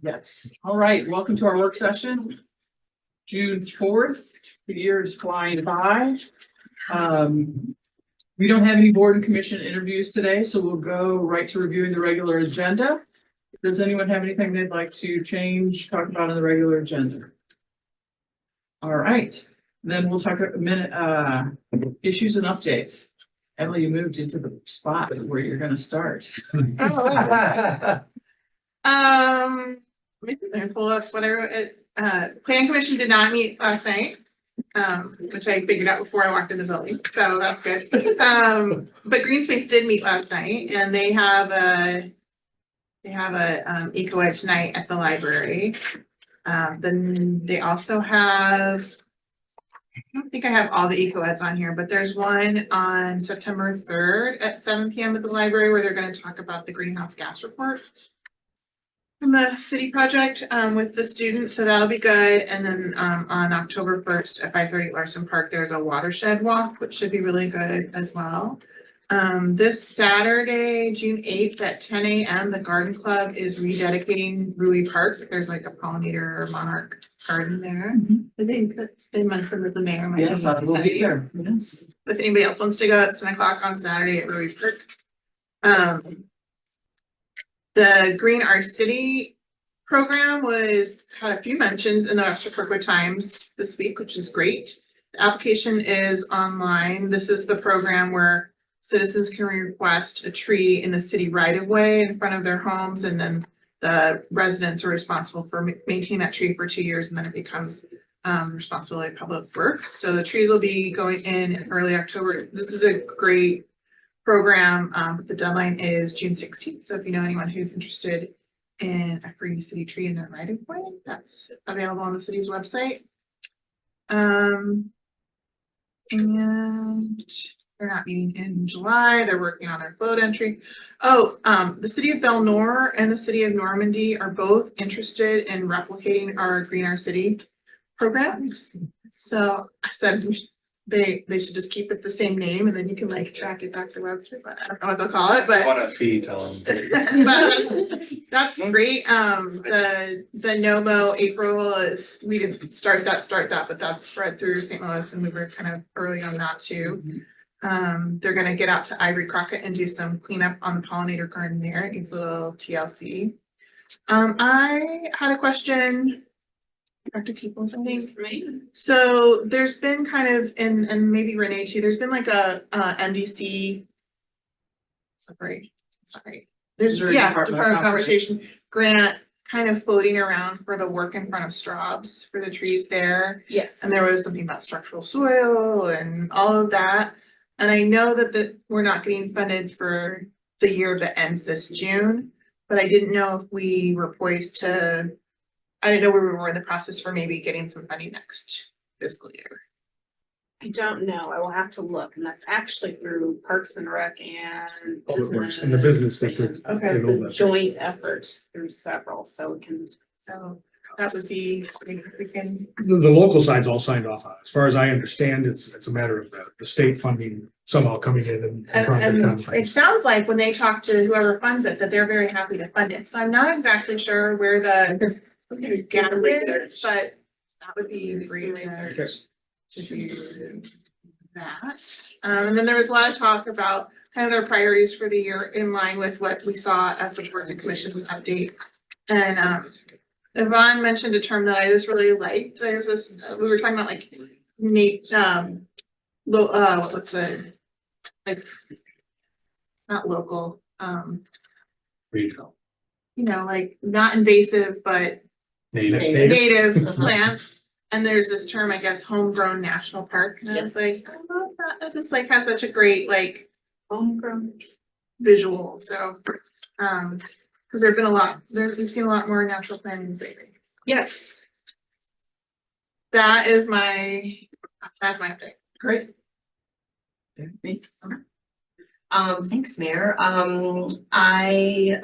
Yes. All right. Welcome to our work session. June 4th. The year is flying by. We don't have any board and commission interviews today, so we'll go right to reviewing the regular agenda. Does anyone have anything they'd like to change, talk about on the regular agenda? All right. Then we'll talk a minute, issues and updates. Emily, you moved into the spot where you're going to start. Let me pull up whatever it, Plan Commission did not meet last night. Which I figured out before I walked in the building, so that's good. But Green Space did meet last night, and they have a eco ed tonight at the library. Then they also have, I don't think I have all the eco eds on here, but there's one on September 3rd at 7 p.m. at the library where they're going to talk about the greenhouse gas report from the city project with the students, so that'll be good. And then on October 1st at 5:30 Larson Park, there's a watershed walk, which should be really good as well. This Saturday, June 8th at 10 a.m., the Garden Club is rededicating Rui Park. There's like a pollinator or monarch garden there. I think that they mentioned that the mayor might Yes, I will be there. Yes. If anybody else wants to go, it's 10 o'clock on Saturday at Rui Park. The Green Our City program had a few mentions in the Webster Kirkwood Times this week, which is great. The application is online. This is the program where citizens can request a tree in the city right of way in front of their homes, and then the residents are responsible for maintaining that tree for 2 years, and then it becomes responsibility of Public Works. So the trees will be going in early October. This is a great program, but the deadline is June 16th. So if you know anyone who's interested in a free city tree in their right of way, that's available on the city's website. And they're not meeting in July. They're working on their float entry. Oh, the city of Belnor and the city of Normandy are both interested in replicating our Green Our City program. So I said they should just keep it the same name, and then you can like track it back to Webster, but I don't know what they'll call it. But what a fee, tell them. but that's great. The NOMO April is, we didn't start that, but that's spread through St. Louis, and we were kind of early on that too. They're gonna get out to Ivory Crockett and do some cleanup on the pollinator garden there. It needs a little TLC. I had a question. Dr. Peoples, I think. So there's been kind of, and maybe Renee too, there's been like a MDC. Sorry. There's Department of Conversation grant kind of floating around for the work in front of Straub's for the trees there. Yes. And there was something about structural soil and all of that. And I know that we're not getting funded for the year that ends this June, but I didn't know if we were poised to, I didn't know we were in the process for maybe getting some funding next fiscal year. I don't know. I will have to look, and that's actually through Parks and Rec and Public Works and the business district. Okay, and all so that. joint efforts through several, so we can. So that would be, we can. The local side's all signed off on it. As far as I understand, it's a matter of the state funding somehow coming in And it sounds like when they talk to whoever funds it, that they're very happy to fund it. So I'm not exactly sure where the gap is, but that would be great to do that. And then there was a lot of talk about kind of their priorities for the year in line with what we saw at the Boards and Commissions update. And Yvonne mentioned a term that I just really liked. There's this, we were talking about like what's the, like, not local, Regional. you know, like not invasive, but native plants. And there's this term, I guess, homegrown national park. And I was like, I love that. That just like has such a great like homegrown visual. So because there've been a lot, we've seen a lot more natural plantings lately. Yes. That's my update. Great. Thanks, Mayor. I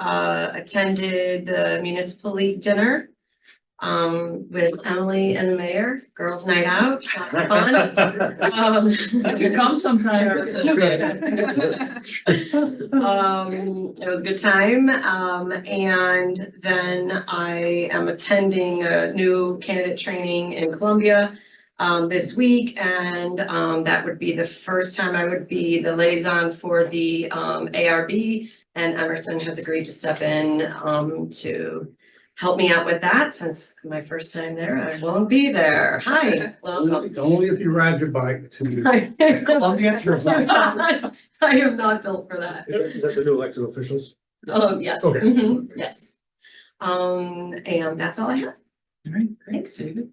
attended the municipal league dinner with Emily and the mayor, girls' night out, lots of fun. You come sometime. It was a good time, and then I am attending a new candidate training in Columbia this week, and that would be the first time I would be the liaison for the ARB, and Emerson has agreed to step in to help me out with that, since my first time there, I won't be there. Hi, welcome. Only if you ride your bike to. Columbia. I am not built for that. Is that the new elected officials? Oh, yes, Okay. mhm, yes. And that's all I have. All right, thanks, David.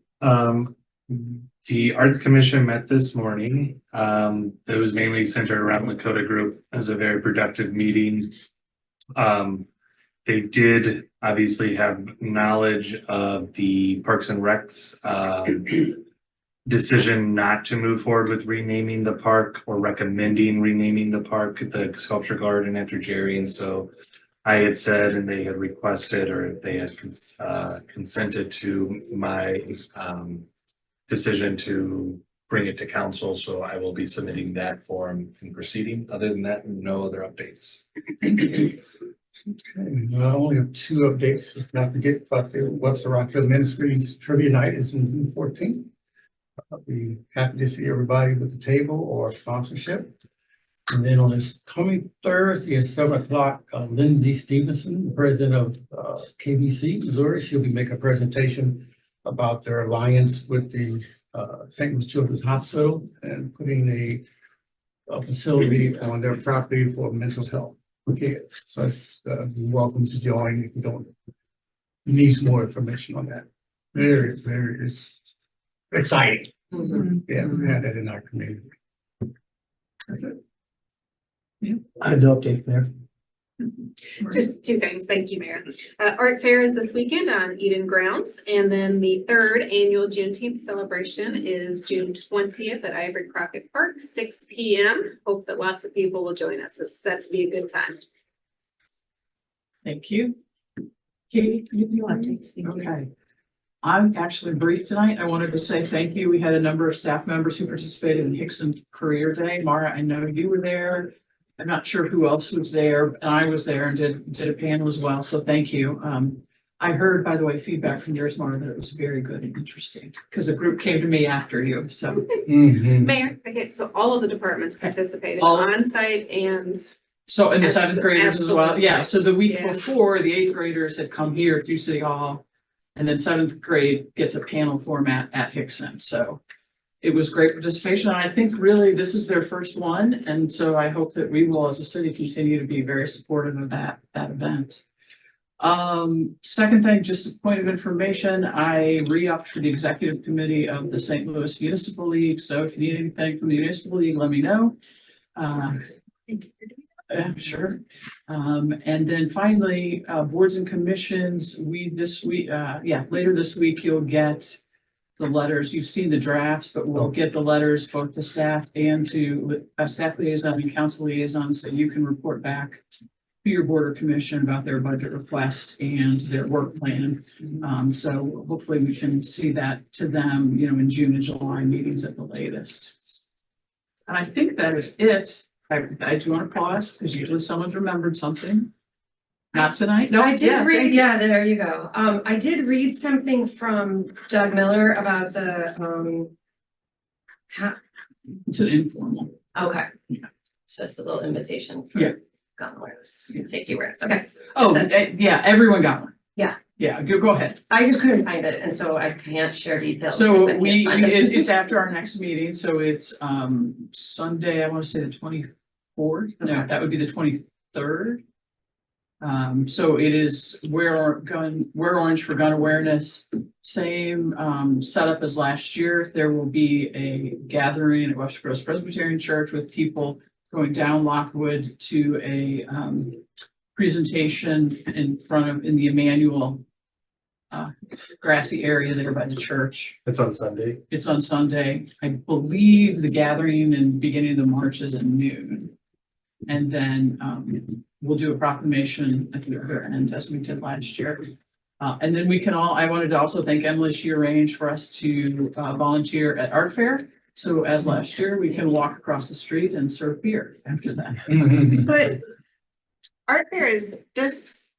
The Arts Commission met this morning. It was mainly centered around Lakota Group. It was a very productive meeting. They did obviously have knowledge of the Parks and Recs decision not to move forward with renaming the park or recommending renaming the park, the sculpture garden, after Jerry. And so I had said, and they had requested, or they had consented to my decision to bring it to council. So I will be submitting that form and proceeding. Other than that, no other updates. I only have two updates. Let's not forget about the Webster Rockville Ministries Trivia Night is on June 14th. I'll be happy to see everybody with the table or sponsorship. And then on this coming Thursday at 7 o'clock, Lindsay Stevenson, the president of KBC Missouri, she'll be making a presentation about their alliance with the St. Louis Children's Hospital and putting a facility on their property for mental health for kids. So it's you're welcome to join if you don't need some more information on that. Very, very it's exciting. Mhm. Yeah, we had that in our community. That's it. I had no update there. Just two things. Thank you, Mayor. Art Fair is this weekend on Eden Grounds, and then the third annual Juneteenth celebration is June 20th at Ivory Crockett Park, 6 p.m. Hope that lots of people will join us. It's set to be a good time. Thank you. Katie, you updates? Okay. I'm actually brief tonight. I wanted to say thank you. We had a number of staff members who participated in Hickson Career Day. Mara, I know you were there. I'm not sure who else was there, and I was there and did a panel as well. So thank you. I heard, by the way, feedback from yours, Mara, that it was very good and interesting because a group came to me after you. So Mhm. Mayor, okay, so all of the departments participated All- on site and so and the seventh graders as well. Absolutely. Yeah. So the week Yeah. before, the eighth graders had come here to City Hall, and then seventh grade gets a panel format at Hickson. So it was great participation. And I think really this is their first one. And so I hope that we will, as a city, continue to be very supportive of that event. Second thing, just a point of information, I re-upped for the executive committee of the St. Louis Municipal League. So if you need anything from the Municipal League, let me know. I'm sure. And then finally, boards and commissions, later this week, you'll get the letters. You've seen the drafts, but we'll get the letters both to staff and to staff liaison and council liaison, so you can report back to your board or commission about their budget request and their work plan. So hopefully we can see that to them, in June and July meetings at the latest. And I think that is it. I do want to pause because usually someone's remembered something. Not tonight? No, I did yeah, read, thank you. yeah, there you go. I did read something from Doug Miller about the, It's an informal. okay. Yeah. It's just a little invitation for Yeah. gun awareness and safety awareness. Okay. Oh, That's yeah, everyone got one. Yeah. Yeah, go ahead. I just couldn't find it, and so I can't share details. So if I can't find it. it's after our next meeting, so it's Sunday, I want to say the 24th. No, Okay. that would be the 23rd. So it is wear orange for gun awareness. Same setup as last year. There will be a gathering at Webster Gross Presbyterian Church with people going down Lockwood to a presentation in the Emmanuel grassy area there by the church. It's on Sunday. It's on Sunday. I believe the gathering and beginning of the march is at noon. And then we'll do a proclamation at the other end as we did last year. And then we can I wanted to also thank Emily. She arranged for us to volunteer at Art Fair. So as last year, we can walk across the street and serve beer after that. But art fair is this,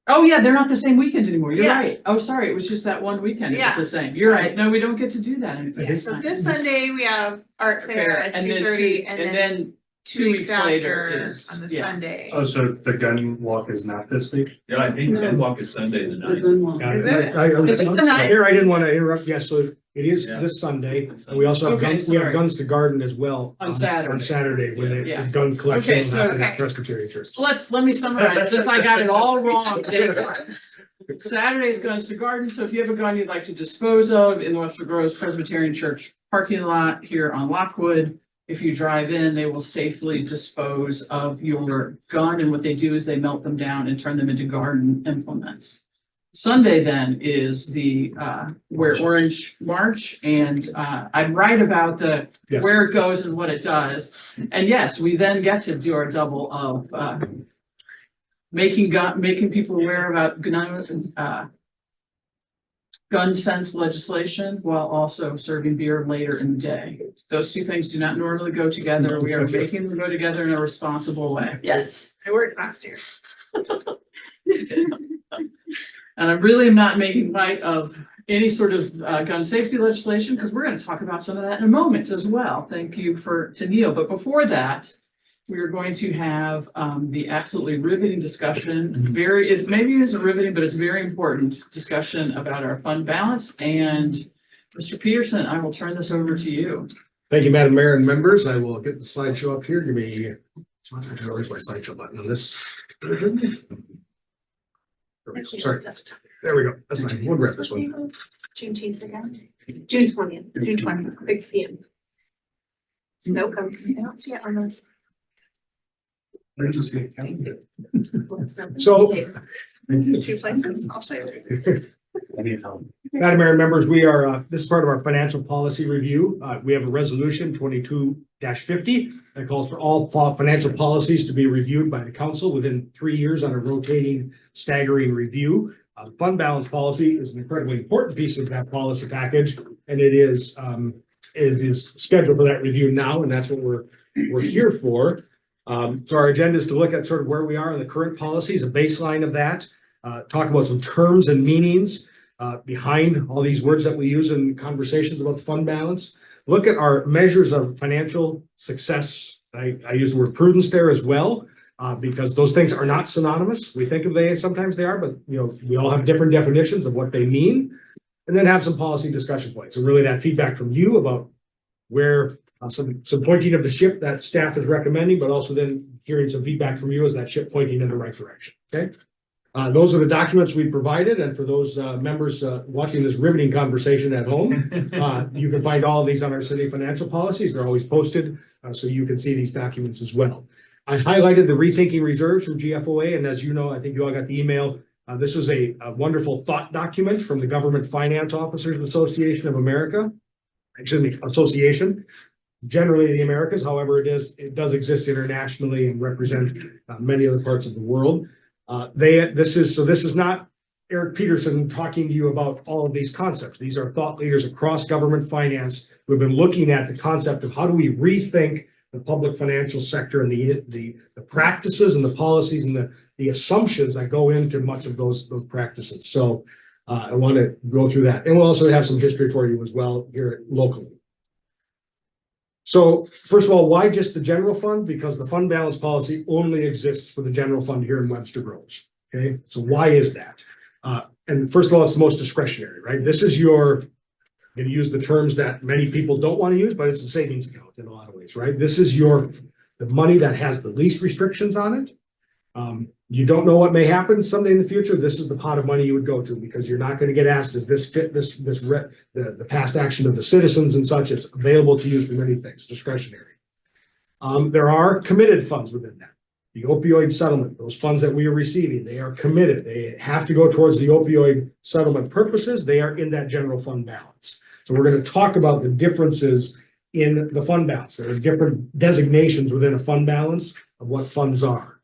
Oh, yeah, they're not the same weekend anymore. You're Yeah. right. Oh, sorry, it was just that one weekend. It was Yeah, the same. You're so- right. No, we don't get to do that anymore. yeah, so this Sunday we have art fair at And then 2:30 and then 2 weeks later after is, on the yeah. Sunday. Oh, so the gun walk is not this week? Yeah, I think that walk is Sunday the night. Yeah, Is it? Here, I didn't want to interrupt. Yes, so it is Yeah. this Sunday. And we also have Okay, guns, we have sorry. Guns to Garden as well. On Saturday. On Saturday, when the Yeah. gun collection Okay, will so- happen at Okay. Presbyterian Church. So let me summarize, since I got it all wrong. Saturday's Guns to Garden, so if you have a gun you'd like to dispose of in the Webster Groves Presbyterian Church parking lot here on Lockwood, if you drive in, they will safely dispose of your gun, and what they do is they melt them down and turn them into garden implements. Sunday then is the where Orange March, and I'm right about the Yes. where it goes and what it does. And yes, we then get to do our double of making people aware about gun sense legislation while also serving beer later in the day. Those two things do not normally go together. We are making them go together in a responsible way. Yes. I worked last year. And I really am not making light of any sort of gun safety legislation, because we're going to talk about some of that in a moment as well. Thank you to Neil. But before that, we are going to have the absolutely riveting discussion. It maybe isn't riveting, but it's very important discussion about our fund balance. And Mr. Peterson, I will turn this over to you. Thank you, Madam Mayor and members. I will get the slideshow up here. Give me, where's my slideshow button on this? Sorry, there we go. That's fine. We'll grab this one. Juneteenth again, June 20th, June 20th. 6 p.m. Snow cones. I don't see it on those. So- Two places. I'll show you. I need help. Madam Mayor and members, we are, this is part of our financial policy review. We have a resolution 22-50 that calls for all financial policies to be reviewed by the council within 3 years on a rotating staggering review. Fund balance policy is an incredibly important piece of that policy package, and it is scheduled for that review now, and that's what we're here for. So our agenda is to look at sort of where we are in the current policies, a baseline of that, talk about some terms and meanings behind all these words that we use in conversations about the fund balance. Look at our measures of financial success. I use the word prudence there as well, because those things are not synonymous. We think sometimes they are, but we all have different definitions of what they mean. And then have some policy discussion points. And really that feedback from you about where some pointing of the ship that staff is recommending, but also then hearing some feedback from you as that ship pointing in the right direction. Okay. Those are the documents we provided, and for those members watching this riveting conversation at home, you can find all of these on our city financial policies. They're always posted, so you can see these documents as well. I highlighted the rethinking reserves from GFOA, and as you know, I think you all got the email. This is a wonderful thought document from the Government Finance Officers Association of America, association. Generally the Americas, however, it does exist internationally and represent many other parts of the world. This is not Eric Peterson talking to you about all of these concepts. These are thought leaders across government finance who have been looking at the concept of how do we rethink the public financial sector and the practices and the policies and the assumptions that go into much of those practices. So I want to go through that, and we'll also have some history for you as well here locally. So first of all, why just the general fund? Because the fund balance policy only exists for the general fund here in Webster Groves. Okay, so why is that? And first of all, it's the most discretionary, right? This is your, I'm going to use the terms that many people don't want to use, but it's a savings account in a lot of ways, right? This is the money that has the least restrictions on it. You don't know what may happen someday in the future. This is the pot of money you would go to, because you're not going to get asked, does this fit the past action of the citizens and such? It's available to use for many things, discretionary. There are committed funds within that. The opioid settlement, those funds that we are receiving, they are committed. They have to go towards the opioid settlement purposes. They are in that general fund balance. So we're going to talk about the differences in the fund balance. There are different designations within a fund balance of what funds are.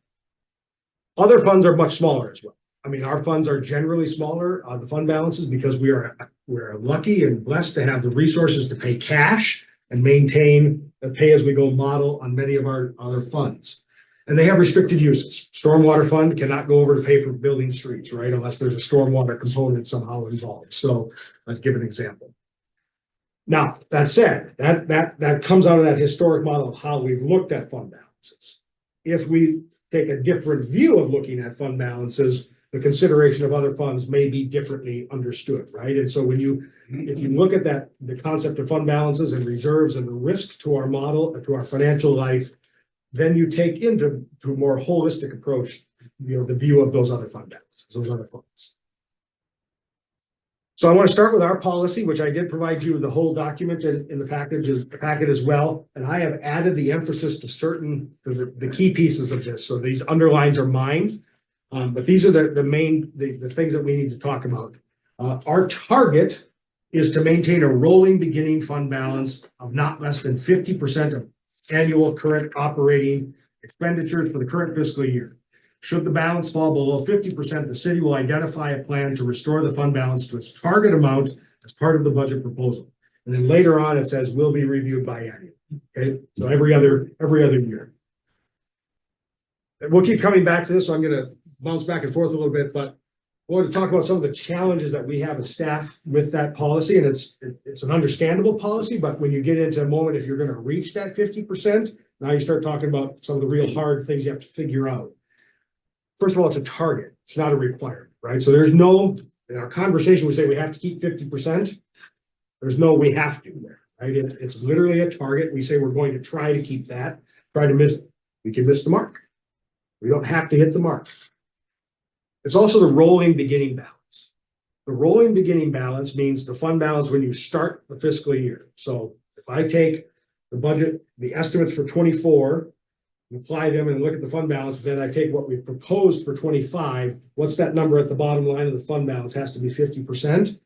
Other funds are much smaller as well. I mean, our funds are generally smaller, the fund balances, because we're lucky and blessed to have the resources to pay cash and maintain a pay-as-we-go model on many of our other funds. And they have restricted uses. Stormwater fund cannot go over to pay for building streets, right? Unless there's a stormwater component somehow involved. So let's give an example. Now, that said, that comes out of that historic model of how we've looked at fund balances. If we take a different view of looking at fund balances, the consideration of other funds may be differently understood, right? And so if you look at that, the concept of fund balances and reserves and the risk to our model, to our financial life, then you take into a more holistic approach, the view of those other fund balances, those other funds. So I want to start with our policy, which I did provide you the whole document in the packet as well. And I have added the emphasis to certain, the key pieces of this. So these underlines are mine, but these are the main things that we need to talk about. Our target is to maintain a rolling beginning fund balance of not less than 50% of annual current operating expenditures for the current fiscal year. Should the balance fall below 50%, the city will identify a plan to restore the fund balance to its target amount as part of the budget proposal. And then later on, it says will be reviewed biannually. Okay, so every other year. And we'll keep coming back to this, so I'm going to bounce back and forth a little bit, but I want to talk about some of the challenges that we have as staff with that policy, and it's an understandable policy, but when you get into a moment, if you're going to reach that 50%, now you start talking about some of the real hard things you have to figure out. First of all, it's a target. It's not a requirement, right? So there's no, in our conversation, we say we have to keep 50%. There's no we have to there, right? It's literally a target. We say we're going to try to keep that, try to miss it. We can miss the mark. We don't have to hit the mark. It's also the rolling beginning balance. The rolling beginning balance means the fund balance when you start the fiscal year. So if I take the budget, the estimates for 24, apply them and look at the fund balance, then I take what we proposed for 25. What's that number at the bottom line of the fund balance? Has to be 50%.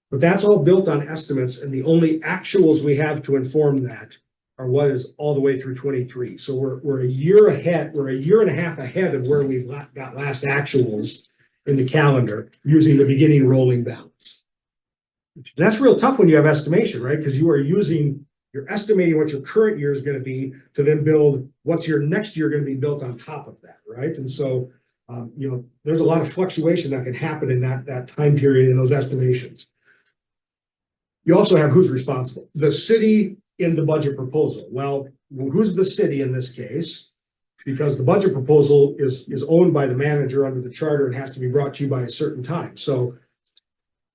But that's all built on estimates, and the only actuals we have to inform that are what is all the way through 23. So we're a year ahead, we're a year and a half ahead of where we've got last actuals in the calendar using the beginning rolling balance. That's real tough when you have estimation, right? Because you're estimating what your current year is going to be to then build what's your next year going to be built on top of that, right? And so, there's a lot of fluctuation that can happen in that time period in those estimations. You also have who's responsible. The city in the budget proposal. Well, who's the city in this case? Because the budget proposal is owned by the manager under the charter and has to be brought to you by a certain time. So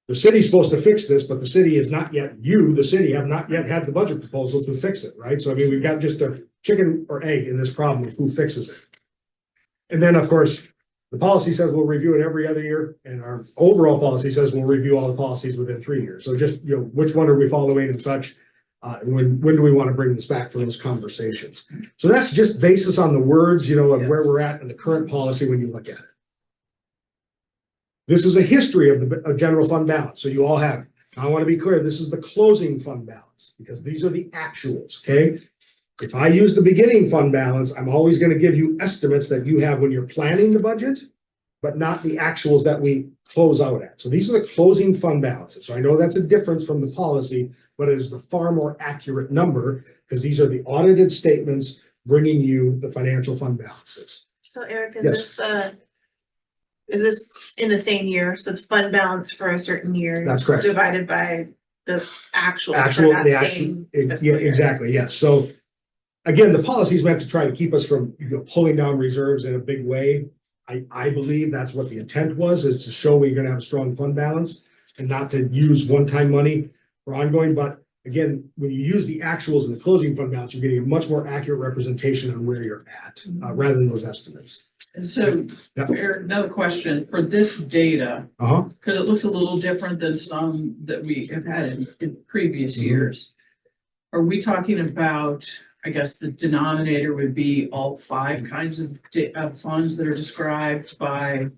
the city's supposed to fix this, but the city is not yet, the city have not yet had the budget proposal to fix it, right? So I mean, we've got just a chicken or egg in this problem of who fixes it. And then of course, the policy says we'll review it every other year, and our overall policy says we'll review all the policies within 3 years. So just, which one are we following and such? When do we want to bring this back for those conversations? So that's just basis on the words, of where we're at in the current policy when you look at it. This is a history of the general fund balance. So you all have, I want to be clear, this is the closing fund balance because these are the actuals, okay? If I use the beginning fund balance, I'm always going to give you estimates that you have when you're planning the budget, but not the actuals that we close out at. So these are the closing fund balances. So I know that's a difference from the policy, but it is the far more accurate number because these are the audited statements bringing you the financial fund balances. So Eric, Yes. Is this in the same year? So the fund balance for a certain year? That's correct. Divided by the actual for Actual, that the same actual, fiscal yeah, year. exactly, yes. So again, the policy is meant to try to keep us from pulling down reserves in a big way. I believe that's what the intent was, is to show we're going to have a strong fund balance and not to use one-time money for ongoing. But again, when you use the actuals in the closing fund balance, you're getting a much more accurate representation on where you're at rather than those estimates. And so, Yep. Eric, another question for this data, because it looks a little different than some that we have had in previous years. Are we talking about, I guess the denominator would be all 5 kinds of funds that are described by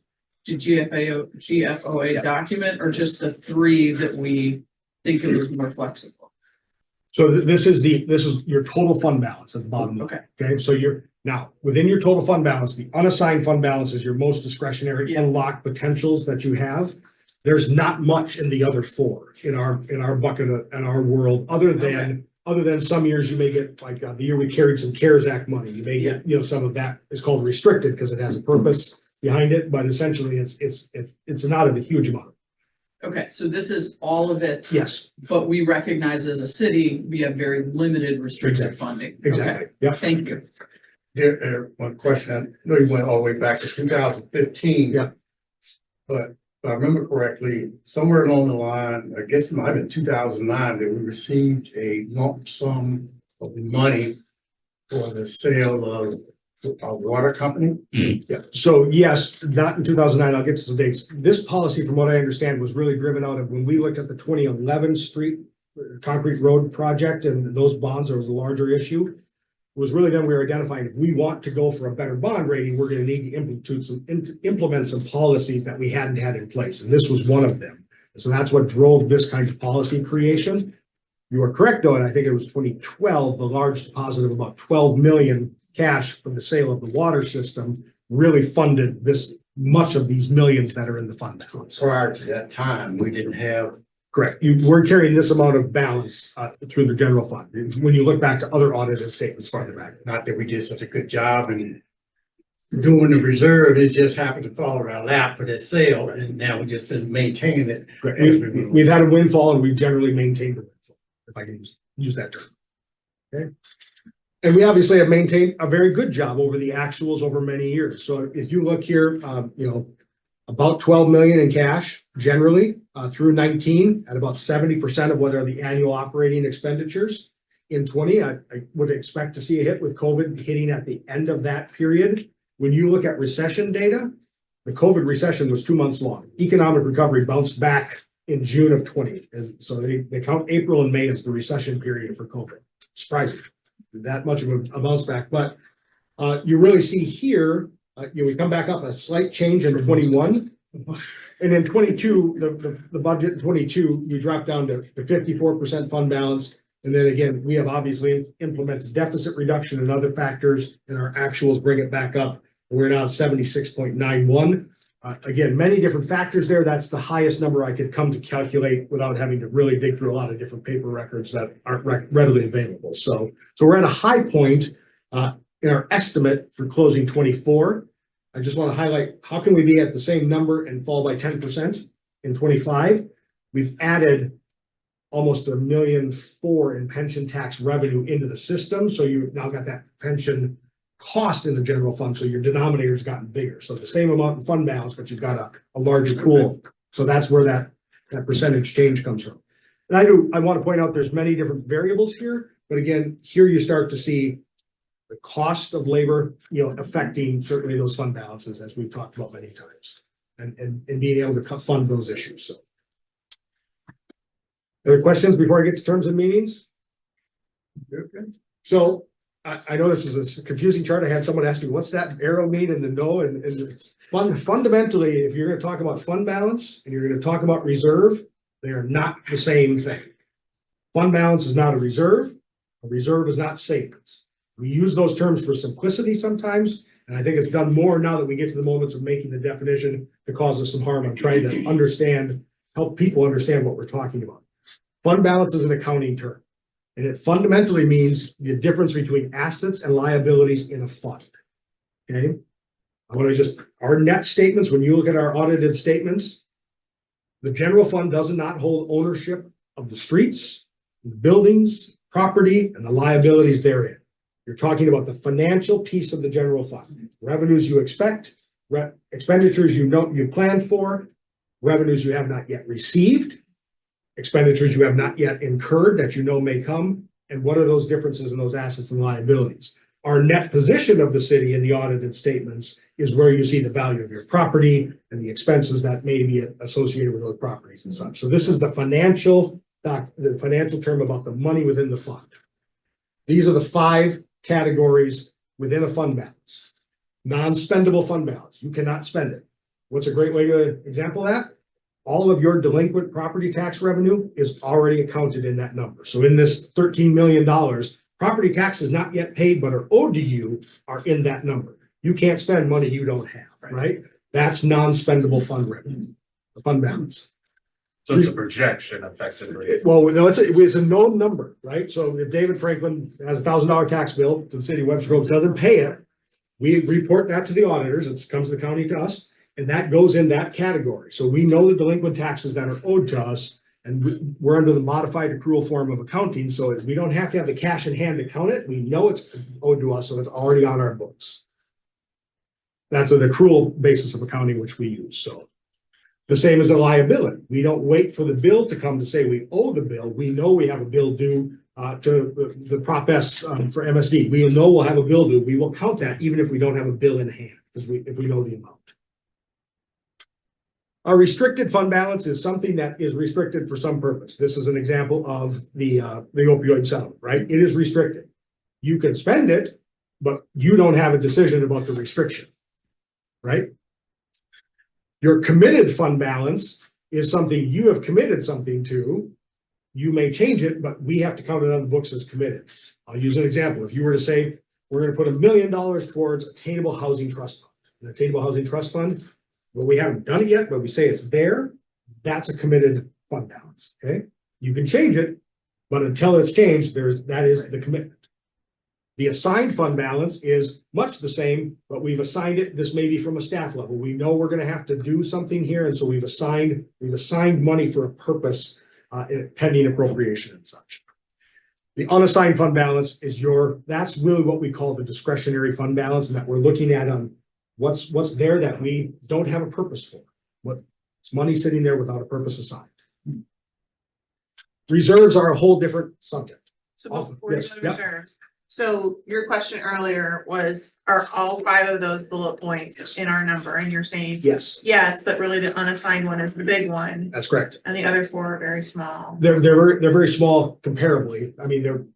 the GFOA document, or just the 3 that we think it was more flexible? So this is your total fund balance at the bottom line. Okay. Okay, so Now, within your total fund balance, the unassigned fund balance is your most discretionary unlocked potentials that you have. There's not much in the other four in our bucket in our world, other than some years you may get like the year we carried some CARES Act money. You may get, some of that is called restricted because it has a purpose behind it, but essentially it's not a huge amount. Okay, so this is all of it. Yes, But we recognize as a city, we have very limited restricted Exactly. funding. exactly. Okay, Yep. thank you. One question, I know you went all the way back to 2015. Yeah. But if I remember correctly, somewhere along the line, I guess it might have been 2009, that we received a lump sum of money for the sale of a water company. Yeah, so yes, not in 2009, I'll get to some dates. This policy, from what I understand, was really driven out of when we looked at the 2011 street concrete road project and those bonds, there was a larger issue. It was really then we were identifying if we want to go for a better bond rating, we're going to need to implement some policies that we hadn't had in place. And this was one of them. So that's what drove this kind of policy creation. You are correct, though, and I think it was 2012, the large deposit of about 12 million cash for the sale of the water system really funded this much of these millions that are in the fund balance. Prior to that time, we didn't have. Correct. You were carrying this amount of balance through the general fund. When you look back to other audited statements farther back. Not that we did such a good job in doing the reserve, it just happened to fall in our lap for this sale, and now we just been maintaining it. as we move. We've had a windfall and we've generally maintained the windfall, if I can use that term. Okay. And we obviously have maintained a very good job over the actuals over many years. So if you look here, about 12 million in cash generally through 19 at about 70% of what are the annual operating expenditures. In 20, I would expect to see a hit with COVID hitting at the end of that period. When you look at recession data, the COVID recession was 2 months long. Economic recovery bounced back in June of 20. So they count April and May as the recession period for COVID. Surprising. That much of a bounce back, but you really see here, we come back up a slight change in 21, and in 22, the budget in 22, you drop down to 54% fund balance, and then again, we have obviously implemented deficit reduction and other factors, and our actuals bring it back up. We're now at 76.91. Again, many different factors there. That's the highest number I could come to calculate without having to really dig through a lot of different paper records that aren't readily available. So we're at a high point in our estimate for closing 24. I just want to highlight, how can we be at the same number and fall by 10% in 25? We've added almost $1.4 million in pension tax revenue into the system. So you've now got that pension cost in the general fund, so your denominator's gotten bigger. So the same amount in fund balance, but you've got a larger pool. So that's where that percentage change comes from. And I want to point out there's many different variables here, but again, here you start to see the cost of labor, affecting certainly those fund balances, as we've talked about many times, and being able to fund those issues. So, other questions before I get to terms and meetings? So I know this is a confusing chart. I had someone ask me, what's that arrow mean in the no? And it's fundamentally, if you're going to talk about fund balance and you're going to talk about reserve, they are not the same thing. Fund balance is not a reserve. A reserve is not savings. We use those terms for simplicity sometimes, and I think it's done more now that we get to the moments of making the definition to cause us some harm. I'm trying to help people understand what we're talking about. Fund balance is an accounting term. And it fundamentally means the difference between assets and liabilities in a fund. Okay. I want to our net statements, when you look at our audited statements, the general fund does not hold ownership of the streets, the buildings, property, and the liabilities therein. You're talking about the financial piece of the general fund. Revenues you expect, expenditures you planned for, revenues you have not yet received, expenditures you have not yet incurred that may come, and what are those differences in those assets and liabilities. Our net position of the city in the audited statements is where you see the value of your property and the expenses that may be associated with those properties and such. So this is the financial term about the money within the fund. These are the 5 categories within a fund balance. Non-spendable fund balance, you cannot spend it. What's a great way to example that? All of your delinquent property tax revenue is already accounted in that number. So in this $13 million, property taxes not yet paid but are owed to you are in that number. You can't spend money you don't have, right? That's non-spendable fund revenue, the fund balance. So it's a projection effectively. Well, no, it's a known number, right? So if David Franklin has $1,000 tax bill to the city of Webster Groves, doesn't pay it, we report that to the auditors, it comes to the county to us, and that goes in that category. So we know the delinquent taxes that are owed to us, and we're under the modified accrual form of accounting, so we don't have to have the cash in hand to count it. We know it's owed to us, so it's already on our books. That's an accrual basis of accounting which we use, so. The same as a liability. We don't wait for the bill to come to say we owe the bill. We know we have a bill due to the Prop S for MSD. We know we'll have a bill due. We will count that even if we don't have a bill in hand, because if we know the amount. Our restricted fund balance is something that is restricted for some purpose. This is an example of the opioid settlement, right? It is restricted. You can spend it, but you don't have a decision about the restriction, right? Your committed fund balance is something you have committed something to. You may change it, but we have to count it on the books as committed. I'll use an example. If you were to say, we're going to put $1 million towards attainable housing trust fund, an attainable housing trust fund, well, we haven't done it yet, but we say it's there. That's a committed fund balance. Okay. You can change it, but until it's changed, that is the commitment. The assigned fund balance is much the same, but we've assigned it. This may be from a staff level. We know we're going to have to do something here. And so we've assigned money for a purpose pending appropriation and such. The unassigned fund balance is that's really what we call the discretionary fund balance, and that we're looking at on what's there that we don't have a purpose for. It's money sitting there without a purpose assigned. Reserves are a whole different subject. So Awesome. before you Yes, go to yep. reserves, so your question earlier was, are all 5 of those bullet points in our number? And you're saying, Yes, yes, but really the unassigned one is the big one that's correct. and the other 4 are very small. They're very small comparably. I mean,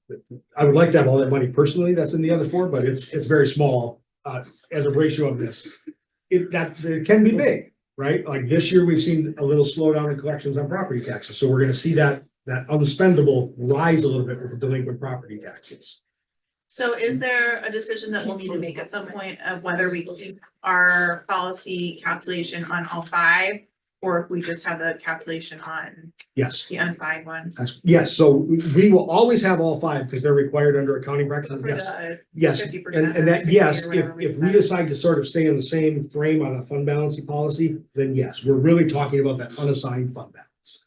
I would like to have all that money personally that's in the other 4, but it's very small as a ratio of this. It can be big, right? Like this year, we've seen a little slowdown in collections on property taxes. So we're going to see that unspendable rise a little bit with the delinquent property taxes. So is there a decision that we'll need to make at some point of whether we keep our policy calculation on all 5? Or if we just have the calculation on Yes. the unassigned one? Yes, so we will always have all 5 because they're required under accounting practices. For Yes. the Yes, 50% and or that, 60 yes, or whatever we if we decide. decide to sort of stay in the same frame on a fund balancing policy, then yes, we're really talking about that unassigned fund balance.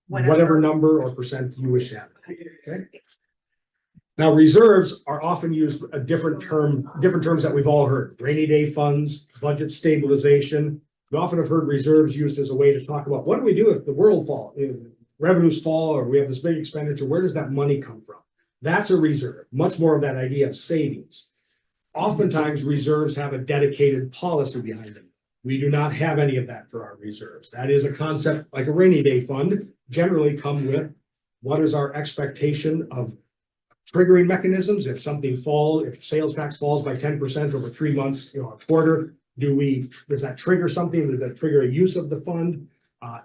Whatever number or percent you wish to have. Okay. Now, reserves are often used a different terms that we've all heard. Rainy day funds, budget stabilization. We often have heard reserves used as a way to talk about what do we do if the world falls, revenues fall, or we have this big expenditure, where does that money come from? That's a reserve, much more of that idea of savings. Oftentimes, reserves have a dedicated policy behind them. We do not have any of that for our reserves. That is a concept like a rainy day fund, generally come with what is our expectation of triggering mechanisms. If sales tax falls by 10% over 3 months, a quarter, does that trigger something? Does that trigger a use of the fund?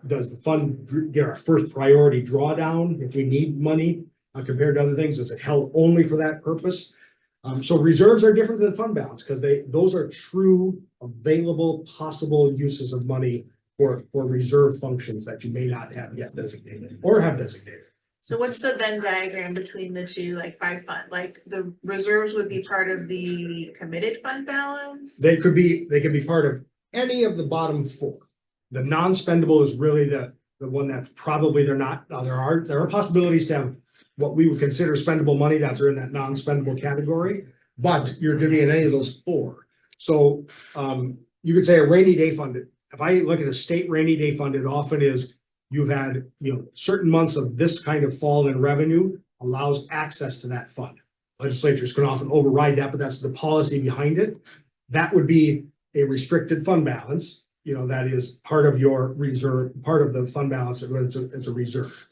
Does the fund get our first priority drawdown if we need money compared to other things? Is it held only for that purpose? So reserves are different than fund balance because those are true available possible uses of money for reserve functions that you may not have yet designated or have designated. So what's the Venn diagram between the two, like by fund, like the reserves would be part of the committed fund balance? They could be part of any of the bottom 4. The non-spendable is really the one that probably they're not. Now there are possibilities to have what we would consider spendable money that's in that non-spendable category, but you're going to be in any of those 4. So you could say a rainy day fund. If I look at a state rainy day fund, it often is you've had certain months of this kind of fall in revenue allows access to that fund. Legislatures can often override that, but that's the policy behind it. That would be a restricted fund balance. That is part of your reserve, part of the fund balance. It's a reserve.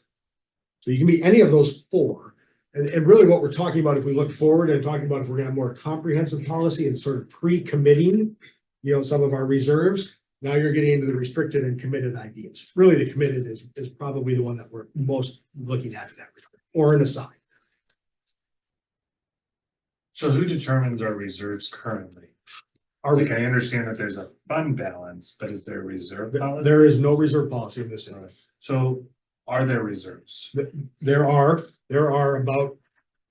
So you can be any of those 4. And really what we're talking about, if we look forward and talking about if we're going to have more comprehensive policy and sort of pre-committing, some of our reserves, now you're getting into the restricted and committed ideas. Really the committed is probably the one that we're most looking at in that regard, or an aside. So who determines our reserves currently? Are we, Like, I understand that there's a fund balance, but is there a reserve policy? there is no reserve policy in this city. So are there reserves? There are about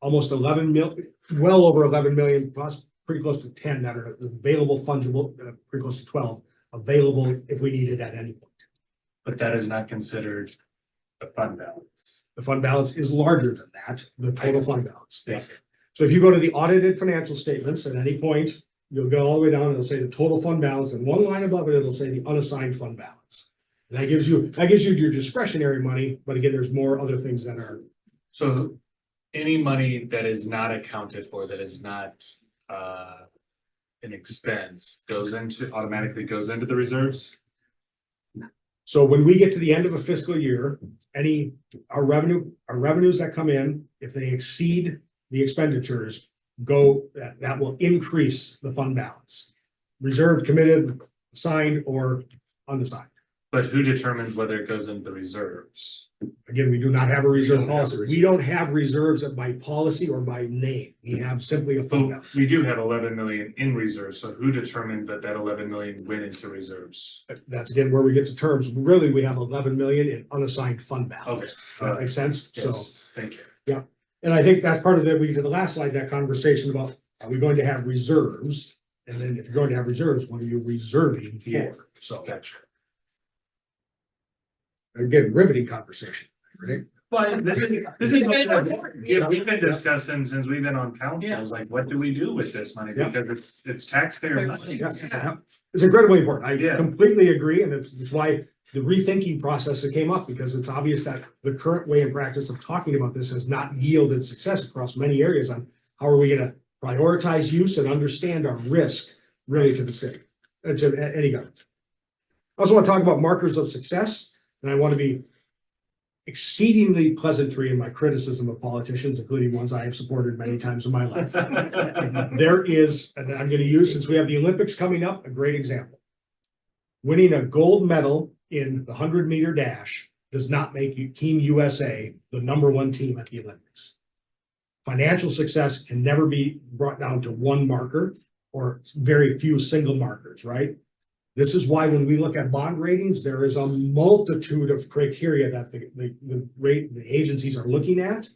almost 11 mil, well over 11 million, plus pretty close to 10 that are available fungible, pretty close to 12 available if we need it at any point. But that is not considered a fund balance. The fund balance is larger than that, the total fund balance. Thank you. So if you go to the audited financial statements at any point, you'll go all the way down, it'll say the total fund balance, and one line above it, it'll say the unassigned fund balance. And that gives you your discretionary money, but again, there's more other things that are, So any money that is not accounted for, that is not an expense, automatically goes into the reserves? so when we get to the end of a fiscal year, our revenues that come in, if they exceed the expenditures, that will increase the fund balance. Reserved, committed, assigned, or unassigned. But who determines whether it goes into the reserves? Again, we do not have a reserve don't have a policy. We don't have reserves by policy or by name. We have simply a fund Well, balance. we do have 11 million in reserves, so who determined that 11 million went into reserves? That's again where we get to terms. Really, we have 11 million in unassigned fund balance. Okay. That makes sense? So, Yes, thank you. and I think that's part of we get to the last slide, that conversation about, are we going to have reserves? And then if you're going to have reserves, what are you reserving Yeah. for? So Gotcha. again, riveting conversation, right? Well, this is much more important. Yeah, we've been discussing since we've been on council, Yeah. like, what do we do with this money? Yeah. Because it's taxpayer money. Yeah. It's incredibly important. I Yeah. completely agree, and it's why the rethinking process that came up, because it's obvious that the current way and practice of talking about this has not yielded success across many areas on how are we gonna prioritize use and understand our risk really to the city, to any government. I also want to talk about markers of success, and I want to be exceedingly pleasantry in my criticism of politicians, including ones I have supported many times in my life. There is, and I'm going to use, since we have the Olympics coming up, a great example. Winning a gold medal in the 100-meter dash does not make you Team USA the #1 team at the Olympics. Financial success can never be brought down to one marker or very few single markers, right? This is why when we look at bond ratings, there is a multitude of criteria that the agencies are looking at.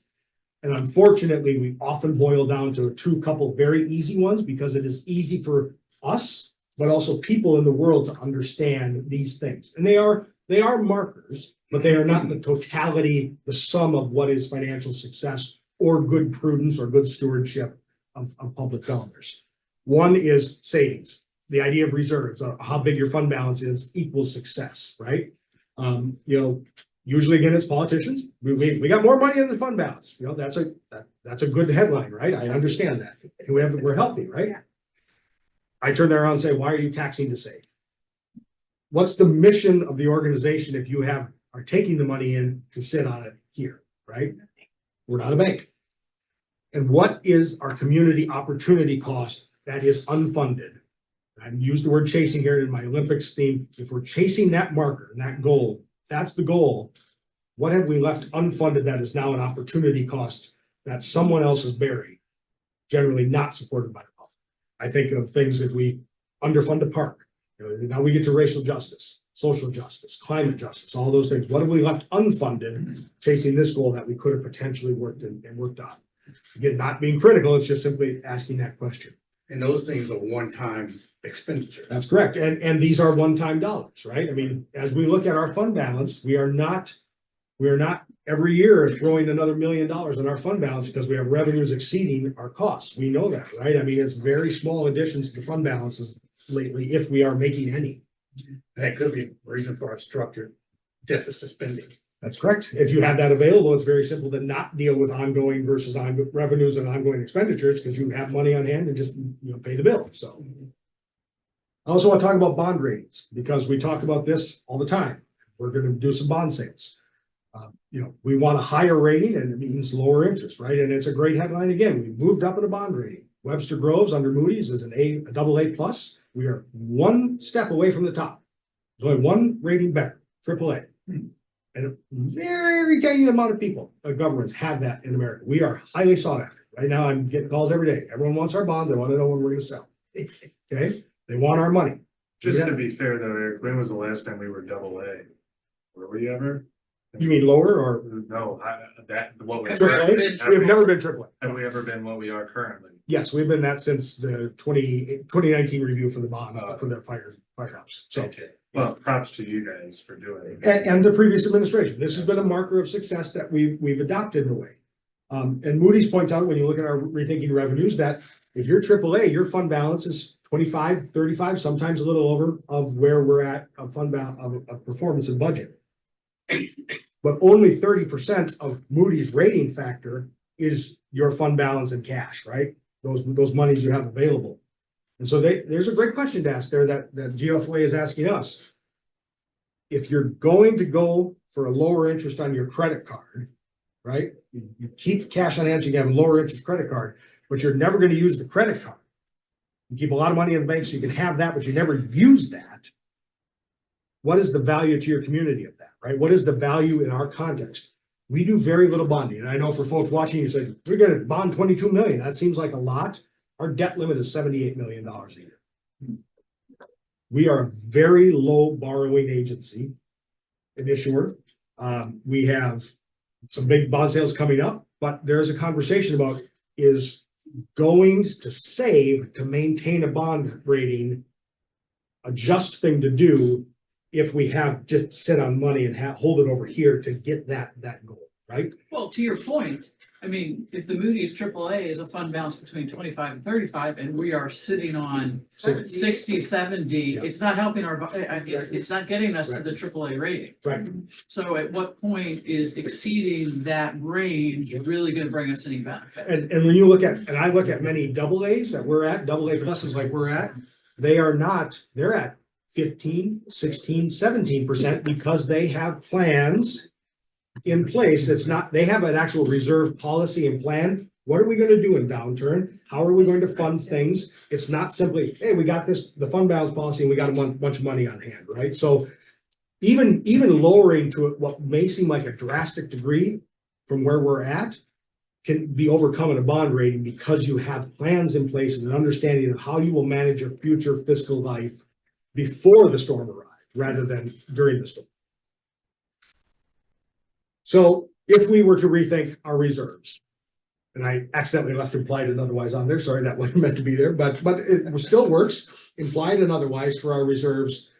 And unfortunately, we often boil down to couple very easy ones because it is easy for us, but also people in the world to understand these things. And they are markers, but they are not the totality, the sum of what is financial success or good prudence or good stewardship of public dollars. One is savings. The idea of reserves, how big your fund balance is equals success, right? Usually again, as politicians, we got more money in the fund balance. That's a good headline, right? I understand that. We're healthy, right? Yeah. I turn there around and say, why are you taxing to save? What's the mission of the organization if you are taking the money in to sit on it here, right? We're not a bank. And what is our community opportunity cost that is unfunded? I use the word chasing here in my Olympics theme. If we're chasing that marker and that goal, if that's the goal, what have we left unfunded that is now an opportunity cost that someone else is bearing, generally not supported by the public? I think of things if we underfund a park, now we get to racial justice, social justice, climate justice, all those things. What have we left unfunded chasing this goal that we could have potentially worked on? Again, not being critical, it's just simply asking that question. And those things are one-time expenditure. That's correct. And these are one-time dollars, right? I mean, as we look at our fund balance, we are not every year throwing another $1 million in our fund balance because we have revenues exceeding our costs. We know that, right? I mean, it's very small additions to the fund balances lately, if we are making any. That could be a reason for our structured deficit spending. That's correct. If you have that available, it's very simple to not deal with ongoing versus revenues and ongoing expenditures because you have money on hand and just pay the bill. So I also want to talk about bond ratings because we talk about this all the time. We're going to do some bond sales. We want a higher rating and it means lower interest, right? And it's a great headline. Again, we moved up in a bond rating. Webster Groves under Moody's is a AA+. We are one step away from the top. There's only one rating better, AAA. And a very tiny amount of people, governments have that in America. We are highly sought after. Right now, I'm getting calls every day. Everyone wants our bonds. They want to know when we're gonna sell. Okay, they want our money. Just to be fair though, Eric, when was the last time we were double A? Were we ever? You mean lower or No, what we. Have triple A? been We've never been triple A. Have we ever been what we are currently? Yes, we've been that since the 2019 review for the bond, for the firehouse. So, Okay, well, props to you guys for doing it. and the previous administration, this has been a marker of success that we've adopted in a way. And Moody's points out when you look at our rethinking revenues that if you're AAA, your fund balance is 25, 35, sometimes a little over of where we're at of fund balance of performance and budget. But only 30% of Moody's rating factor is your fund balance and cash, right? Those monies you have available. And so there's a great question to ask there that GFOA is asking us. If you're going to go for a lower interest on your credit card, right? You keep cash on hand so you can have a lower interest credit card, but you're never going to use the credit card. You keep a lot of money in the bank so you can have that, but you never use that. What is the value to your community of that, right? What is the value in our context? We do very little bonding. And I know for folks watching, you say, we're going to bond 22 million. That seems like a lot. Our debt limit is $78 million a year. We are a very low borrowing agency, an issuer. We have some big bond sales coming up, but there's a conversation about is going to save to maintain a bond rating a just thing to do if we have just sit on money and hold it over here to get that goal, right? Well, to your point, I mean, if the Moody's AAA is a fund balance between 25 and 35, and we are sitting on 60, 70, Yeah. it's not helping it's not getting us to the AAA rating. Right. So at what point is exceeding that range really gonna bring us any benefit? And when you look at, and I look at many double A's that we're at, double A pluses like we're at, they're at 15, 16, 17% because they have plans in place. They have an actual reserve policy and plan. What are we going to do in downturn? How are we going to fund things? It's not simply, hey, we got the fund balance policy and we got a bunch of money on hand, right? So even lowering to what may seem like a drastic degree from where we're at can be overcome in a bond rating because you have plans in place and an understanding of how you will manage your future fiscal life before the storm arrives rather than during the storm. So if we were to rethink our reserves, and I accidentally left implied and otherwise on there, sorry, that wasn't meant to be there, but it still works, implied and otherwise for our reserves.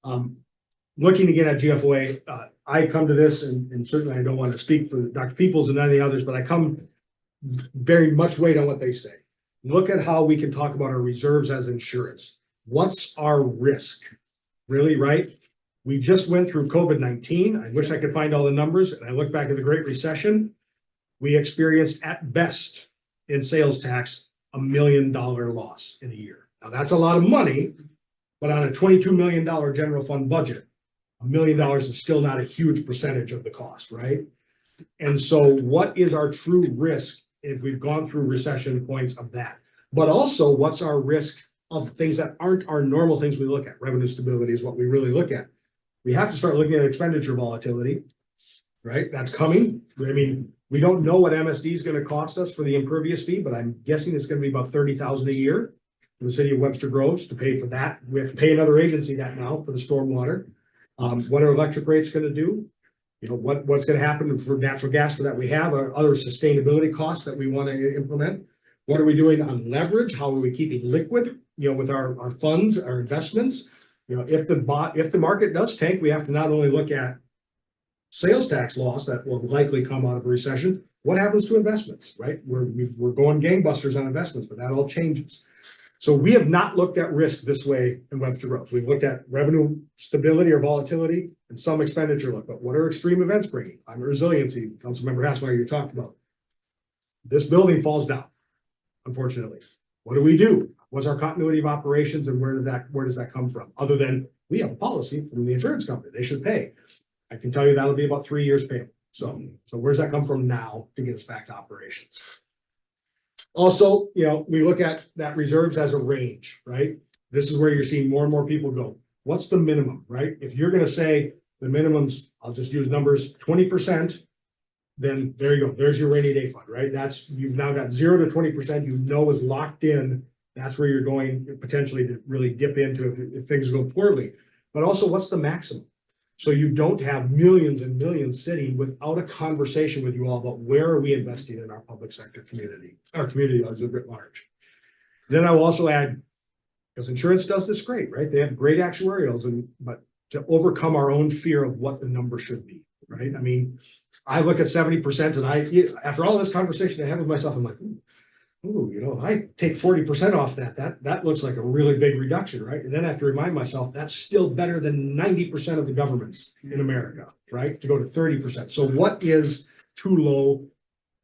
Looking again at GFOA, I come to this, and certainly I don't want to speak for Dr. Peoples and any of the others, but I come very much weight on what they say. Look at how we can talk about our reserves as insurance. What's our risk? Really, right? We just went through COVID-19. I wish I could find all the numbers. And I look back at the Great Recession. We experienced at best in sales tax $1 million loss in a year. Now that's a lot of money, but on a $22 million general fund budget, $1 million is still not a huge percentage of the cost, right? And so what is our true risk if we've gone through recession points of that? But also what's our risk of things that aren't our normal things we look at? Revenue stability is what we really look at. We have to start looking at expenditure volatility, right? That's coming. I mean, we don't know what MSD is going to cost us for the impervious fee, but I'm guessing it's going to be about $30,000 a year for the city of Webster Groves to pay for that. We have to pay another agency that now for the stormwater. What are electric rates going to do? You know, what's going to happen for natural gas for that we have, or other sustainability costs that we want to implement? What are we doing on leverage? How are we keeping liquid, you know, with our funds, our investments? You know, if the market does tank, we have to not only look at sales tax loss that will likely come out of a recession. What happens to investments, right? We're going gangbusters on investments, but that all changes. So we have not looked at risk this way in Webster Groves. We've looked at revenue stability or volatility and some expenditure look, but what are extreme events bringing? Climate resiliency, Councilmember Hassmeyer, you talked about. This building falls down, unfortunately. What do? What's our continuity of operations and where does that come from? Other than we have a policy from the insurance company, they should pay. I can tell you that'll be about 3 years payment. So where's that come from now to get us back to operations? Also, you know, we look at that reserves as a range, right? This is where you're seeing more and more people go. What's the minimum, right? If you're going to say the minimums, I'll just use numbers, 20%, then there you go. There's your rainy day fund, right? That's, you've now got 0 to 20%, you know is locked in. That's where you're going potentially to really dip into if things go poorly. But also, what's the maximum? So you don't have millions and millions sitting without a conversation with you all about where are we investing in our public sector community, our community as a bit large. Then I will also add, because insurance does this great, right? They have great actuarials, but to overcome our own fear of what the number should be, right? I mean, I look at 70% and after all this conversation I have with myself, I'm like, ooh, you know, I take 40% off that looks like a really big reduction, right? And then I have to remind myself, that's still better than 90% of the governments in America, right? To go to 30%. So what is too low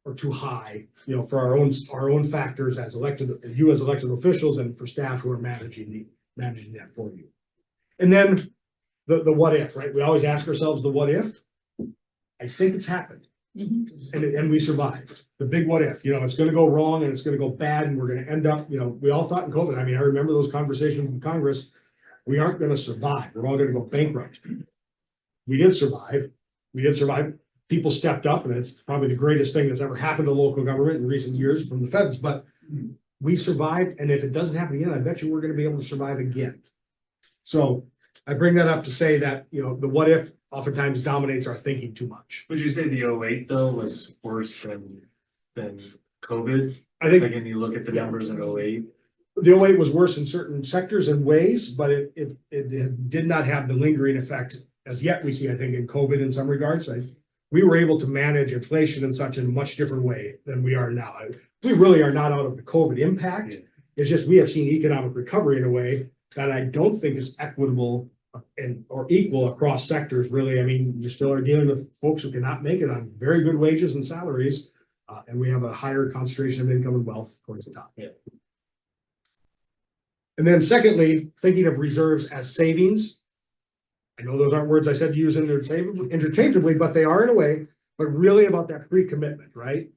or too high, you know, for our own factors as elected officials and for staff who are managing that for you. And then the what if, right? We always ask ourselves the what if. I think it's happened. And we survived. The big what if, you know, it's going to go wrong and it's going to go bad and we're going to end up, you know, we all thought in COVID. I mean, I remember those conversations in Congress. We aren't going to survive. We're all going to go bankrupt. We did survive. People stepped up, and it's probably the greatest thing that's ever happened to local government in recent years from the feds. But we survived, and if it doesn't happen again, I bet you we're going to be able to survive again. So I bring that up to say that, you know, the what if oftentimes dominates our thinking too much. Would you say the 08 though was worse than COVID? I think Like, when you look at the numbers in 08. the 08 was worse in certain sectors and ways, but it did not have the lingering effect as yet we see, I think, in COVID in some regards. We were able to manage inflation and such in a much different way than we are now. We really are not out of the COVID impact. Yeah. It's just we have seen economic recovery in a way that I don't think is equitable or equal across sectors, really. I mean, you still are dealing with folks who cannot make it on very good wages and salaries, and we have a higher concentration of income and wealth towards the top. Yeah. And then secondly, thinking of reserves as savings. I know those aren't words I said to use interchangeably, but they are in a way, but really about that pre-commitment, right?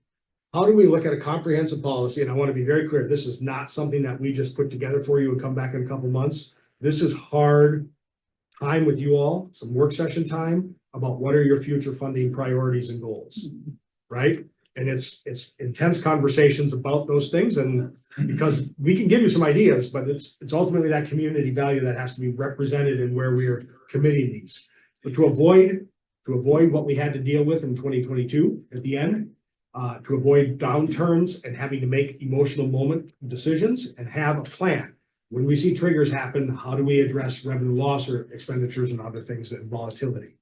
How do we look at a comprehensive policy? And I want to be very clear, this is not something that we just put together for you and come back in a couple months. This is hard time with you all, some work session time about what are your future funding priorities and goals, right? And it's intense conversations about those things, and because we can give you some ideas, but it's ultimately that community value that has to be represented in where we are committing these. But to avoid what we had to deal with in 2022 at the end, to avoid downturns and having to make emotional moment decisions and have a plan. When we see triggers happen, how do we address revenue loss or expenditures and other things and volatility?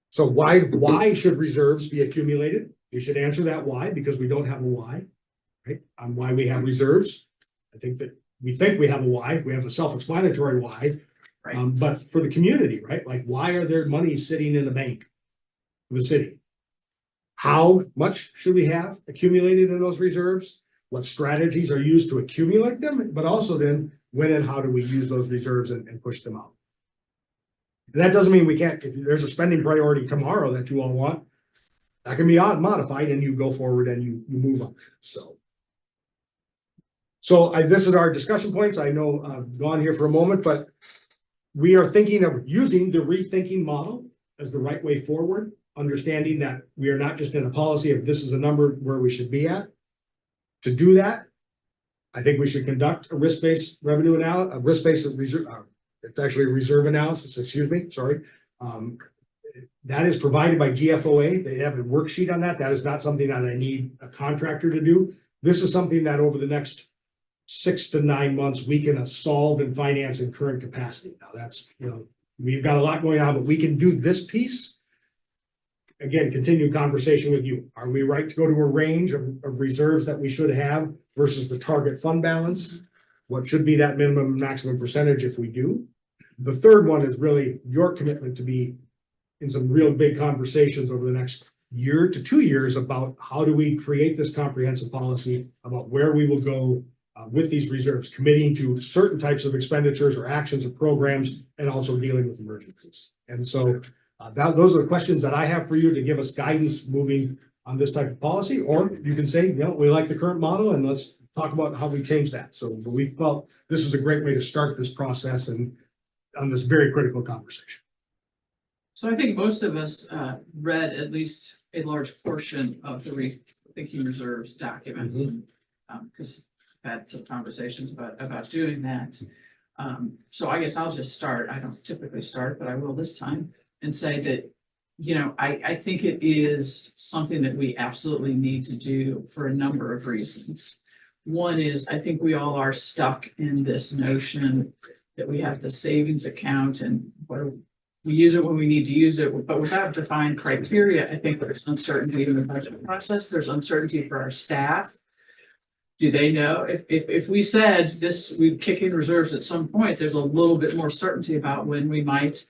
So why should reserves be accumulated? We should answer that why, because we don't have a why, right? On why we have reserves. I think that we have a why. We have a self-explanatory why. Right. But for the community, right? Like, why are there money sitting in the bank for the city? How much should we have accumulated in those reserves? What strategies are used to accumulate them? But also then, when and how do we use those reserves and push them out? And that doesn't mean we can't, if there's a spending priority tomorrow that you all want, that can be modified and you go forward and you move on. So this is our discussion points. I know I've gone here for a moment, but we are thinking of using the rethinking model as the right way forward, understanding that we are not just in a policy of this is a number where we should be at. To do that, I think we should conduct a risk-based revenue analysis, a risk-based reserve, it's actually a reserve analysis, excuse me, sorry. That is provided by GFOA. They have a worksheet on that. That is not something that I need a contractor to do. This is something that over the next 6 to 9 months, we can solve and finance in current capacity. Now that's, you know, we've got a lot going on, but we can do this piece. Again, continue conversation with you. Are we right to go to a range of reserves that we should have versus the target fund balance? What should be that minimum and maximum percentage if we do? The third one is really your commitment to be in some real big conversations over the next year to 2 years about how do we create this comprehensive policy about where we will go with these reserves, committing to certain types of expenditures or actions or programs, and also dealing with emergencies. And so those are the questions that I have for you to give us guidance moving on this type of policy, or you can say, you know, we like the current model and let's talk about how we change that. So we felt this is a great way to start this process and on this very critical conversation. So I think most of us read at least a large portion of the rethinking reserves document. Because I've had some conversations about doing that. So I guess I'll just start. I don't typically start, but I will this time and say that, you know, I think it is something that we absolutely need to do for a number of reasons. One is, I think we all are stuck in this notion that we have the savings account and we use it when we need to use it, but without defined criteria, I think there's uncertainty in the budget process. There's uncertainty for our staff. Do they know if we said this, we kick in reserves at some point, there's a little bit more certainty about when we might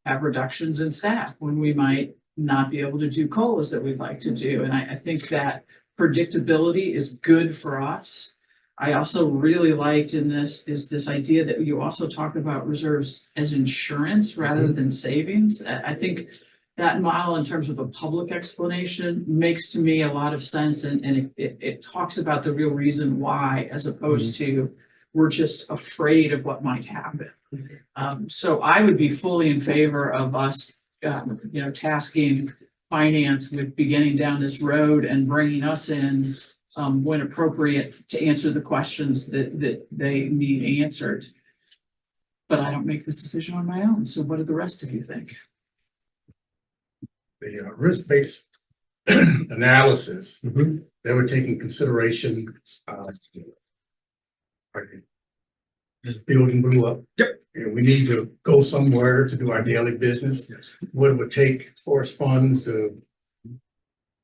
have reductions in staff, when we might not be able to do COLAs that we'd like to do. And I think that predictability is good for us. I also really liked in this is this idea that you also talk about reserves as insurance rather than savings. I think that model in terms of a public explanation makes to me a lot of sense, and it talks about the real reason why, as opposed to we're just afraid of what might happen. So I would be fully in favor of us, tasking finance with beginning down this road and bringing us in when appropriate to answer the questions that they need answered. But I don't make this decision on my own. So what do the rest of you think? The risk-based analysis, they were taking consideration, this building blew up. Yep. And we need to go somewhere to do our daily business. What it would take for us funds to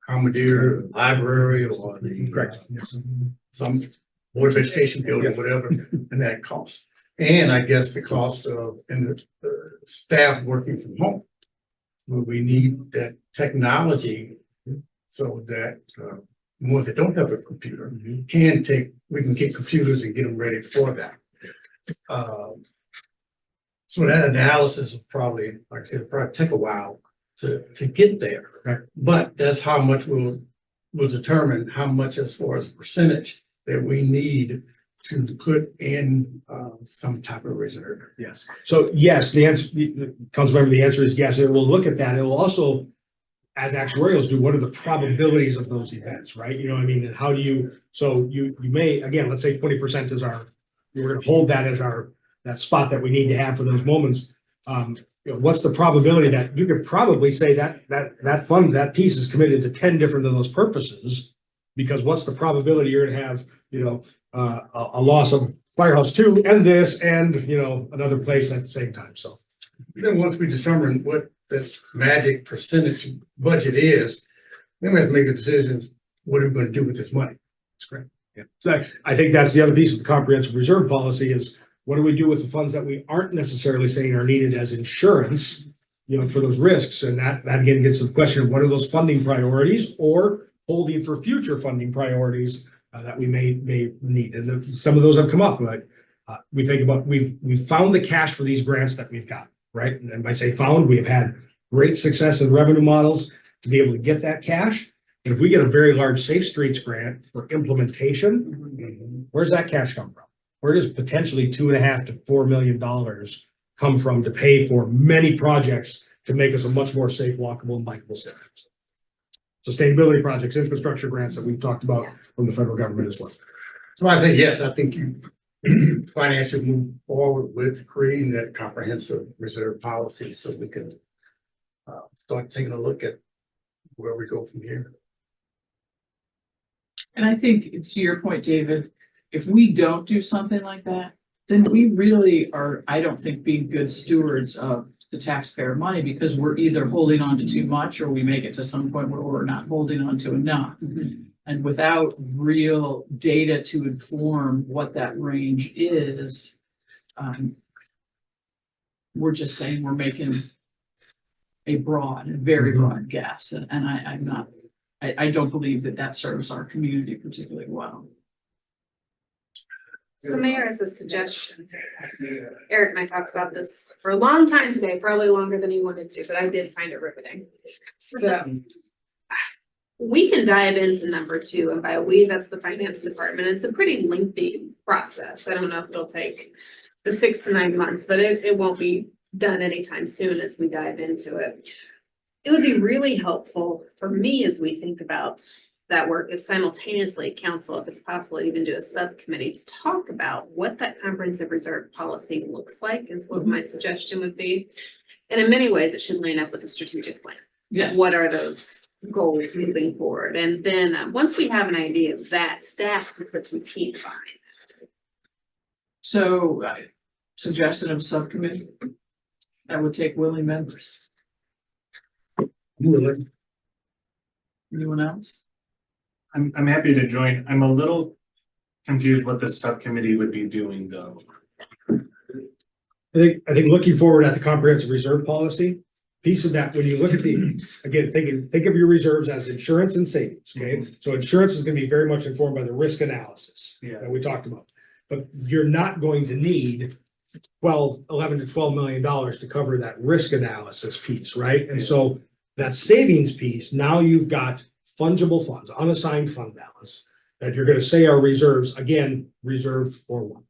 commandeer a library or the Correct. some board of education building, whatever, and that cost. And I guess the cost of the staff working from home. Where we need that technology so that ones that don't have a computer we can get computers and get them ready for that. So that analysis will probably, like I said, probably take a while to get there. Right. But that's how much will determine how much as far as percentage that we need to put in some type of reserve. Yes. So yes, the answer, Councilmember, the answer is yes. It will look at that. It will also, as actuarials do, what are the probabilities of those events, right? You know what I mean? And how do you, so you may, again, let's say 20% is we're gonna hold that as that spot that we need to have for those moments. What's the probability that you could probably say that fund, that piece is committed to 10 different of those purposes? Because what's the probability you're gonna have, a loss of Firehouse 2 and this and, another place at the same time. So then once we determine what this magic percentage budget is, then we have to make a decision, what are we going to do with this money? that's great. Yeah. So I think that's the other piece of the comprehensive reserve policy is what do we do with the funds that we aren't necessarily saying are needed as insurance, for those risks? And that again gets to the question of what are those funding priorities or holding for future funding priorities that we may need. And some of those have come up, but we think about, we've found the cash for these grants that we've got, right? And by say found, we have had great success in revenue models to be able to get that cash. And if we get a very large Safe Streets grant for implementation, where's that cash come from? Where does potentially $2.5 to $4 million come from to pay for many projects to make us a much more safe, walkable, and bikeable city? Sustainability projects, infrastructure grants that we've talked about from the federal government as well. So I say, yes, I think you finance should move forward with creating that comprehensive reserve policy so we can start taking a look at where we go from here. And I think to your point, David, if we don't do something like that, then we really are, I don't think, being good stewards of the taxpayer money because we're either holding on to too much or we make it to some point where we're not holding on to enough. And without real data to inform what that range is, we're just saying we're making a very broad guess. And I don't believe that serves our community particularly well. So Mayor, as a suggestion, Eric and I talked about this for a long time today, probably longer than he wanted to, but I did find it riveting. So we can dive into number 2, and by we, that's the finance department. It's a pretty lengthy process. I don't know if it'll take the 6 to 9 months, but it won't be done anytime soon as we dive into it. It would be really helpful for me as we think about that work if simultaneously council, if it's possible, even do a subcommittee to talk about what that comprehensive reserve policy looks like is what my suggestion would be. And in many ways, it should line up with the strategic plan. Yes. What are those goals moving forward? And then once we have an idea of that, staff can put some teeth behind it. So, suggestion of subcommittee. That would take willing members. Anyone else? I'm happy to join. I'm a little confused what the subcommittee would be doing though. I think looking forward at the comprehensive reserve policy, piece of that, when you look at the, again, think of your reserves as insurance and savings, okay? So insurance is gonna be very much informed by the risk analysis Yeah. that we talked about. But you're not going to need 11 to $12 million to cover that risk analysis piece, right? And so that savings piece, now you've got fungible funds, unassigned fund balance, that you're gonna say are reserves, again, reserved for what?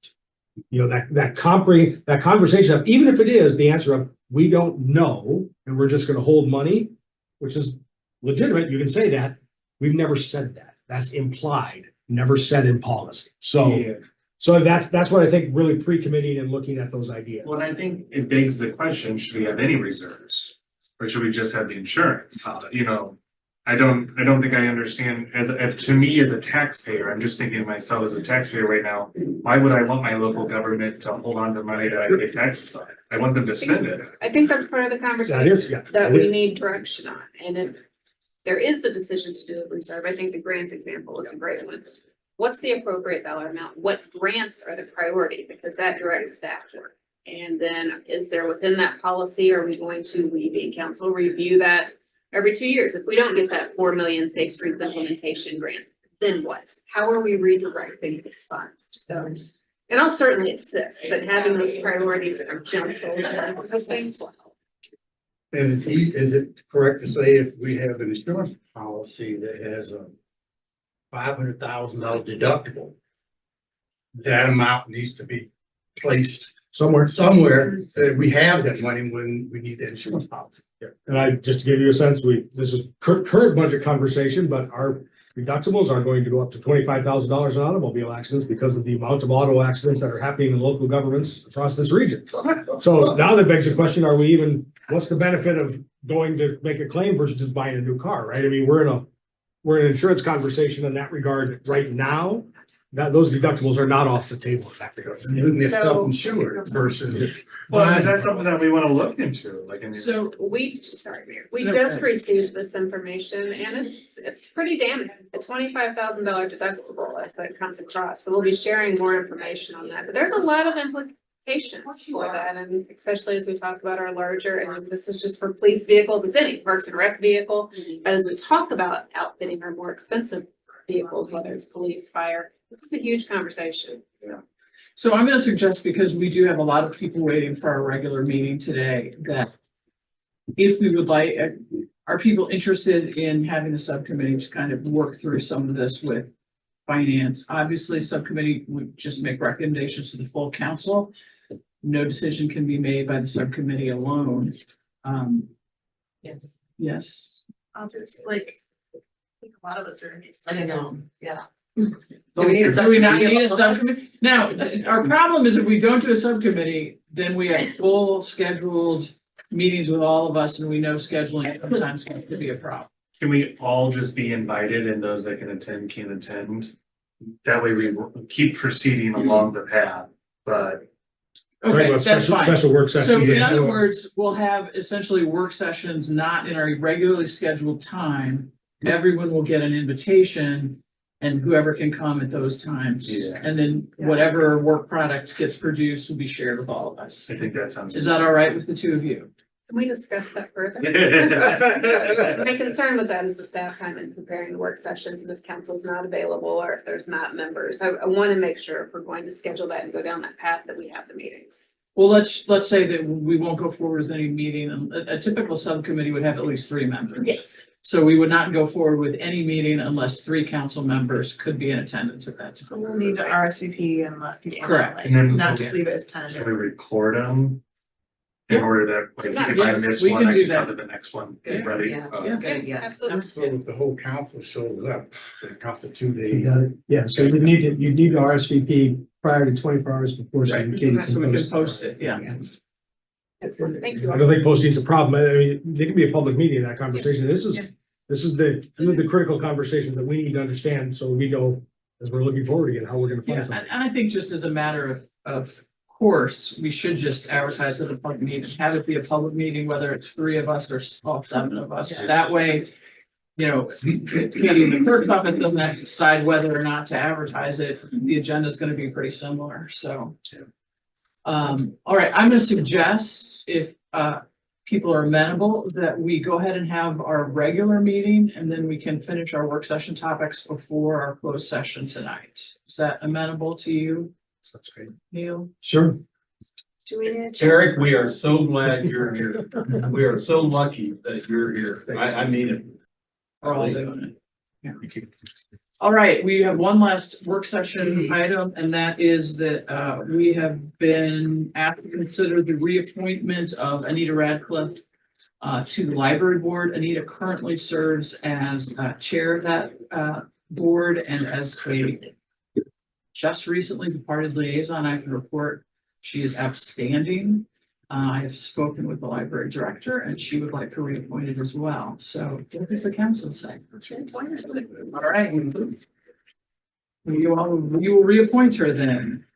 You know, that conversation of, even if it is the answer of, we don't know, and we're just gonna hold money, which is legitimate, you can say that. We've never said that. That's implied, never said in policy. So that's what I think, really pre-committing and looking at those ideas. Well, I think it begs the question, should we have any reserves? Or should we just have the insurance? You know, I don't think I understand to me as a taxpayer, I'm just thinking of myself as a taxpayer right now. Why would I want my local government to hold on to money that I pay taxes on? I want them to spend it. I think that's part of the That conversation is, yeah. that we need direction on. And if there is the decision to do a reserve, I think the grant example is a great one. What's the appropriate dollar amount? What grants are the priority? Because that directs staff work. And then is there within that policy, are we going to, we being council, review that every 2 years? If we don't get that 4 million Safe Streets implementation grant, then what? How are we redirecting these funds? So, and I'll certainly assist, but having those priorities from council, those things will help. And is it correct to say if we have an insurance policy that has a $500,000 deductible, that amount needs to be placed somewhere, so that we have that money when we need the insurance policy? Yeah. And I, just to give you a sense, this is current budget conversation, but our deductibles are going to go up to $25,000 in automobile accidents because of the amount of auto accidents that are happening in local governments across this region. So now that begs the question, what's the benefit of going to make a claim versus just buying a new car, right? I mean, we're in an insurance conversation in that regard right now. Those deductibles are not off the table in that regard. And they're self-insured versus. Well, is that something that we want to look into? Like, So, We just received this information and it's pretty damning. A $25,000 deductible as that comes across. So we'll be sharing more information on that, but there's a lot of implications for that. And especially as we talk about our larger, and this is just for police vehicles, it's any Parks and Rec vehicle. But as we talk about outfitting our more expensive vehicles, whether it's police, fire, this is a huge conversation. So I'm gonna suggest, because we do have a lot of people waiting for our regular meeting today, that if we would like, are people interested in having a subcommittee to kind of work through some of this with finance? Obviously, subcommittee would just make recommendations to the full council. No decision can be made by the subcommittee alone. Yes. Yes. I'll just like, I think a lot of us are. I know, yeah. Do we not need a subcommittee? Now, our problem is if we don't do a subcommittee, then we have full scheduled meetings with all of us and we know scheduling sometimes could be a problem. can we all just be invited and those that can attend? That way we keep proceeding along the path, but. Okay, that's fine. Special work So sessions. in other words, we'll have essentially work sessions not in our regularly scheduled time. Everyone will get an invitation and whoever can come at those times. Yeah. And then whatever work product gets produced will be shared with all of us. I think that sounds. Is that all right with the two of you? Can we discuss that further? My concern with that is the staff time in preparing the work sessions and if council's not available or if there's not members. I want to make sure if we're going to schedule that and go down that path that we have the meetings. Well, let's say that we won't go forward with any meeting. A typical subcommittee would have at least 3 members. Yes. So we would not go forward with any meeting unless 3 council members could be in attendance at that So time. we'll need to RSVP and let people know, Correct. like, And then- not just leave it as Can we tentative. record them? in order that if I Yes, miss we one, can I do can that. come to the next one Yeah. ready. Yeah. Yeah. Good, yeah. Absolutely. So if the whole council shows up, it constitutes You a. got it. Yeah, so you need to RSVP prior to 24 hours before, so Right. you can. So we can post it, yeah. Excellent, thank you. I don't think posting's a problem. I mean, they can be a public meeting, that conversation. This is the critical conversations that we need to understand, so we know as we're looking forward again, how we're gonna Yeah, find something. and I think just as a matter of course, we should just advertise at the public meeting, have it be a public meeting, whether it's three of us or all seven of us. That way, you know, Katie, the clerk's office doesn't have to decide whether or not to advertise it. The agenda is gonna be pretty similar, so. All right, I'm gonna suggest if people are amenable, that we go ahead and have our regular meeting, and then we can finish our work session topics before our closed session tonight. Is that amenable to you, That's great. Neil? Sure. Do we need a? Eric, we are so glad you're here. We are so lucky that you're here. I mean it. We're all doing it. Yeah. All right, we have one last work session item, and that is that we have been asked to consider the reappointment of Anita Radcliffe to the library board. Anita currently serves as chair of that board, and as a just recently departed liaison, I can report she is outstanding. I have spoken with the library director, and she would like her reappointed as well. So what does the council say? All right. You will reappoint her then.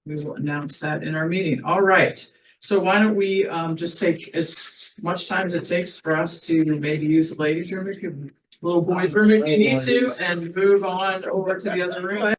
We will announce that in our meeting. All right. So why don't we just take as much time as it takes for us to maybe use the ladies' room, if you, little boys' room if you need to, and move on over to the other room.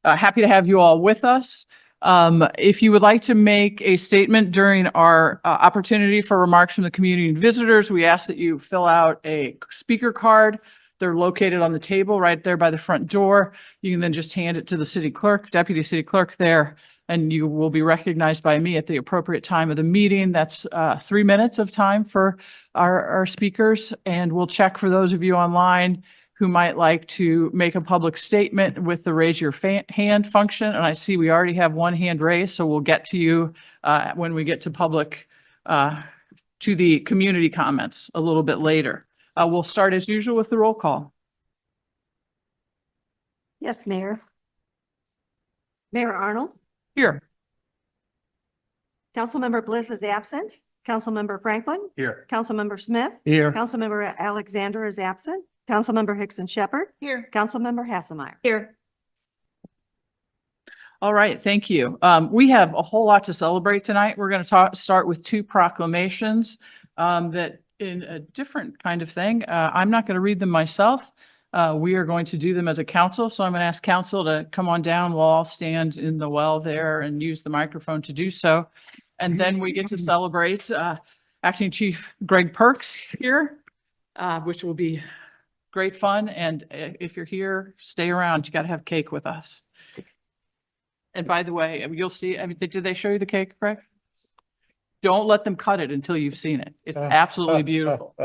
Happy to have you all with us. If you would like to make a statement during our opportunity for remarks from the community and visitors, we ask that you fill out a speaker card. They're located on the table right there by the front door. You can then just hand it to the city clerk, deputy city clerk there, and you will be recognized by me at the appropriate time of the meeting. That's 3 minutes of time for our speakers, and we'll check for those of you online who might like to make a public statement with the raise your hand function. And I see we already have one hand raised, so we'll get to you when we get to public, to the community comments a little bit later. We'll start as usual with the roll call. Yes, Mayor. Mayor Arnold, Here. Councilmember Bliss is absent. Councilmember Franklin, Here. Councilmember Smith, Here. Councilmember Alexander is absent. Councilmember Hickson Shepherd, Here. Councilmember Hasselmeyer. Here. All right, thank you. We have a whole lot to celebrate tonight. We're going to start with two proclamations that in a different kind of thing. I'm not going to read them myself. We are going to do them as a council. So I'm going to ask council to come on down. We'll all stand in the well there and use the microphone to do so. And then we get to celebrate Acting Chief Greg Perks here, which will be great fun. And if you're here, stay around. You got to have cake with us. And by the way, you'll see, I mean, did they show you the cake, Greg? Don't let them cut it until you've seen it. It's absolutely beautiful.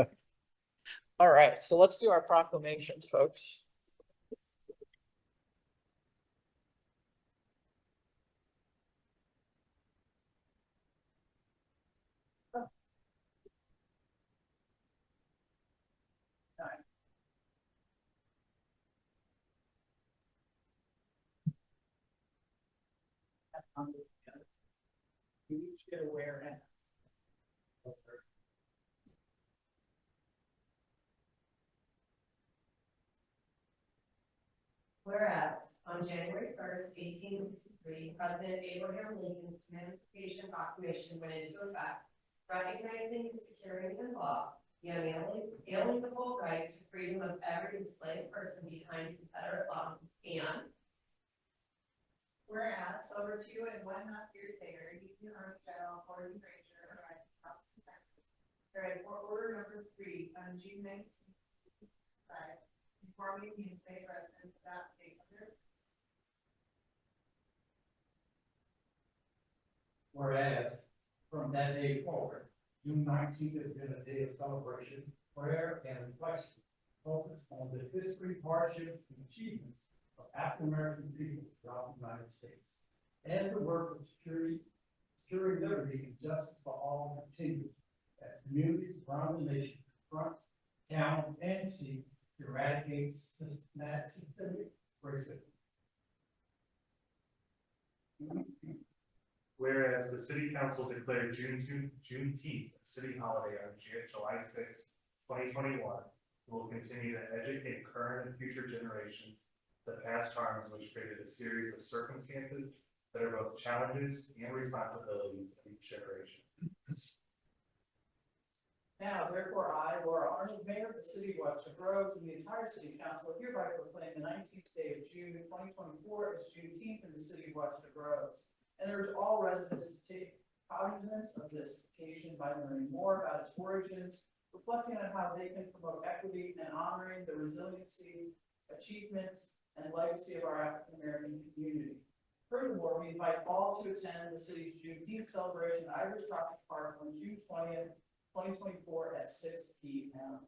All right, so let's do our proclamations, folks. You each get a wear in. Whereas on January 1st, 1863, President Abraham Lincoln's Emancipation Proclamation went into effect, recognizing and securing in law the unalienable right to freedom of every enslaved person behind Confederate laws, and Whereas over 2 and 1/2 years later, Union Army General Gordon Granger arrived in House of Texas. Read Order Number 3 on June 19th, informing the enslaved residents of that state of their. Whereas from that day forward, June 19th has been a day of celebration, prayer, and reflection focused on the history, hardships, and achievements of African American people throughout the United States, and the work of securing liberty and justice for all continues as communities around the nation confront, challenge, and seek to eradicate systemic racism. Whereas the city council declared Juneteenth a city holiday on July 6, 2021, will continue to educate current and future generations the past harms which created a series of circumstances that are both challenges and responsibilities of each generation. Now, therefore, I, Laura Arnold, Mayor of the City of Webster Groves, and the entire City Council hereby proclaim the 19th day of June, 2024 as Juneteenth in the City of Webster Groves, and urge all residents to take cognizance of this occasion by learning more about its origins, reflecting on how they can promote equity, and honoring the resiliency, achievements, and legacy of our African American community. Furthermore, we invite all to attend the city's Juneteenth celebration at Ivory Crockett Park on June 20th, 2024 at 6 p.m.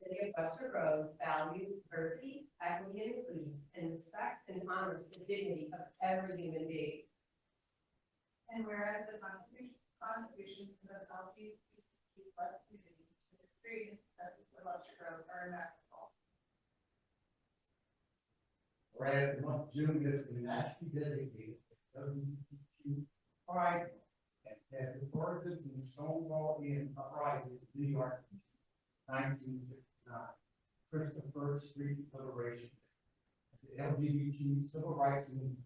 City of Webster Groves values diversity, equity, and inclusion, and respects and honors the dignity of every human being. And whereas the contributions of the LGBTQ community to the history and successes of Webster Groves are immeasurable. Whereas the month of June is the nationally dedicated to LGBTQ pride Month, and has recorded in the Stonewall Inn uprising in New York, 1969, Christopher Street Liberation, the LGBT Civil Rights Movement.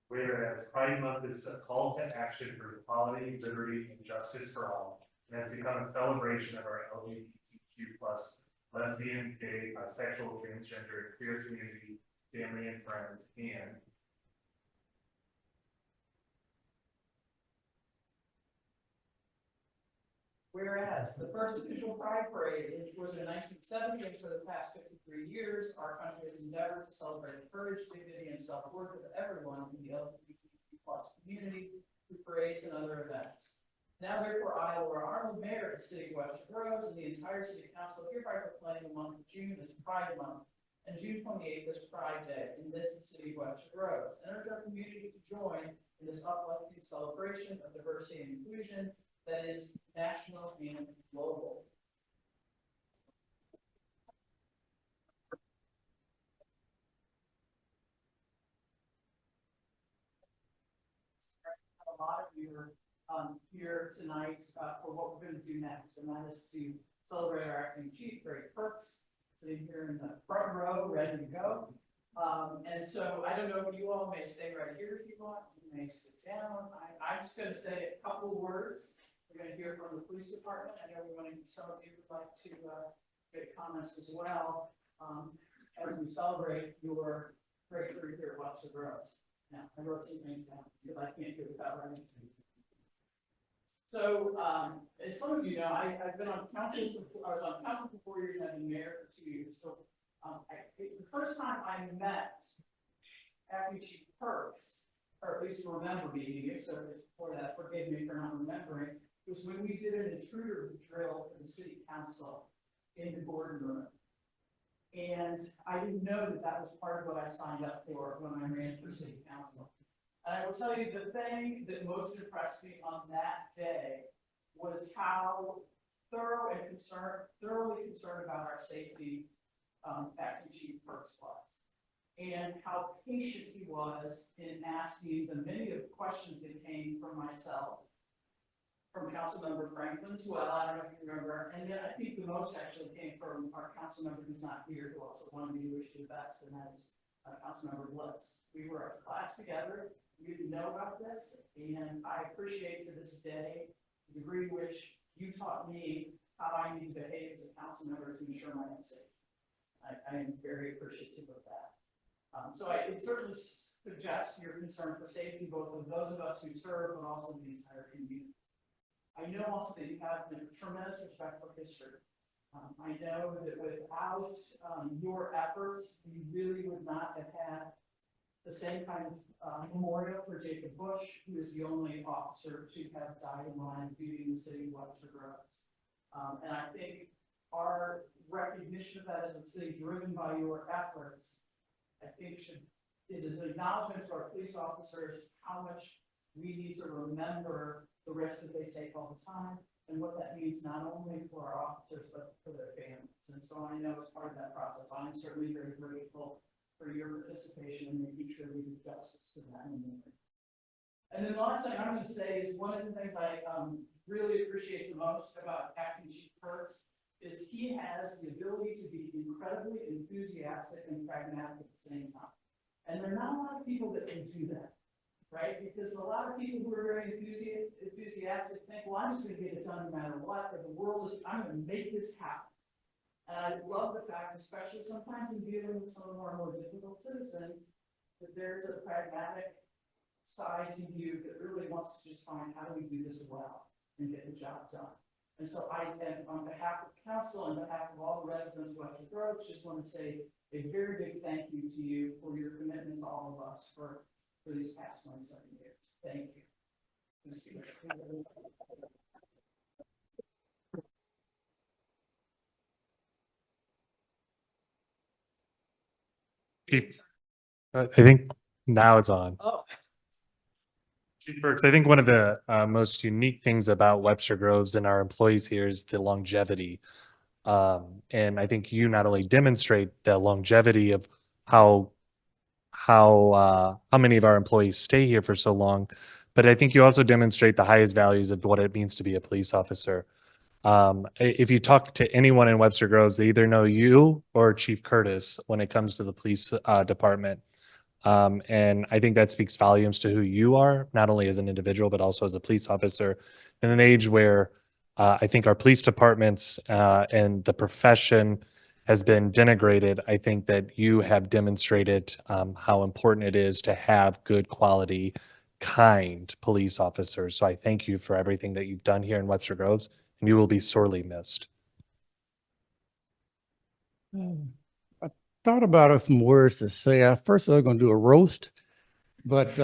Whereas Pride Month is a call to action for equality, liberty, and justice for all, and has become a celebration of our LGBTQ plus lesbian, gay, bisexual, transgender, queer community, family, and friends, and Whereas the first official Pride Parade was in 1970, and for the past 53 years, our country has endeavored to celebrate the courage, dignity, and self-worth of everyone in the LGBTQ plus community through parades and other events. Now, therefore, I, Laura Arnold, Mayor of the City of Webster Groves, and the entire City Council hereby proclaim the month of June as Pride Month, and June 28th as Pride Day in this City of Webster Groves, and urge our community to join in this uplifting celebration of diversity and inclusion that is national and global. A lot of you are here tonight for what we're going to do next, and that is to celebrate our acting chief, Greg Perks, sitting here in the front row, ready to go. And so I don't know if you all may stay right here if you want, you may sit down. I'm just going to say a couple words. We're going to hear from the police department. I know some of you would like to get comments as well as we celebrate your great career here at Webster Groves. Now, I wrote some things down because I can't do it without writing things. So, as some of you know, I've been on council. I was on council for 4 years and I've been mayor for 2 years. So, the first time I met Acting Chief Perks, or at least remember meeting you, so for that, forgive me for not remembering, was when we did an intruder drill for the city council in the boardroom. And I didn't know that that was part of what I signed up for when I ran for city council. And I will tell you, the thing that most impressed me on that day was how thoroughly concerned about our safety Acting Chief Perks was. And how patient he was in asking the many of questions that came from myself, from Councilmember Franklin as well. I don't know if you remember. And then I think the most actually came from our council member who's not here, who also wanted me to wish you the best, and that is Councilmember Bliss. We were a class together. We didn't know about this, and I appreciate to this day the degree in which you taught me how I need to behave as a council member to ensure my own safety. I am very appreciative of that. So I can certainly suggest your concern for safety, both of those of us who serve, but also the entire community. I know also that you have tremendous respect for history. I know that without your efforts, we really would not have had the same kind of memorial for Jacob Bush, who is the only officer to have died in line of duty in the city of Webster Groves. And I think our recognition of that as a city driven by your efforts, I think is an acknowledgement to our police officers how much we need to remember the risk that they take all the time and what that means not only for our officers, but for their families. And so I know as part of that process, I'm certainly very grateful for your participation in making sure we do justice to that memory. And then the last thing I'm going to say is one of the things I really appreciate the most about Acting Chief Kurtz is he has the ability to be incredibly enthusiastic and pragmatic at the same time. And there are not a lot of people that can do that, right? Because a lot of people who are very enthusiastic think, well, I'm just going to get it done no matter what, but the world is, I'm going to make this happen. And I love the fact, especially sometimes in dealing with some of our more difficult citizens, that there's a pragmatic side to you that really wants to just find how do we do this well and get the job done. And so I, and on behalf of the council and behalf of all the residents of Webster Groves, just want to say a very big thank you to you for your commitment to all of us for these past 27 years. Thank you. I think now it's on. Oh. Chief Burks, I think one of the most unique things about Webster Groves and our employees here is the longevity. And I think you not only demonstrate the longevity of how many of our employees stay here for so long, but I think you also demonstrate the highest values of what it means to be a police officer. If you talk to anyone in Webster Groves, they either know you or Chief Curtis when it comes to the police department. And I think that speaks volumes to who you are, not only as an individual, but also as a police officer in an age where I think our police departments and the profession has been denigrated. I think that you have demonstrated how important it is to have good quality, kind police officers. So I thank you for everything that you've done here in Webster Groves, and you will be sorely missed. I thought about it from words to say. First, I was going to do a roast, but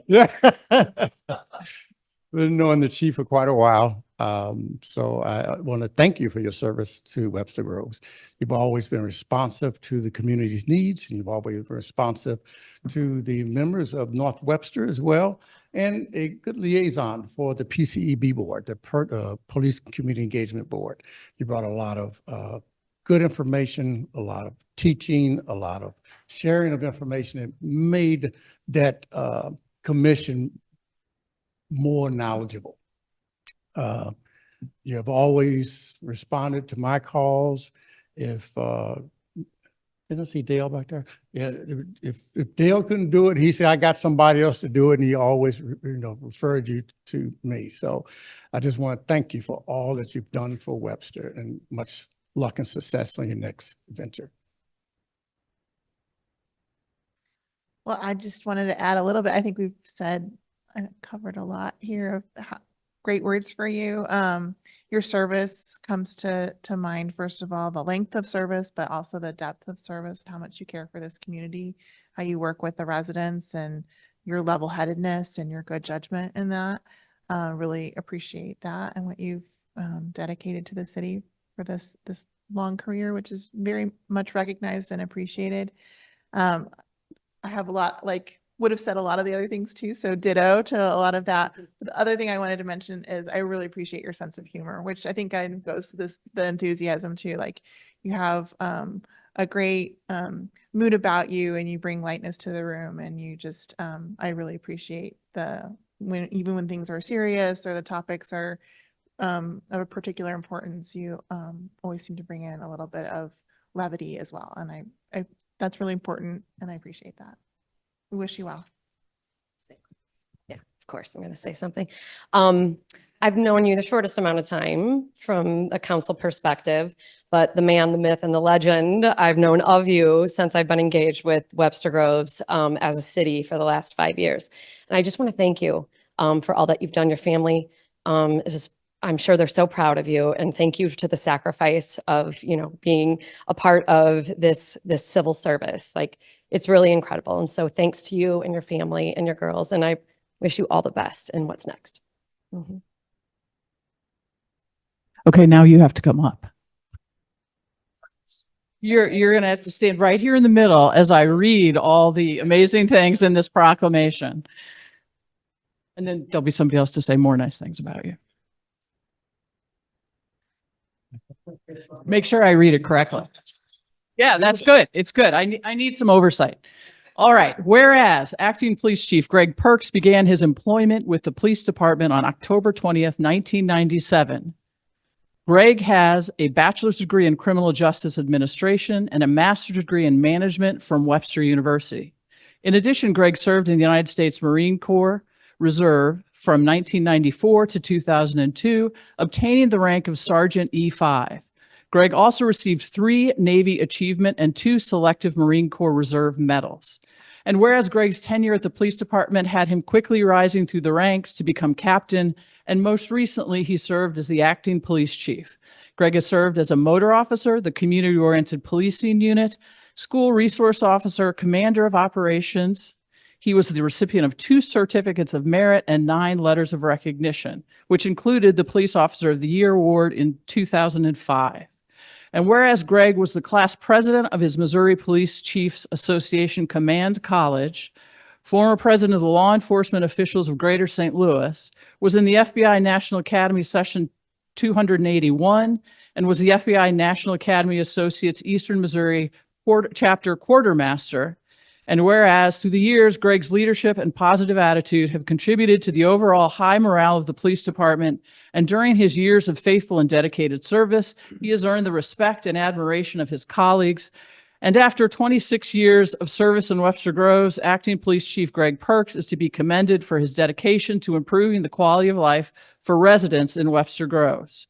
yeah, been knowing the chief for quite a while. So I want to thank you for your service to Webster Groves. You've always been responsive to the community's needs, and you've always been responsive to the members of North Webster as well, and a good liaison for the PCEB board, the Police Community Engagement Board. You brought a lot of good information, a lot of teaching, a lot of sharing of information that made that commission more knowledgeable. You have always responded to my calls. If didn't I see Dale back there? Yeah, if Dale couldn't do it, he said, I got somebody else to do it, and he always referred you to me. So I just want to thank you for all that you've done for Webster, and much luck and success on your next venture. Well, I just wanted to add a little bit. I think we've said, covered a lot here of great words for you. Your service comes to mind, first of all, the length of service, but also the depth of service, how much you care for this community, how you work with the residents, and your level-headedness and your good judgment in that. Really appreciate that and what you've dedicated to the city for this long career, which is very much recognized and appreciated. I have a lot, would have said a lot of the other things too. So ditto to a lot of that. But the other thing I wanted to mention is I really appreciate your sense of humor, which I think goes to the enthusiasm too. Like you have a great mood about you, and you bring lightness to the room, and you just, I really appreciate even when things are serious or the topics are of a particular importance, you always seem to bring in a little bit of levity as well. And I that's really important, and I appreciate that. We wish you well. Yeah, of course, I'm going to say something. I I've known you the shortest amount of time from a council perspective, but the man, the myth, and the legend I've known of you since I've been engaged with Webster Groves as a city for the last 5 years. And I just want to thank you for all that you've done. Your family is just, I'm sure they're so proud of you, and thank you to the sacrifice of, you know, being a part of this civil service. Like, it's really incredible. And so thanks to you and your family and your girls, and I wish you all the best in what's next. Mhm. Okay, now you have to come up. You're gonna have to stand right here in the middle as I read all the amazing things in this proclamation. And then there'll be somebody else to say more nice things about you. Make sure I read it correctly. Yeah, that's good. It's good. I need some oversight. All right. Whereas Acting Police Chief Greg Perks began his employment with the police department on October 20th, 1997. Greg has a bachelor's degree in criminal justice administration and a master's degree in management from Webster University. In addition, Greg served in the United States Marine Corps Reserve from 1994 to 2002, obtaining the rank of Sergeant E5. Greg also received 3 Navy Achievement and 2 Selective Marine Corps Reserve medals. And whereas Greg's tenure at the police department had him quickly rising through the ranks to become captain, and most recently, he served as the acting police chief. Greg has served as a motor officer, the community-oriented policing unit, school resource officer, commander of operations. He was the recipient of 2 certificates of merit and 9 letters of recognition, which included the Police Officer of the Year award in 2005. And whereas Greg was the class president of his Missouri Police Chiefs Association Command College, former president of the Law Enforcement Officials of Greater St. Louis, was in the FBI National Academy Session 281, and was the FBI National Academy Associates Eastern Missouri Chapter Quartermaster. And whereas through the years, Greg's leadership and positive attitude have contributed to the overall high morale of the police department, and during his years of faithful and dedicated service, he has earned the respect and admiration of his colleagues. And after 26 years of service in Webster Groves, Acting Police Chief Greg Perks is to be commended for his dedication to improving the quality of life for residents in Webster Groves.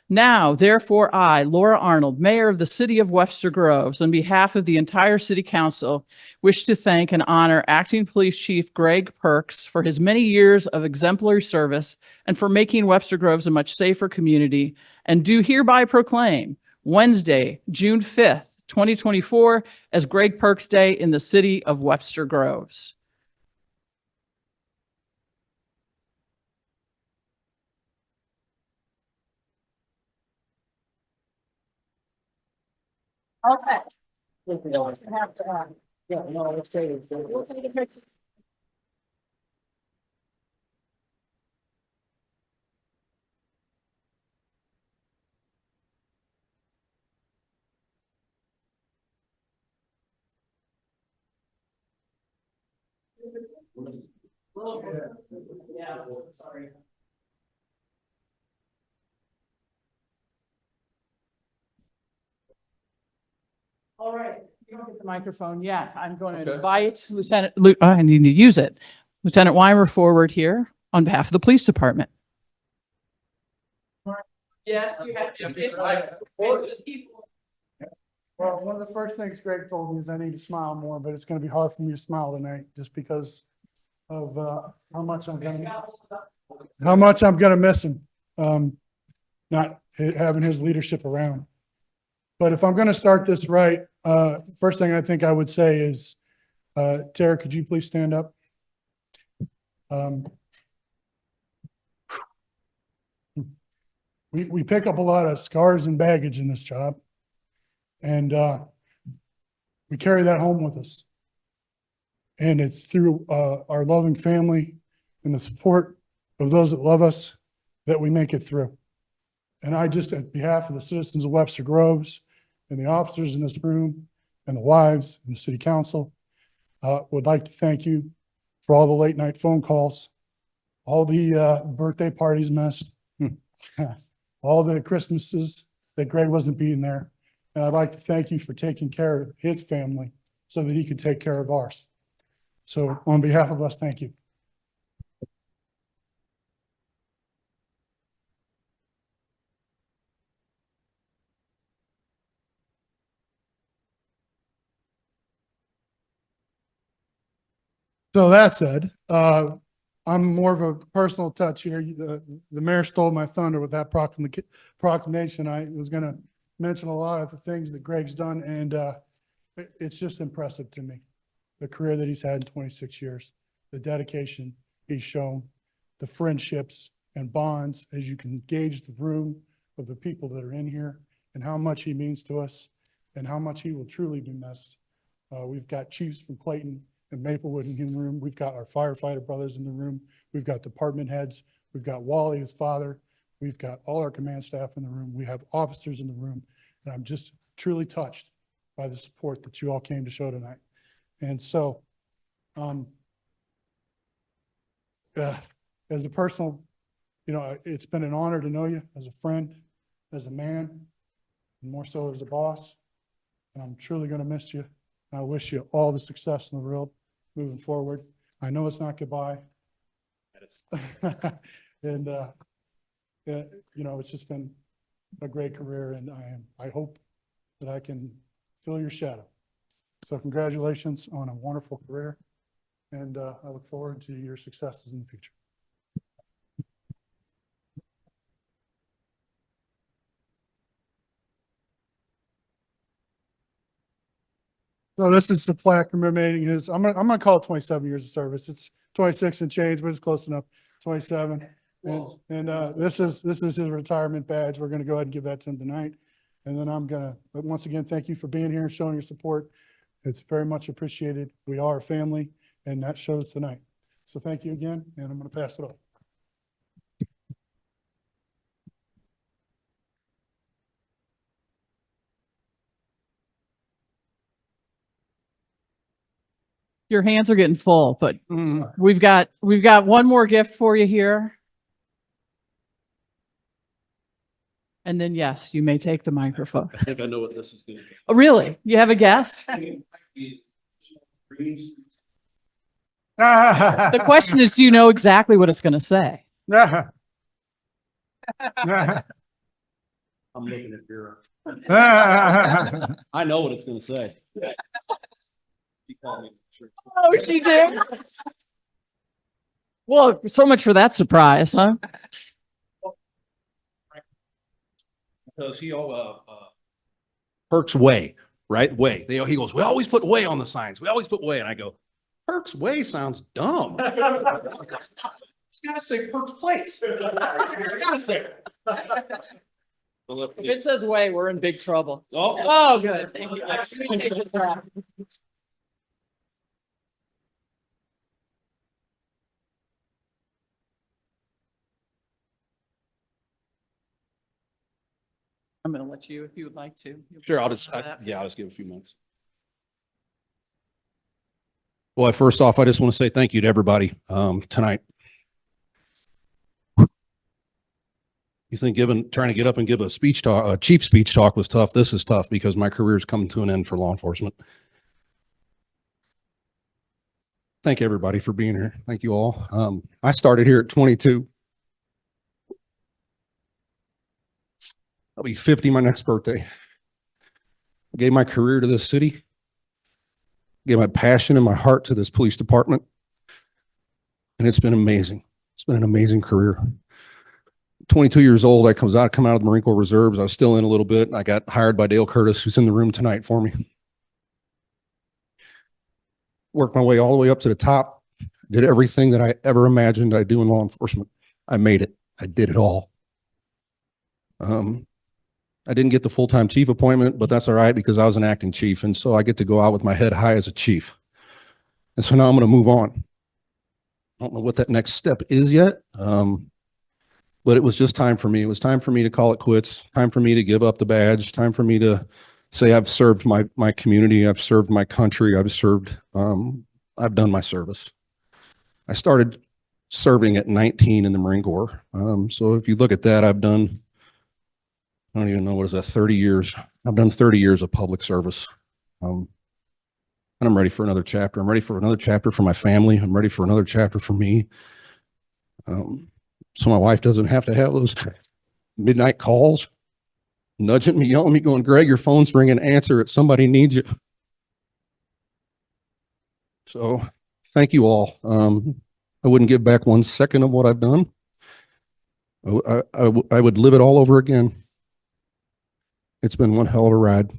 Now, therefore, I, Laura Arnold, Mayor of the City of Webster Groves, on behalf of the entire City Council, wish to thank and honor Acting Police Chief Greg Perks for his many years of exemplary service and for making Webster Groves a much safer community, and do hereby proclaim Wednesday, June 5th, 2024, as Greg Perks Day in the City of Webster Groves. Okay. Yeah, sorry. All right, you don't get the microphone yet. I'm going to invite I need to use it. Lieutenant Weimer forward here on behalf of the police department. Yes, you have to. Well, one of the first things Greg told me is I need to smile more, but it's gonna be hard for me to smile tonight just because of how much I'm gonna miss him. Not having his leadership around. But if I'm gonna start this right, first thing I think I would say is, Tara, could you please stand up? We pick up a lot of scars and baggage in this job. And we carry that home with us. And it's through our loving family and the support of those that love us that we make it through. And I just, at behalf of the citizens of Webster Groves and the officers in this room and the wives and the city council, would like to thank you for all the late night phone calls, all the birthday parties missed, all the Christmases that Greg wasn't being there. And I'd like to thank you for taking care of his family so that he could take care of ours. So on behalf of us, thank you. So that said, I'm more of a personal touch here. The mayor stole my thunder with that proclamation. I was gonna mention a lot of the things that Greg's done, and it's just impressive to me. The career that he's had in 26 years, the dedication he's shown, the friendships and bonds, as you can gauge the room of the people that are in here, and how much he means to us, and how much he will truly be missed. We've got chiefs from Clayton and Maplewood in the room. We've got our firefighter brothers in the room. We've got department heads. We've got Wally, his father. We've got all our command staff in the room. We have officers in the room. And I'm just truly touched by the support that you all came to show tonight. And so, as a personal, it's been an honor to know you as a friend, as a man, and more so as a boss. And I'm truly going to miss you. I wish you all the success in the world moving forward. I know it's not goodbye. And, it's just been a great career, and I hope that I can fill your shadow. So congratulations on a wonderful career, and I look forward to your successes in the future. So this is the plaque commemorating his, I'm gonna call it 27 years of service. It's 26 and change, but it's close enough, 27. And this is his retirement badge. We're gonna go ahead and give that to him tonight. And then but once again, thank you for being here and showing your support. It's very much appreciated. We are a family, and that shows tonight. So thank you again, and I'm gonna pass it off. Your hands are getting full, but we've got one more gift for you here. And then, yes, you may take the microphone. I think I know what this is gonna be. Oh, really? You have a guess? The question is, do you know exactly what it's going to say? I'm looking at Vera. I know what it's gonna say. Oh, she did. Well, so much for that surprise, huh? Because he Perks Way, right? Way. He goes, we always put way on the signs. We always put way. And I go, Perks Way sounds dumb. It's gotta say Perks Place. It's gotta say it. If it says way, we're in big trouble. Oh, good. Thank you. Let me take the crap. I'm going to let you, if you would like to. sure. I'll just give a few minutes. Well, first off, I just want to say thank you to everybody tonight. You think trying to get up and give a chief speech talk was tough. This is tough because my career is coming to an end for law enforcement. Thank everybody for being here. Thank you all. I started here at 22. I'll be 50 my next birthday. I gave my career to this city. Gave my passion and my heart to this police department. And it's been amazing. It's been an amazing career. 22 years old, I come out of the Marine Corps Reserves. I was still in a little bit. I got hired by Dale Curtis, who's in the room tonight for me. Worked my way all the way up to the top. Did everything that I ever imagined I'd do in law enforcement. I made it. I did it all. I didn't get the full-time chief appointment, but that's all right because I was an acting chief. And so I get to go out with my head high as a chief. And so now I'm going to move on. I don't know what that next step is yet. But it was just time for me. It was time for me to call it quits, time for me to give up the badge, time for me to say I've served my community, I've served my country, I've done my service. I started serving at 19 in the Marine Corps. So if you look at that, I've done, I don't even know, what is that, 30 years. I've done 30 years of public service. And I'm ready for another chapter. I'm ready for another chapter for my family. I'm ready for another chapter for me. So my wife doesn't have to have those midnight calls, nudging me, yelling at me, going, Greg, your phone's ringing, answer it. Somebody needs you. So thank you all. I wouldn't give back 1 second of what I've done. I would live it all over again. It's been one hell of a ride.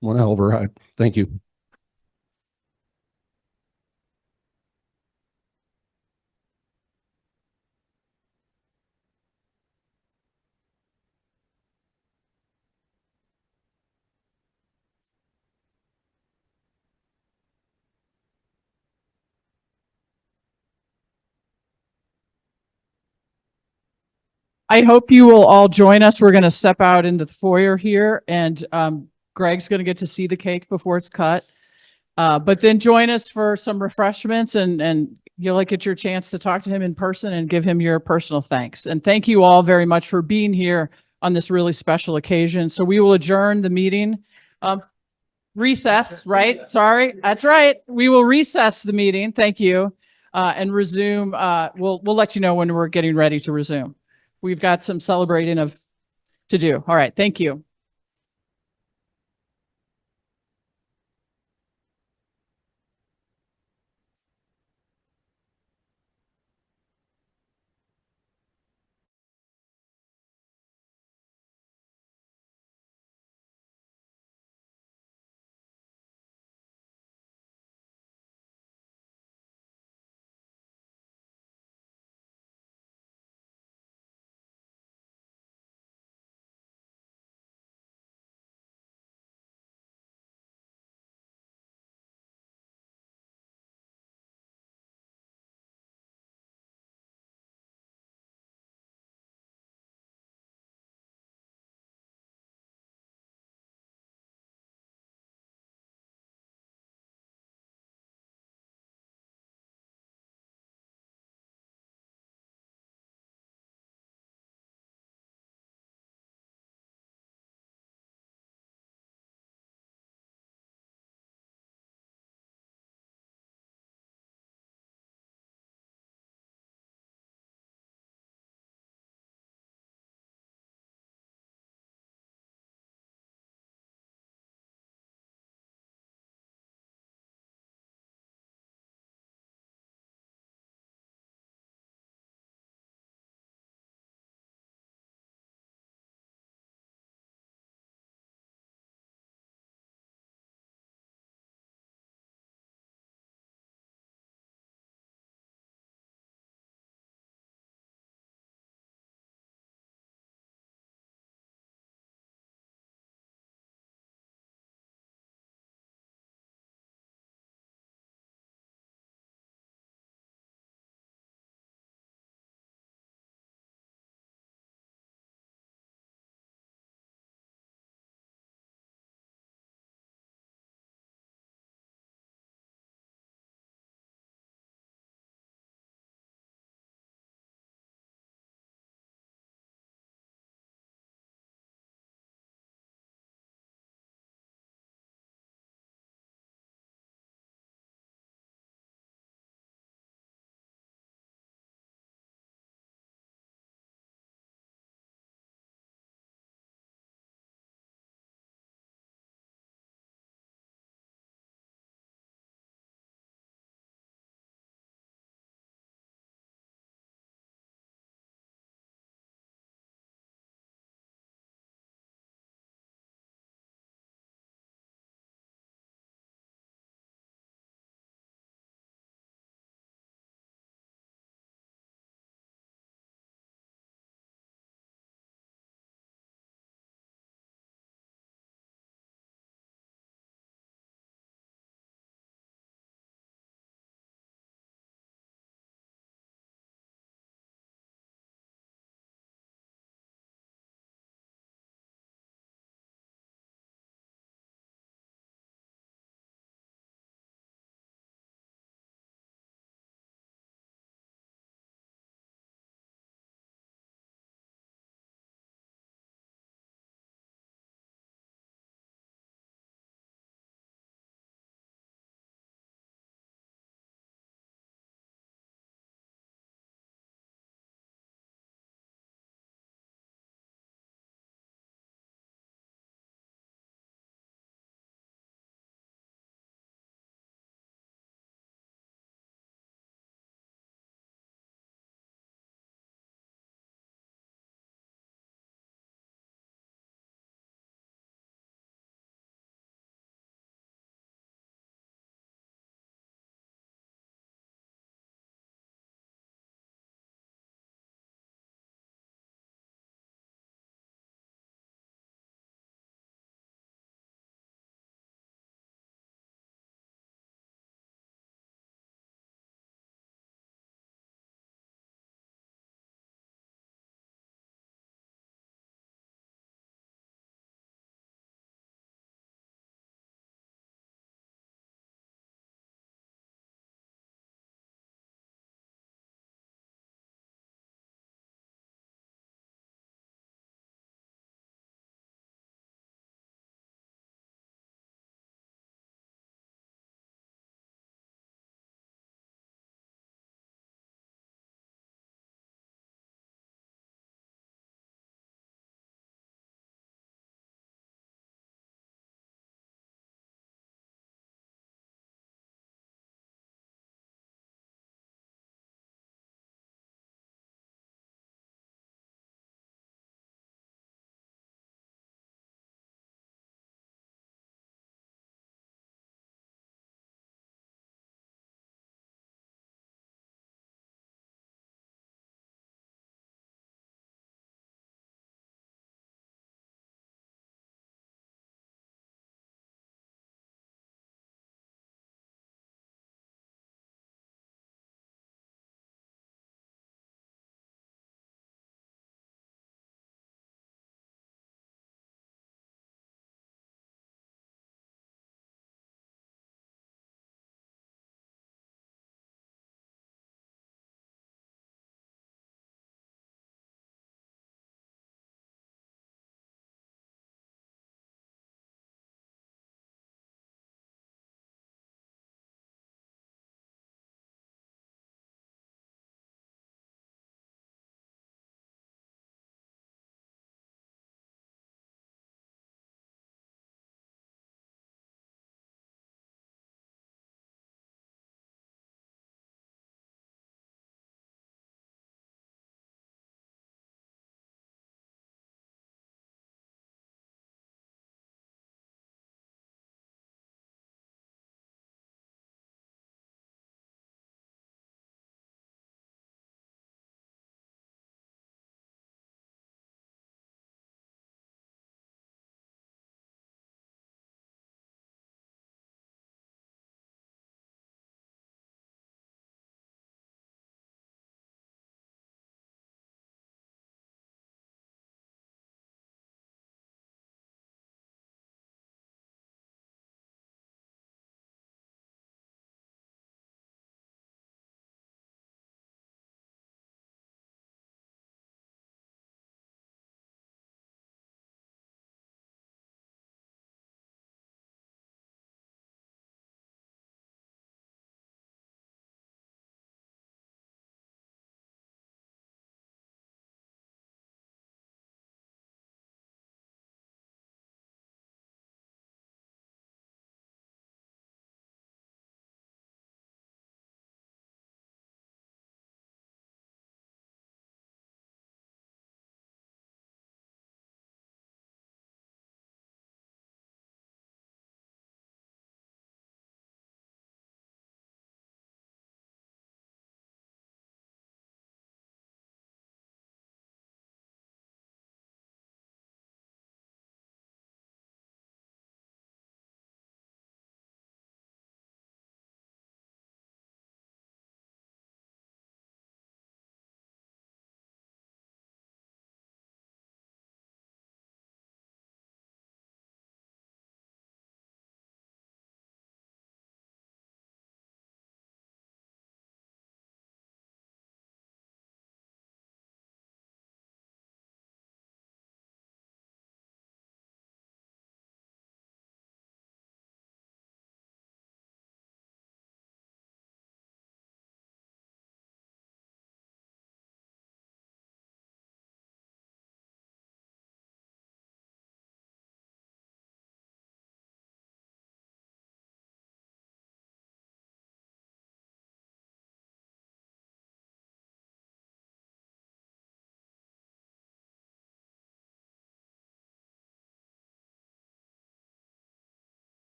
One hell of a ride. Thank you. I hope you will all join us. We're going to step out into the foyer here and Greg's going to get to see the cake before it's cut. But then join us for some refreshments and you'll get your chance to talk to him in person and give him your personal thanks. And thank you all very much for being here on this really special occasion. So we will adjourn the meeting. Recess, right? Sorry, that's right. We will recess the meeting. Thank you. And resume. We'll let you know when we're getting ready to resume. We've got some celebrating to do. All right. Thank you.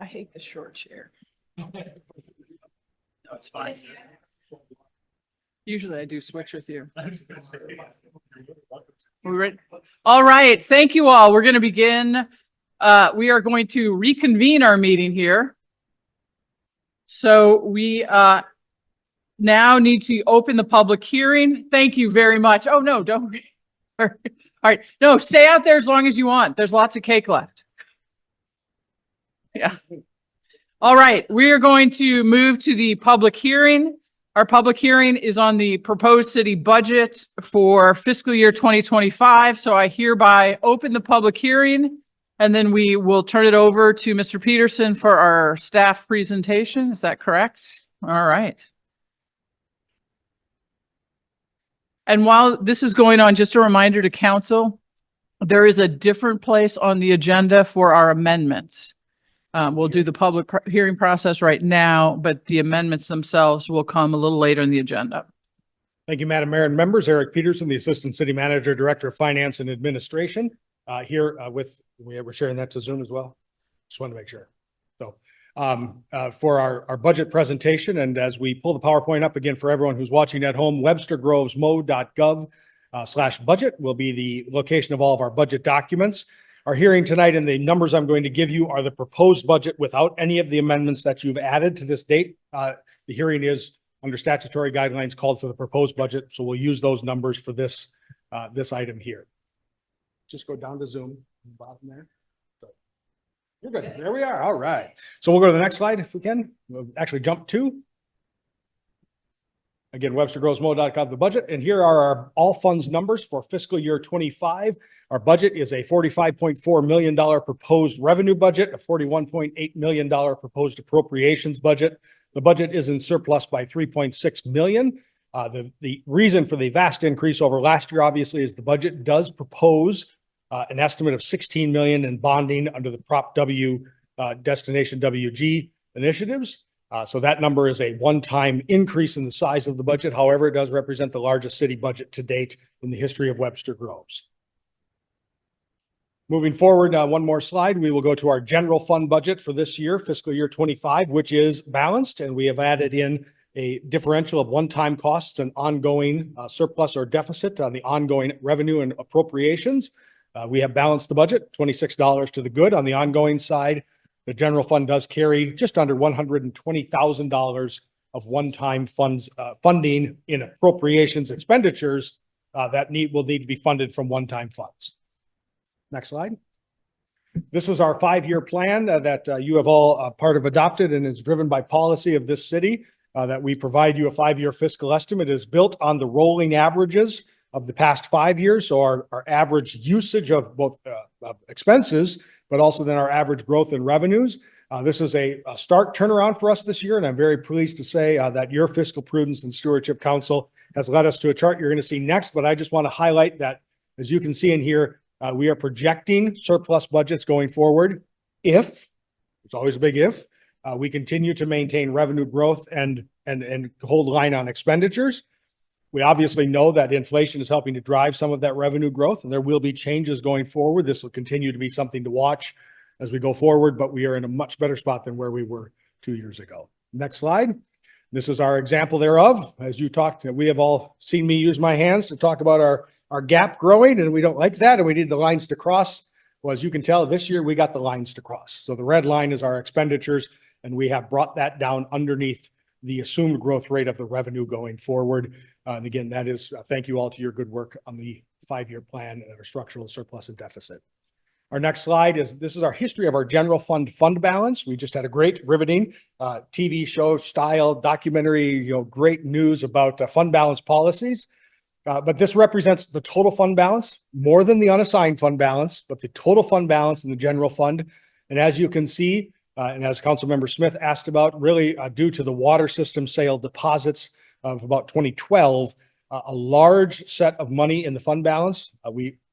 I hate the short chair. No, it's fine. Usually I do switch with you. We're ready? All right, thank you all. We're going to begin. We are going to reconvene our meeting here. So we now need to open the public hearing. Thank you very much. Oh, no, don't. All right, no, stay out there as long as you want. There's lots of cake left. Yeah. All right, we are going to move to the public hearing. Our public hearing is on the proposed city budget for fiscal year 2025. So I hereby open the public hearing, and then we will turn it over to Mr. Peterson for our staff presentation. Is that correct? All right. And while this is going on, just a reminder to council, there is a different place on the agenda for our amendments. We'll do the public hearing process right now, but the amendments themselves will come a little later in the agenda. Thank you, Madam Mayor and members. Eric Peterson, the Assistant City Manager, Director of Finance and Administration, here we're sharing that to Zoom as well. Just wanted to make sure. So for our budget presentation, and as we pull the PowerPoint up again for everyone who's watching at home, webstergrovesmo.gov/budget will be the location of all of our budget documents. Our hearing tonight and the numbers I'm going to give you are the proposed budget without any of the amendments that you've added to this date. The hearing is under statutory guidelines called for the proposed budget, so we'll use those numbers for this item here. Just go down to Zoom, bottom there. So, you're good. There we are. All right. So we'll go to the next slide if we can. We'll actually jump to. Again, webstergrovesmo.gov, the budget. And here are our all funds numbers for fiscal year 25. Our budget is a $45.4 million proposed revenue budget, a $41.8 million proposed appropriations budget. The budget is in surplus by $3.6 million. The reason for the vast increase over last year, obviously, is the budget does propose an estimate of $16 million in bonding under the Prop W Destination WG initiatives. So that number is a one-time increase in the size of the budget. However, it does represent the largest city budget to date in the history of Webster Groves. Moving forward, one more slide, we will go to our general fund budget for this year, fiscal year 25, which is balanced. And we have added in a differential of one-time costs and ongoing surplus or deficit on the ongoing revenue and appropriations. We have balanced the budget, $26 to the good on the ongoing side. The general fund does carry just under $120,000 of one-time funding in appropriations expenditures that will need to be funded from one-time funds. Next slide. This is our 5-year plan that you have all part of adopted and is driven by policy of this city that we provide you a 5-year fiscal estimate. It is built on the rolling averages of the past 5 years. So our average usage of both expenses, but also then our average growth in revenues. This is a stark turnaround for us this year, and I'm very pleased to say that your Fiscal Prudence and Stewardship Council has led us to a chart you're going to see next, but I just want to highlight that, as you can see in here, we are projecting surplus budgets going forward if, it's always a big if, we continue to maintain revenue growth and hold the line on expenditures. We obviously know that inflation is helping to drive some of that revenue growth, and there will be changes going forward. This will continue to be something to watch as we go forward, but we are in a much better spot than where we were 2 years ago. Next slide. This is our example thereof. As you talked, we have all seen me use my hands to talk about our gap growing, and we don't like that, and we need the lines to cross. Well, as you can tell, this year we got the lines to cross. So the red line is our expenditures, and we have brought that down underneath the assumed growth rate of the revenue going forward. And again, that is thank you all to your good work on the 5-year plan and our structural surplus and deficit. Our next slide this is our history of our general fund balance. We just had a great riveting TV show style documentary, great news about fund balance policies. But this represents the total fund balance, more than the unassigned fund balance, but the total fund balance in the general fund. And as you can see, and as Councilmember Smith asked about, really due to the water system sale deposits of about 2012, a large set of money in the fund balance.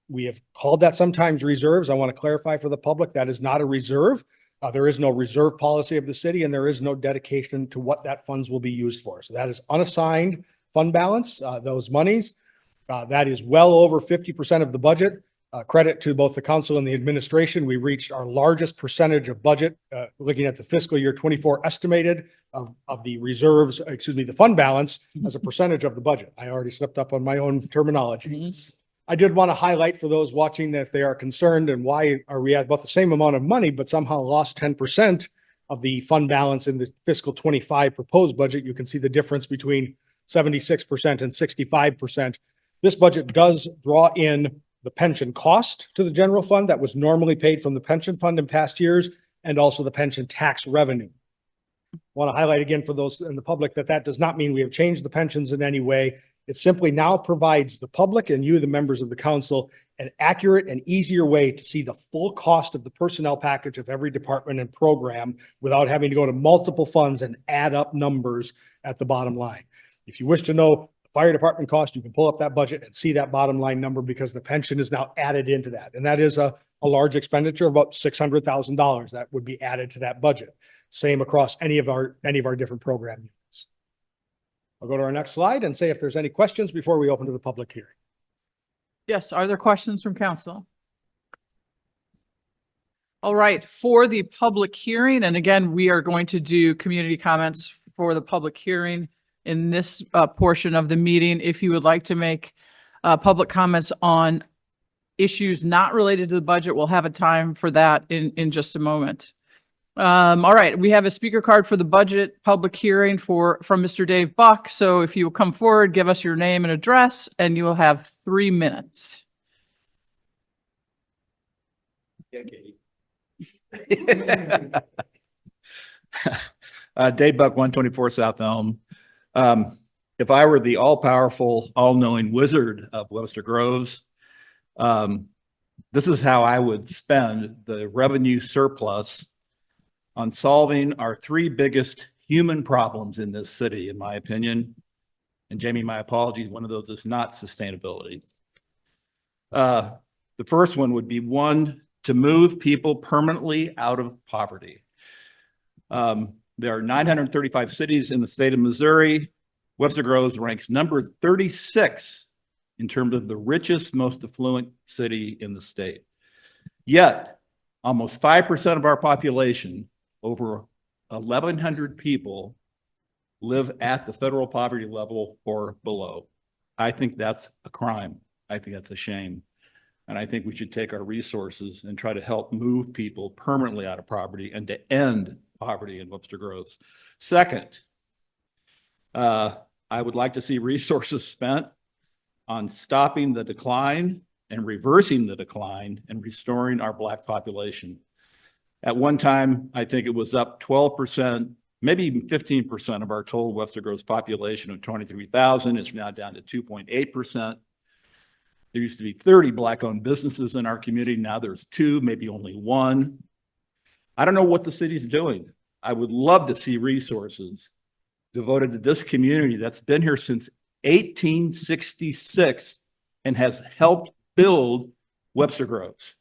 We have called that sometimes reserves. I want to clarify for the public, that is not a reserve. There is no reserve policy of the city, and there is no dedication to what that funds will be used for. So that is unassigned fund balance, those monies. That is well over 50% of the budget. Credit to both the council and the administration. We reached our largest percentage of budget, looking at the fiscal year 24 estimated of the reserves, the fund balance as a percentage of the budget. I already slipped up on my own terminology. I did want to highlight for those watching that if they are concerned and why are we at about the same amount of money, but somehow lost 10% of the fund balance in the fiscal 25 proposed budget. You can see the difference between 76% and 65%. This budget does draw in the pension cost to the general fund that was normally paid from the pension fund in past years, and also the pension tax revenue. I want to highlight again for those in the public that that does not mean we have changed the pensions in any way. It simply now provides the public and you, the members of the council, an accurate and easier way to see the full cost of the personnel package of every department and program without having to go to multiple funds and add up numbers at the bottom line. If you wish to know fire department cost, you can pull up that budget and see that bottom line number because the pension is now added into that. And that is a large expenditure, about $600,000 that would be added to that budget. Same across any of our different program units. I'll go to our next slide and say if there's any questions before we open to the public hearing. Yes, are there questions from council? All right, for the public hearing, and again, we are going to do community comments for the public hearing in this portion of the meeting. If you would like to make public comments on issues not related to the budget, we'll have a time for that in just a moment. All right, we have a speaker card for the budget public hearing from Mr. Dave Buck. So if you will come forward, give us your name and address, and you will have 3 minutes. Dave Buck, 124 South Elm. If I were the all-powerful, all-knowing wizard of Webster Groves, this is how I would spend the revenue surplus on solving our 3 biggest human problems in this city, in my opinion. And Jamie, my apologies, one of those is not sustainability. The first one would be to move people permanently out of poverty. There are 935 cities in the state of Missouri. Webster Groves ranks number 36 in terms of the richest, most affluent city in the state. Yet, almost 5% of our population, over 1,100 people, live at the federal poverty level or below. I think that's a crime. I think that's a shame. And I think we should take our resources and try to help move people permanently out of poverty and to end poverty in Webster Groves. Second, I would like to see resources spent on stopping the decline and reversing the decline and restoring our Black population. At one time, I think it was up 12%, maybe even 15% of our total Webster Groves population of 23,000. It's now down to 2.8%. There used to be 30 Black-owned businesses in our community. Now there's 2, maybe only 1. I don't know what the city's doing. I would love to see resources devoted to this community that's been here since 1866 and has helped build Webster Groves.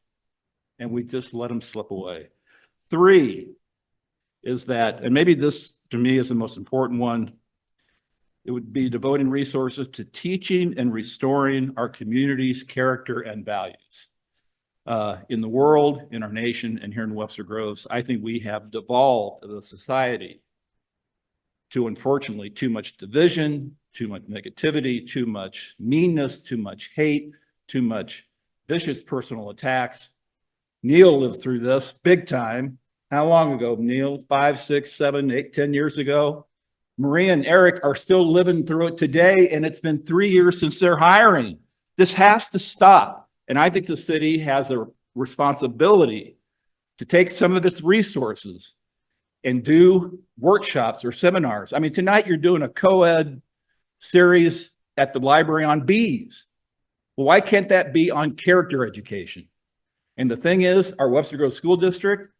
And we just let them slip away. 3 is that, and maybe this to me is the most important one, it would be devoting resources to teaching and restoring our community's character and values. In the world, in our nation, and here in Webster Groves, I think we have devolved as a society to, unfortunately, too much division, too much negativity, too much meanness, too much hate, too much vicious personal attacks. Neil lived through this big time. How long ago, Neil? 5, 6, 7, 8, 10 years ago? Maria and Eric are still living through it today, and it's been 3 years since they're hiring. This has to stop. And I think the city has a responsibility to take some of its resources and do workshops or seminars. I mean, tonight you're doing a co-ed series at the library on bees. Well, why can't that be on character education? And the thing is, our Webster Groves School District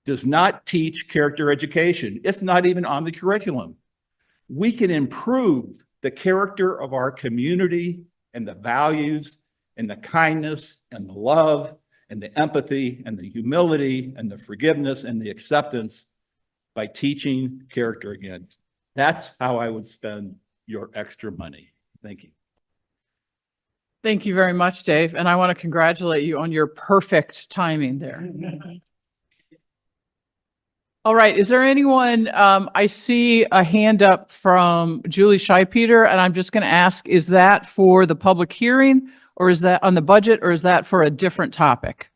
does not teach character education. It's not even on the curriculum. We can improve the character of our community and the values and the kindness and the love and the empathy and the humility and the forgiveness and the acceptance by teaching character again. That's how I would spend your extra money. Thank you. Thank you very much, Dave, and I want to congratulate you on your perfect timing there. All right, is there anyone, I see a hand up from Julie Scheipeter, and I'm just going to ask, is that for the public hearing, or is that on the budget, or is that for a different topic?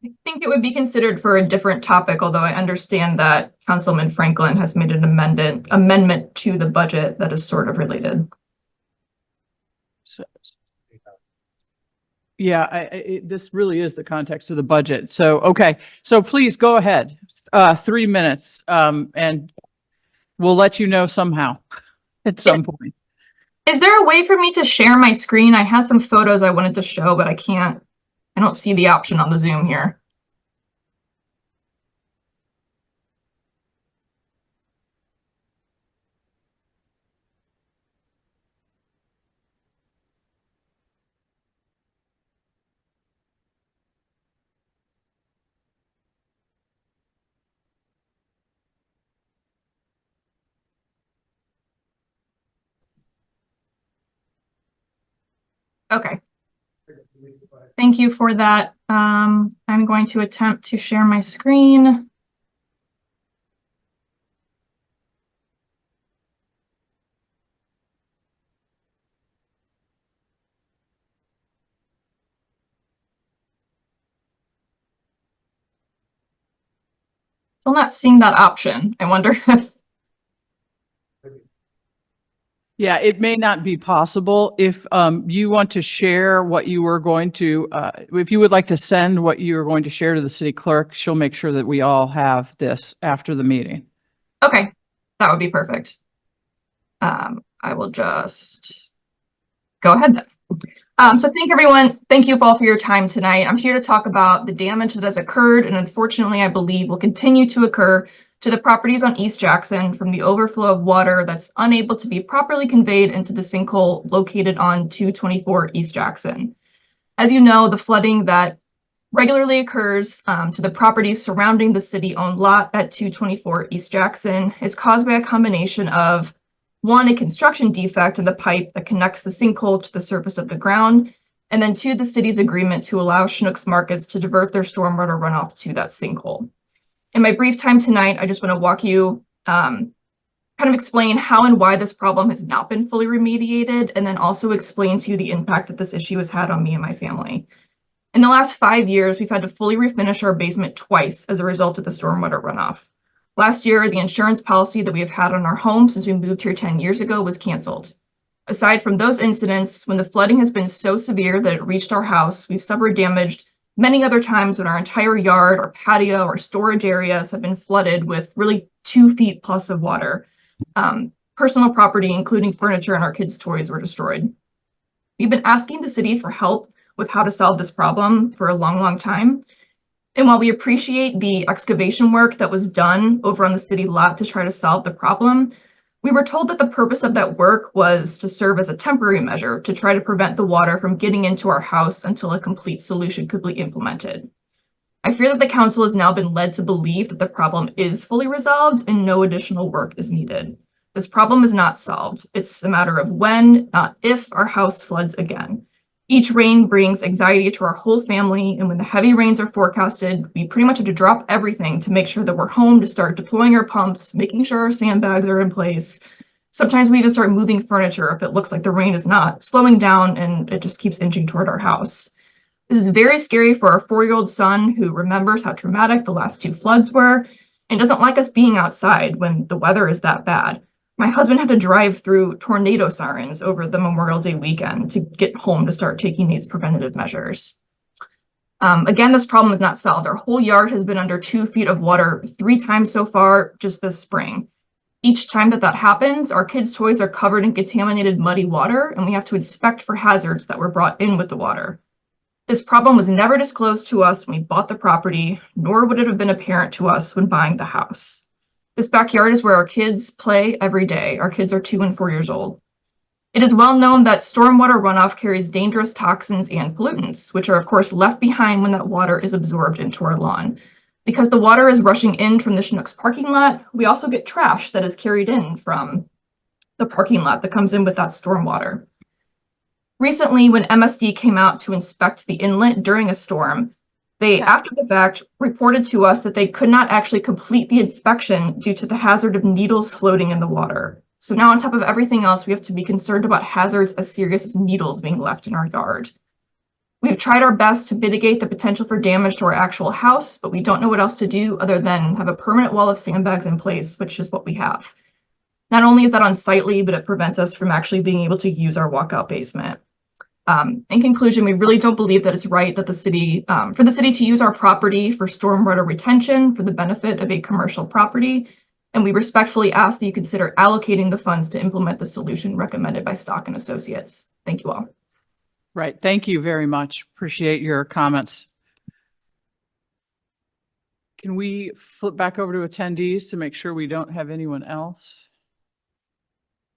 I think it would be considered for a different topic, although I understand that Councilman Franklin has made an amendment to the budget that is sort of related. So, yeah, this really is the context of the budget. So, okay, so please go ahead. 3 minutes, and we'll let you know somehow at some point. Is there a way for me to share my screen? I had some photos I wanted to show, but I don't see the option on the Zoom here. Okay. Thank you for that. I'm going to attempt to share my screen. Still not seeing that option. I wonder if Yeah, it may not be possible. If you want to share what you were going to, if you would like to send what you are going to share to the city clerk, she'll make sure that we all have this after the meeting. Okay, that would be perfect. I will just go ahead then. So thank you all for your time tonight. I'm here to talk about the damage that has occurred and unfortunately I believe will continue to occur to the properties on East Jackson from the overflow of water that's unable to be properly conveyed into the sinkhole located on 224 East Jackson. As you know, the flooding that regularly occurs to the properties surrounding the city-owned lot at 224 East Jackson is caused by a combination of, one, a construction defect in the pipe that connects the sinkhole to the surface of the ground, and then two, the city's agreement to allow Chinooks markets to divert their stormwater runoff to that sinkhole. In my brief time tonight, I just want to walk you, kind of explain how and why this problem has not been fully remediated, and then also explain to you the impact that this issue has had on me and my family. In the last 5 years, we've had to fully refinish our basement twice as a result of the stormwater runoff. Last year, the insurance policy that we have had on our home since we moved here 10 years ago was canceled. Aside from those incidents, when the flooding has been so severe that it reached our house, we've suffered damage many other times when our entire yard, our patio, our storage areas have been flooded with really 2 feet plus of water. Personal property, including furniture and our kids' toys, were destroyed. We've been asking the city for help with how to solve this problem for a long, long time. And while we appreciate the excavation work that was done over on the city lot to try to solve the problem, we were told that the purpose of that work was to serve as a temporary measure to try to prevent the water from getting into our house until a complete solution could be implemented. I fear that the council has now been led to believe that the problem is fully resolved and no additional work is needed. This problem is not solved. It's a matter of when, not if, our house floods again. Each rain brings anxiety to our whole family, and when the heavy rains are forecasted, we pretty much have to drop everything to make sure that we're home, to start deploying our pumps, making sure our sandbags are in place. Sometimes we even start moving furniture if it looks like the rain is not slowing down and it just keeps inching toward our house. This is very scary for our 4-year-old son who remembers how traumatic the last 2 floods were and doesn't like us being outside when the weather is that bad. My husband had to drive through tornado sirens over the Memorial Day weekend to get home to start taking these preventative measures. Again, this problem is not solved. Our whole yard has been under 2 feet of water 3 times so far just this spring. Each time that happens, our kids' toys are covered in contaminated muddy water, and we have to inspect for hazards that were brought in with the water. This problem was never disclosed to us when we bought the property, nor would it have been apparent to us when buying the house. This backyard is where our kids play every day. Our kids are 2 and 4 years old. It is well known that stormwater runoff carries dangerous toxins and pollutants, which are of course left behind when that water is absorbed into our lawn. Because the water is rushing in from the Chinooks parking lot, we also get trash that is carried in from the parking lot that comes in with that stormwater. Recently, when MSD came out to inspect the inlet during a storm, they, after the fact, reported to us that they could not actually complete the inspection due to the hazard of needles floating in the water. So now on top of everything else, we have to be concerned about hazards as serious as needles being left in our yard. We've tried our best to mitigate the potential for damage to our actual house, but we don't know what else to do other than have a permanent wall of sandbags in place, which is what we have. Not only is that unsightly, but it prevents us from actually being able to use our walkout basement. In conclusion, we really don't believe that it's right that the city, for the city to use our property for stormwater retention for the benefit of a commercial property. And we respectfully ask that you consider allocating the funds to implement the solution recommended by Stock and Associates. Thank you all. Right. Thank you very much. Appreciate your comments. Can we flip back over to attendees to make sure we don't have anyone else?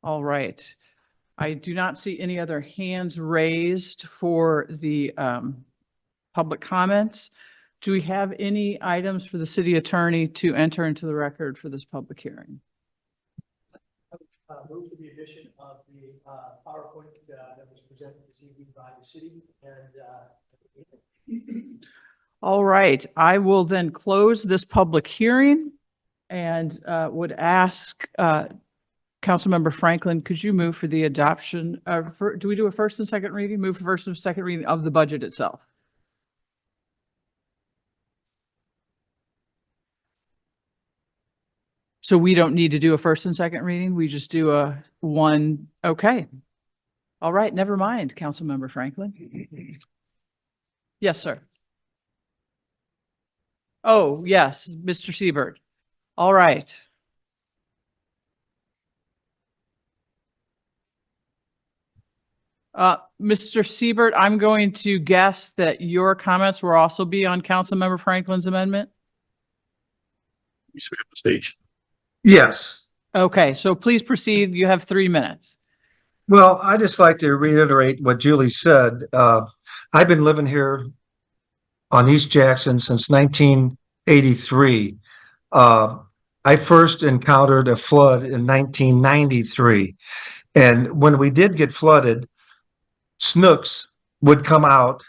All right. I do not see any other hands raised for the public comments. Do we have any items for the city attorney to enter into the record for this public hearing? Move for the addition of the PowerPoint that was presented this evening by the city and All right, I will then close this public hearing and would ask Councilmember Franklin, could you move for the adoption of, do we do a first and second reading? Move for first and second reading of the budget itself. So we don't need to do a first and second reading. We just do a one. Okay. All right. Never mind, Councilmember Franklin. Yes, sir. Oh, yes, Mr. Siebert. All right. Mr. Siebert, I'm going to guess that your comments will also be on Councilmember Franklin's amendment. Stage. Yes. Okay, so please proceed. You have 3 minutes. Well, I just like to reiterate what Julie said. I've been living here on East Jackson since 1983. I first encountered a flood in 1993. And when we did get flooded, Snooks would come out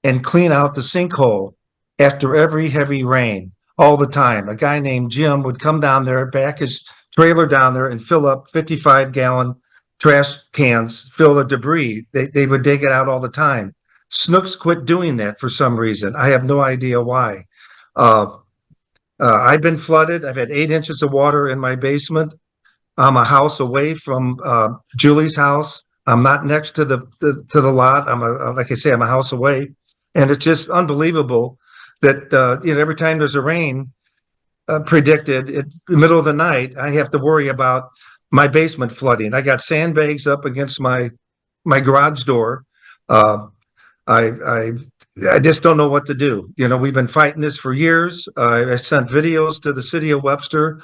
and clean out the sinkhole after every heavy rain all the time. A guy named Jim would come down there, back his trailer down there and fill up 55-gallon trash cans, fill the debris. They would dig it out all the time. Snooks quit doing that for some reason. I have no idea why. I've been flooded. I've had 8 inches of water in my basement. I'm a house away from Julie's house. I'm not next to the lot. Like I say, I'm a house away, and it's just unbelievable that every time there's a rain predicted in the middle of the night, I have to worry about my basement flooding. I got sandbags up against my garage door. I just don't know what to do. We've been fighting this for years. I sent videos to the city of Webster,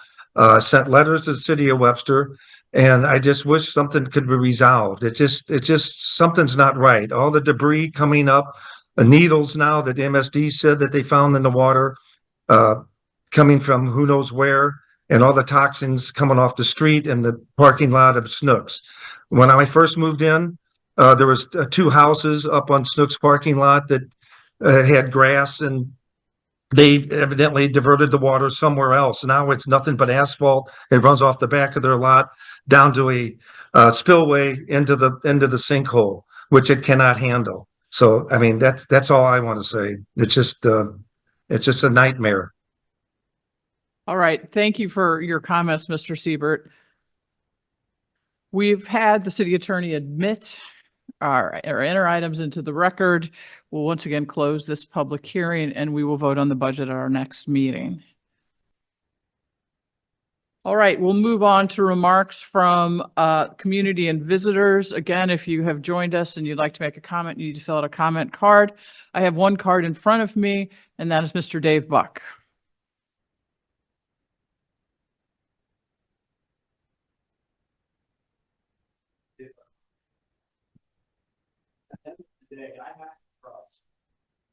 sent letters to the city of Webster. And I just wish something could be resolved. It just something's not right. All the debris coming up, the needles now that MSD said that they found in the water, coming from who knows where, and all the toxins coming off the street and the parking lot of Snooks. When I first moved in, there was 2 houses up on Snooks parking lot that had grass, and they evidently diverted the water somewhere else. Now it's nothing but asphalt. It runs off the back of their lot down to a spillway into the sinkhole, which it cannot handle. So, I mean, that's all I want to say. It's just a nightmare. All right. Thank you for your comments, Mr. Siebert. We've had the city attorney admit or enter items into the record. We'll once again close this public hearing and we will vote on the budget at our next meeting. All right, we'll move on to remarks from community and visitors. Again, if you have joined us and you'd like to make a comment, you need to fill out a comment card. I have one card in front of me, and that is Mr. Dave Buck. Today, I have to trust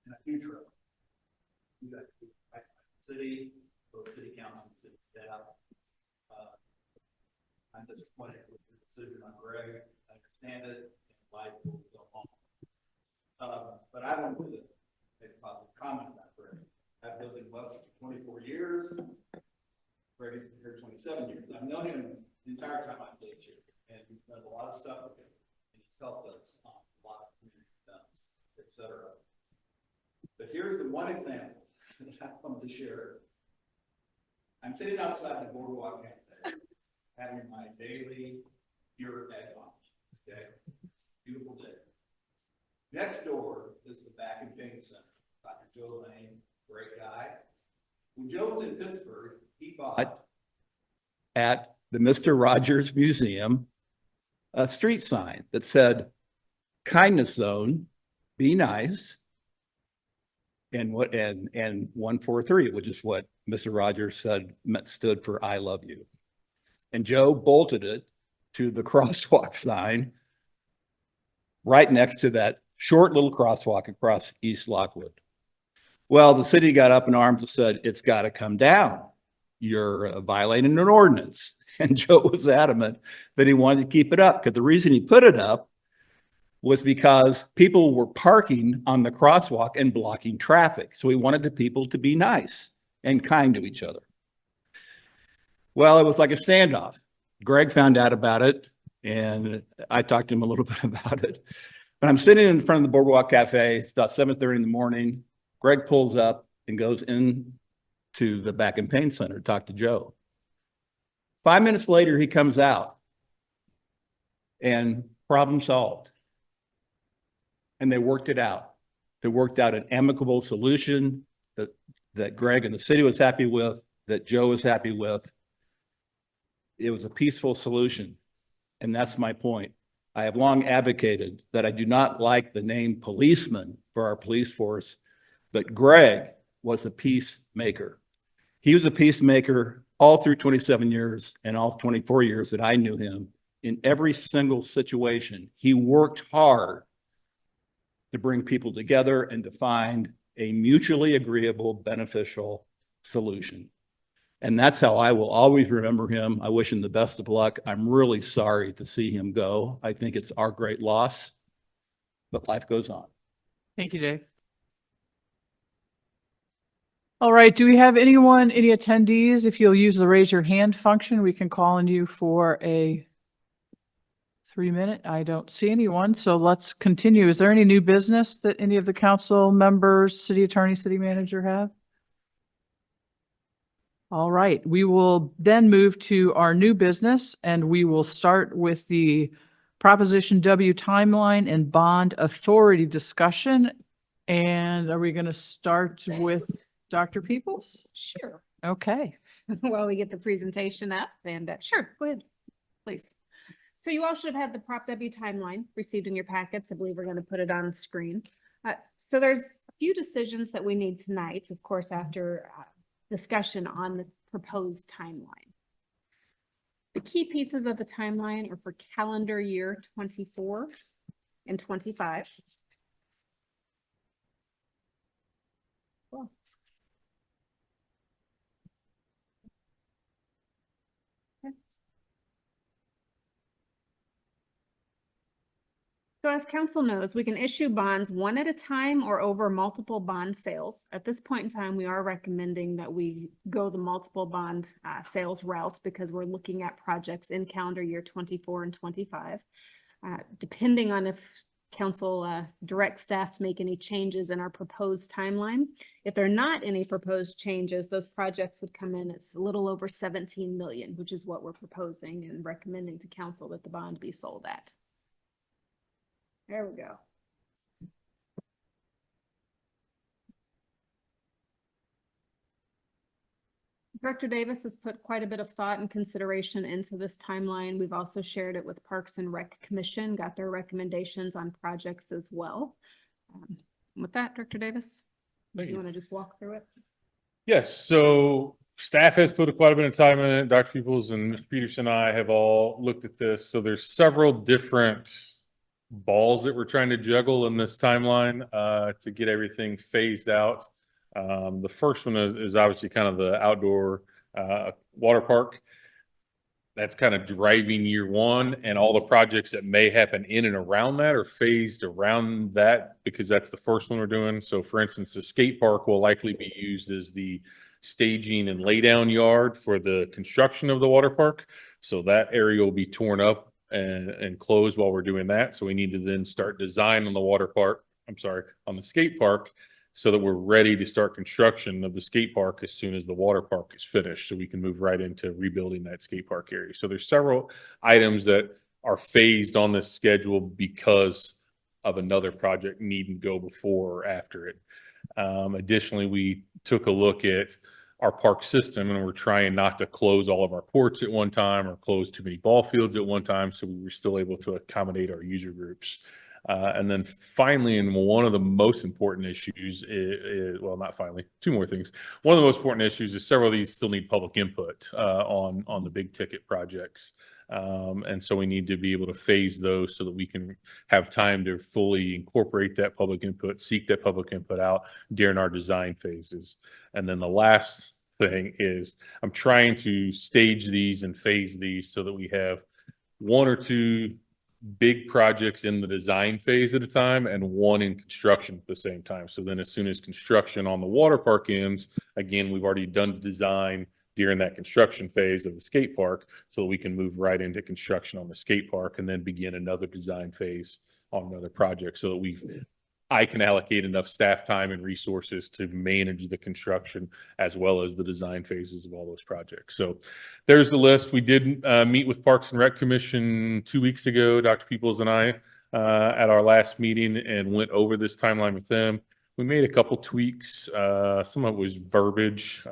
in a future. You got city, both city council, city staff. I'm disappointed with the decision on Greg. I understand it, and life will go on. But I want to make a positive comment about Greg. I've lived in Webster for 24 years. Greg has been here 27 years. I've known him the entire time I've lived here, and we've done a lot of stuff with him. And he's helped us on a lot of community events, et cetera. But here's the one example that I've come to share. I'm sitting outside the boardwalk cafe, having my daily pure egg lunch. Okay, beautiful day. Next door is the Back and Pain Center. Dr. Joe Lane, great guy. When Joe was in Pittsburgh, he bought at the Mr. Rogers Museum a street sign that said, "Kindness Zone, be nice." And 143, which is what Mr. Rogers said stood for "I love you." And Joe bolted it to the crosswalk sign right next to that short little crosswalk across East Lockwood. Well, the city got up in arms and said, "It's got to come down. You're violating an ordinance." And Joe was adamant that he wanted to keep it up, because the reason he put it up was because people were parking on the crosswalk and blocking traffic. So he wanted the people to be nice and kind to each other. Well, it was like a standoff. Greg found out about it, and I talked to him a little bit about it. But I'm sitting in front of the Boardwalk Cafe. It's about 7:30 in the morning. Greg pulls up and goes in to the Back and Pain Center to talk to Joe. 5 minutes later, he comes out, and problem solved. And they worked it out. They worked out an amicable solution that Greg and the city was happy with, that Joe was happy with. It was a peaceful solution. And that's my point. I have long advocated that I do not like the name policeman for our police force, but Greg was a peacemaker. He was a peacemaker all through 27 years and all 24 years that I knew him. In every single situation, he worked hard to bring people together and to find a mutually agreeable, beneficial solution. And that's how I will always remember him. I wish him the best of luck. I'm really sorry to see him go. I think it's our great loss, but life goes on. Thank you, Dave. All right, do we have any attendees? If you'll use the raise your hand function, we can call on you for a 3-minute. I don't see anyone, so let's continue. Is there any new business that any of the council members, city attorney, city manager have? All right, we will then move to our new business, and we will start with the Proposition W timeline and bond authority discussion. And are we going to start with Dr. Peoples? Sure. Okay. While we get the presentation up, and sure, go ahead, please. So you all should have had the Prop W timeline received in your packets. I believe we're going to put it on screen. So there's a few decisions that we need tonight, of course, after discussion on the proposed timeline. The key pieces of the timeline are for calendar year 24 and 25. Cool. So as council knows, we can issue bonds one at a time or over multiple bond sales. At this point in time, we are recommending that we go the multiple bond sales route because we're looking at projects in calendar year 24 and 25. Depending on if council directs staff to make any changes in our proposed timeline. If there are not any proposed changes, those projects would come in at a little over 17 million, which is what we're proposing and recommending to council that the bond be sold at. There we go. Director Davis has put quite a bit of thought and consideration into this timeline. We've also shared it with Parks and Rec Commission, got their recommendations on projects as well. With that, Director Davis, you want to just walk through it? Yes, so staff has put quite a bit of time in it. Dr. Peoples and Mr. Peterson and I have all looked at this. So there's several different balls that we're trying to juggle in this timeline to get everything phased out. The first one is obviously kind of the outdoor water park. that's kind of driving year one, and all the projects that may happen in and around that are phased around that because that's the first one we're doing. So for instance, the skate park will likely be used as the staging and laydown yard for the construction of the water park. So that area will be torn up and closed while we're doing that. So we need to then start design on the water park, on the skate park, so that we're ready to start construction of the skate park as soon as the water park is finished, so we can move right into rebuilding that skate park area. So there's several items that are phased on this schedule because of another project needing to go before or after it. Additionally, we took a look at our park system, and we're trying not to close all of our courts at one time or close too many ball fields at one time, so we were still able to accommodate our user groups. And then finally, and one of the most important issues is, well, not finally, two more things. One of the most important issues is several of these still need public input on the big ticket projects. And so we need to be able to phase those so that we can have time to fully incorporate that public input, seek that public input out during our design phases. And then the last thing is I'm trying to stage these and phase these so that we have one or two big projects in the design phase at a time and one in construction at the same time. So then as soon as construction on the water park ends, again, we've already done the design during that construction phase of the skate park, so we can move right into construction on the skate park and then begin another design phase on another project so that I can allocate enough staff time and resources to manage the construction as well as the design phases of all those projects. So there's the list. We did meet with Parks and Rec Commission 2 weeks ago, Dr. Peoples and I, at our last meeting, and went over this timeline with them. We made a couple tweaks. Some of it was verbiage,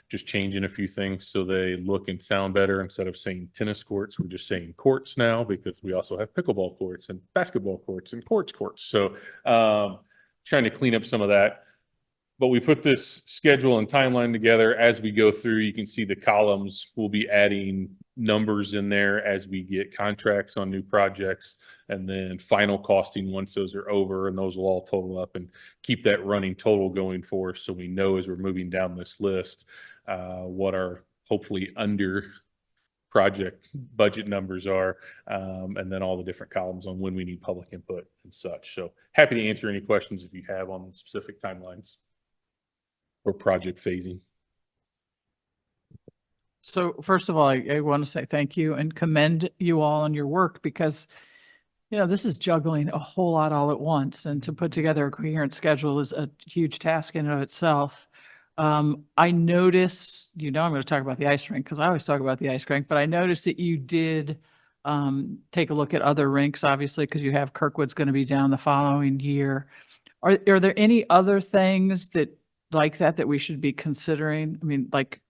just changing a few things so they look and sound better. Instead of saying tennis courts, we're just saying courts now, because we also have pickleball courts and basketball courts and courts. So trying to clean up some of that. But we put this schedule and timeline together as we go through. You can see the columns. We'll be adding numbers in there as we get contracts on new projects, and then final costing once those are over, and those will all total up and keep that running total going for us, so we know as we're moving down this list what our hopefully under project budget numbers are, and then all the different columns on when we need public input and such. So happy to answer any questions if you have on the specific timelines or project phasing. So first of all, I want to say thank you and commend you all on your work, because, you know, this is juggling a whole lot all at once, and to put together a coherent schedule is a huge task in and of itself. I noticed, I'm going to talk about the ice rink because I always talk about the ice rink, but I noticed that you did take a look at other rinks, obviously, because you have Kirkwood's going to be down the following year. Are there any other things like that we should be considering? I mean, like,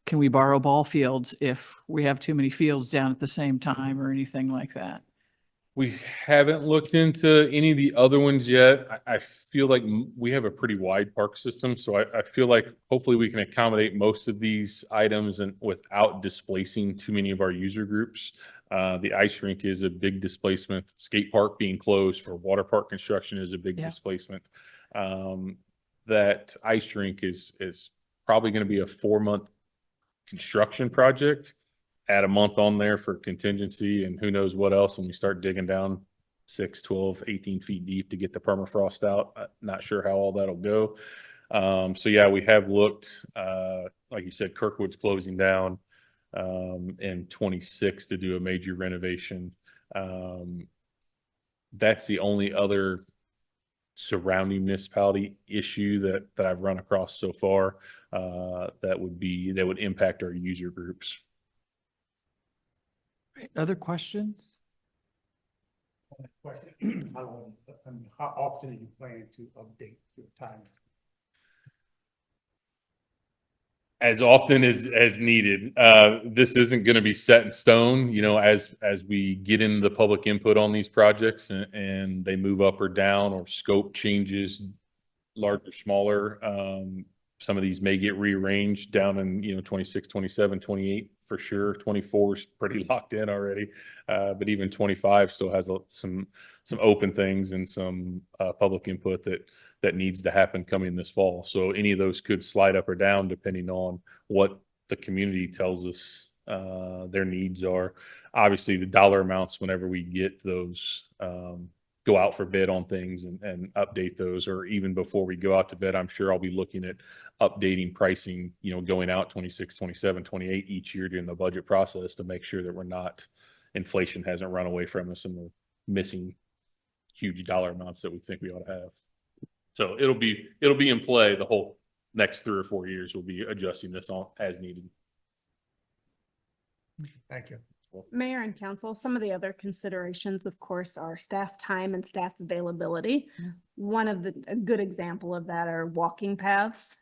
can we borrow ball fields if we have too many fields down at the same time or anything like that? We haven't looked into any of the other ones yet. I feel like we have a pretty wide park system, so I feel like hopefully we can accommodate most of these items and without displacing too many of our user groups. The ice rink is a big displacement. Skate park being closed for water park construction is a big displacement. That ice rink is probably going to be a 4-month construction project. Add a month on there for contingency and who knows what else when we start digging down 6, 12, 18 feet deep to get the permafrost out. Not sure how all that'll go. So yeah, we have looked, like you said, Kirkwood's closing down in 26 to do a major renovation. That's the only other surrounding municipality issue that I've run across so far that would impact our user groups. Other questions? Question, how often are you planning to update your time? As often as needed. This isn't going to be set in stone, as we get into the public input on these projects and they move up or down, or scope changes, larger, smaller. Some of these may get rearranged down in, 26, 27, 28 for sure. 24 is pretty locked in already. But even 25 still has some open things and some public input that needs to happen coming this fall. So any of those could slide up or down depending on what the community tells us their needs are. Obviously, the dollar amounts, whenever we get those, go out for bid on things and update those, or even before we go out to bid, I'm sure I'll be looking at updating pricing, going out 26, 27, 28 each year during the budget process to make sure that we're not, inflation hasn't run away from us and we're missing huge dollar amounts that we think we ought to have. So it'll be in play the whole next 3 or 4 years. We'll be adjusting this on as needed. Thank you. Mayor and council, some of the other considerations, of course, are staff time and staff availability. A good example of that are walking paths.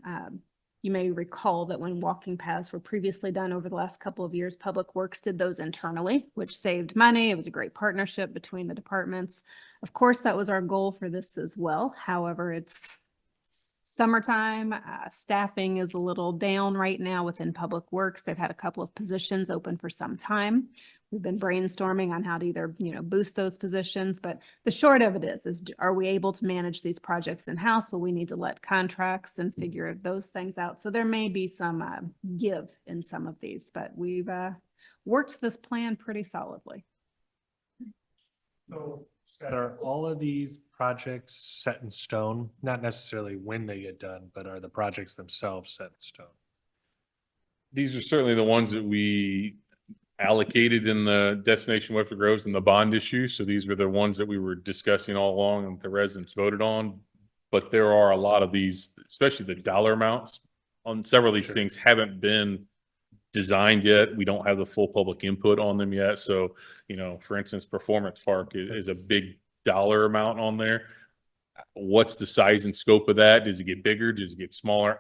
You may recall that when walking paths were previously done over the last couple of years, Public Works did those internally, which saved money. It was a great partnership between the departments. Of course, that was our goal for this as well. However, it's summertime. Staffing is a little down right now within Public Works. They've had a couple of positions open for some time. We've been brainstorming on how to either, boost those positions, but the short of it is are we able to manage these projects in-house? Will we need to let contracts and figure those things out? So there may be some give in some of these, but we've worked this plan pretty solidly. So, Scott, are all of these projects set in stone? Not necessarily when they get done, but are the projects themselves set in stone? These are certainly the ones that we allocated in the Destination Webster Groves and the bond issue. So these were the ones that we were discussing all along and the residents voted on. But there are a lot of these, especially the dollar amounts on several of these things haven't been designed yet. We don't have the full public input on them yet. So, for instance, Performance Park is a big dollar amount on there. What's the size and scope of that? Does it get bigger? Does it get smaller?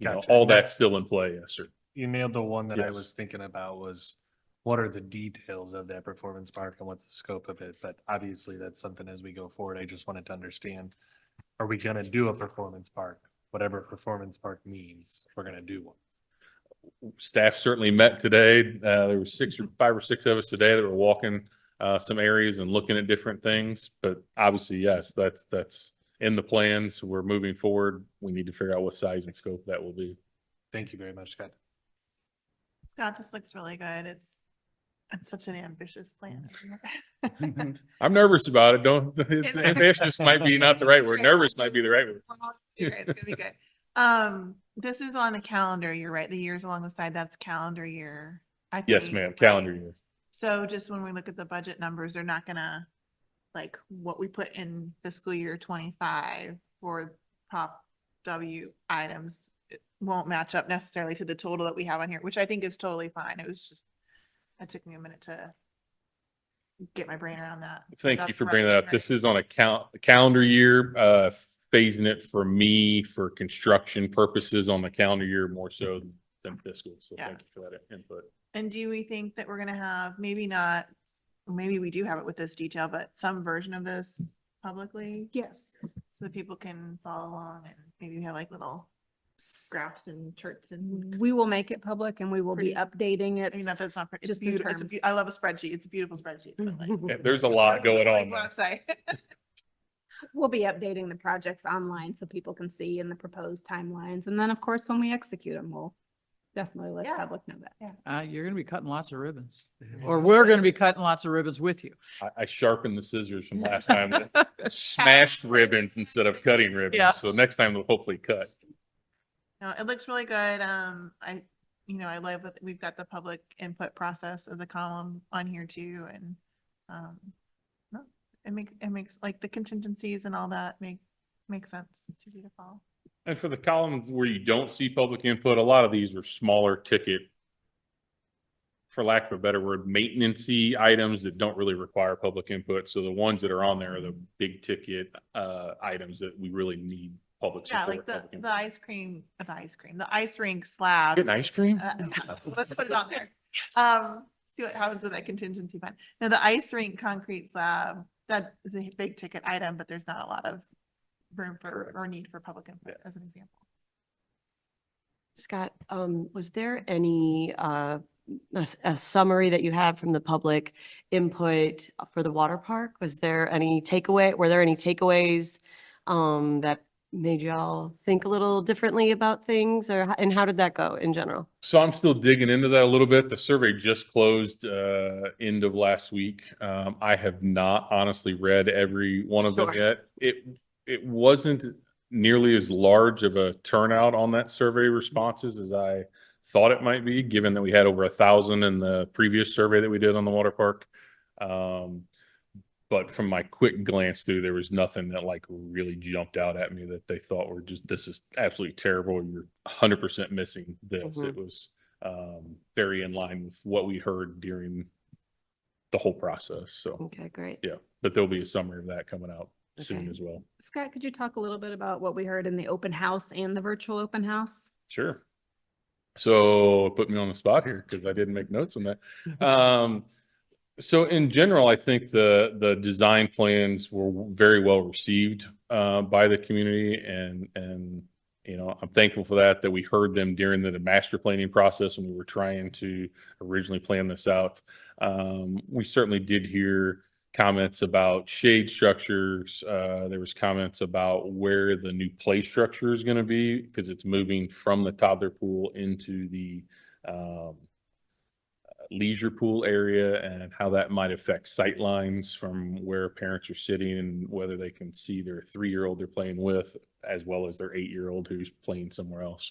Gotcha. All that's still in play. Yes, sir. You nailed the one that I Yes. was thinking about was what are the details of that performance park and what's the scope of it? But obviously that's something as we go forward, I just wanted to understand, are we gonna do a performance park? Whatever performance park means, we're gonna do one. Staff certainly met today. There were 5 or 6 of us today that were walking some areas and looking at different things. But obviously, yes, that's in the plans. We're moving forward. We need to figure out what size and scope that will be. Thank you very much, Scott. Scott, this looks really good. It's such an ambitious plan. I'm nervous about it. It's ambitious might be not the right word. Nervous might be the right word. It's gonna be good. This is on the calendar year, right? The years along the side, that's calendar year. Yes, think, ma'am. right? Calendar year. So just when we look at the budget numbers, they're not gonna, like, what we put in fiscal year 25 for Prop W items, it won't match up necessarily to the total that we have on here, which I think is totally fine. It took me a minute to get my brain around that. Thank you That's for right, bringing that up. right. This is on a calendar year, phasing it for me for construction purposes on the calendar year more so than fiscal. So Yeah. thank you for that input. And do we think that we're gonna have, maybe not, maybe we do have it with this detail, but some version of this publicly? Yes. So that people can follow along and maybe we have like little graphs and charts and. We will make it public and we will be Pretty- updating it. I mean, that's not, it's just in beautiful. terms. I love a spreadsheet. It's a beautiful spreadsheet. but, like, Yeah, there's a lot going on. there. Website. We'll be updating the projects online so people can see in the proposed timelines. And then, of course, when we execute them, we'll definitely let the Yeah. public know that. You're gonna be cutting lots of ribbons, or we're gonna be cutting lots of ribbons with you. I sharpened the scissors from last time. That smashed ribbons instead of cutting Yeah. ribbons. So next time we'll hopefully cut. No, it looks really good. I love that we've got the public input process as a column on here too, and no, it makes like the contingencies and all that make sense. It's easy to follow. And for the columns where you don't see public input, a lot of these are smaller ticket, for lack of a better word, maintenance-y items that don't really require public input. So the ones that are on there are the big ticket items that we really need public Yeah, support. like the public input. the ice rink slab. Getting ice cream? Let's put it on there. See what happens with that contingency fund. Now, the ice rink concrete slab, that is a big ticket item, but there's not a lot of room for or need for public input as an example. Scott, was there any a summary that you had from the public input for the water park? Was there any takeaway? Were there any takeaways that made y'all think a little differently about things, or, and how did that go in general? So I'm still digging into that a little bit. The survey just closed end of last week. I have not honestly read every one of them Sure. yet. It wasn't nearly as large of a turnout on that survey responses as I thought it might be, given that we had over 1,000 in the previous survey that we did on the water park. But from my quick glance through, there was nothing that like really jumped out at me that they thought were just, this is absolutely terrible. You're 100% missing this. Mhm. It was very in line with what we heard during the whole process. So, Okay, great. yeah, but there'll be a summary of that coming out soon Okay. as well. Scott, could you talk a little bit about what we heard in the open house and the virtual open house? Sure. So put me on the spot here because I didn't make notes on that. So in general, I think the design plans were very well received by the community, and you know, I'm thankful for that we heard them during the master planning process when we were trying to originally plan this out. We certainly did hear comments about shade structures. There was comments about where the new play structure is going to be because it's moving from the toddler pool into the leisure pool area, and how that might affect sight lines from where parents are sitting and whether they can see their 3-year-old they're playing with as well as their 8-year-old who's playing somewhere else.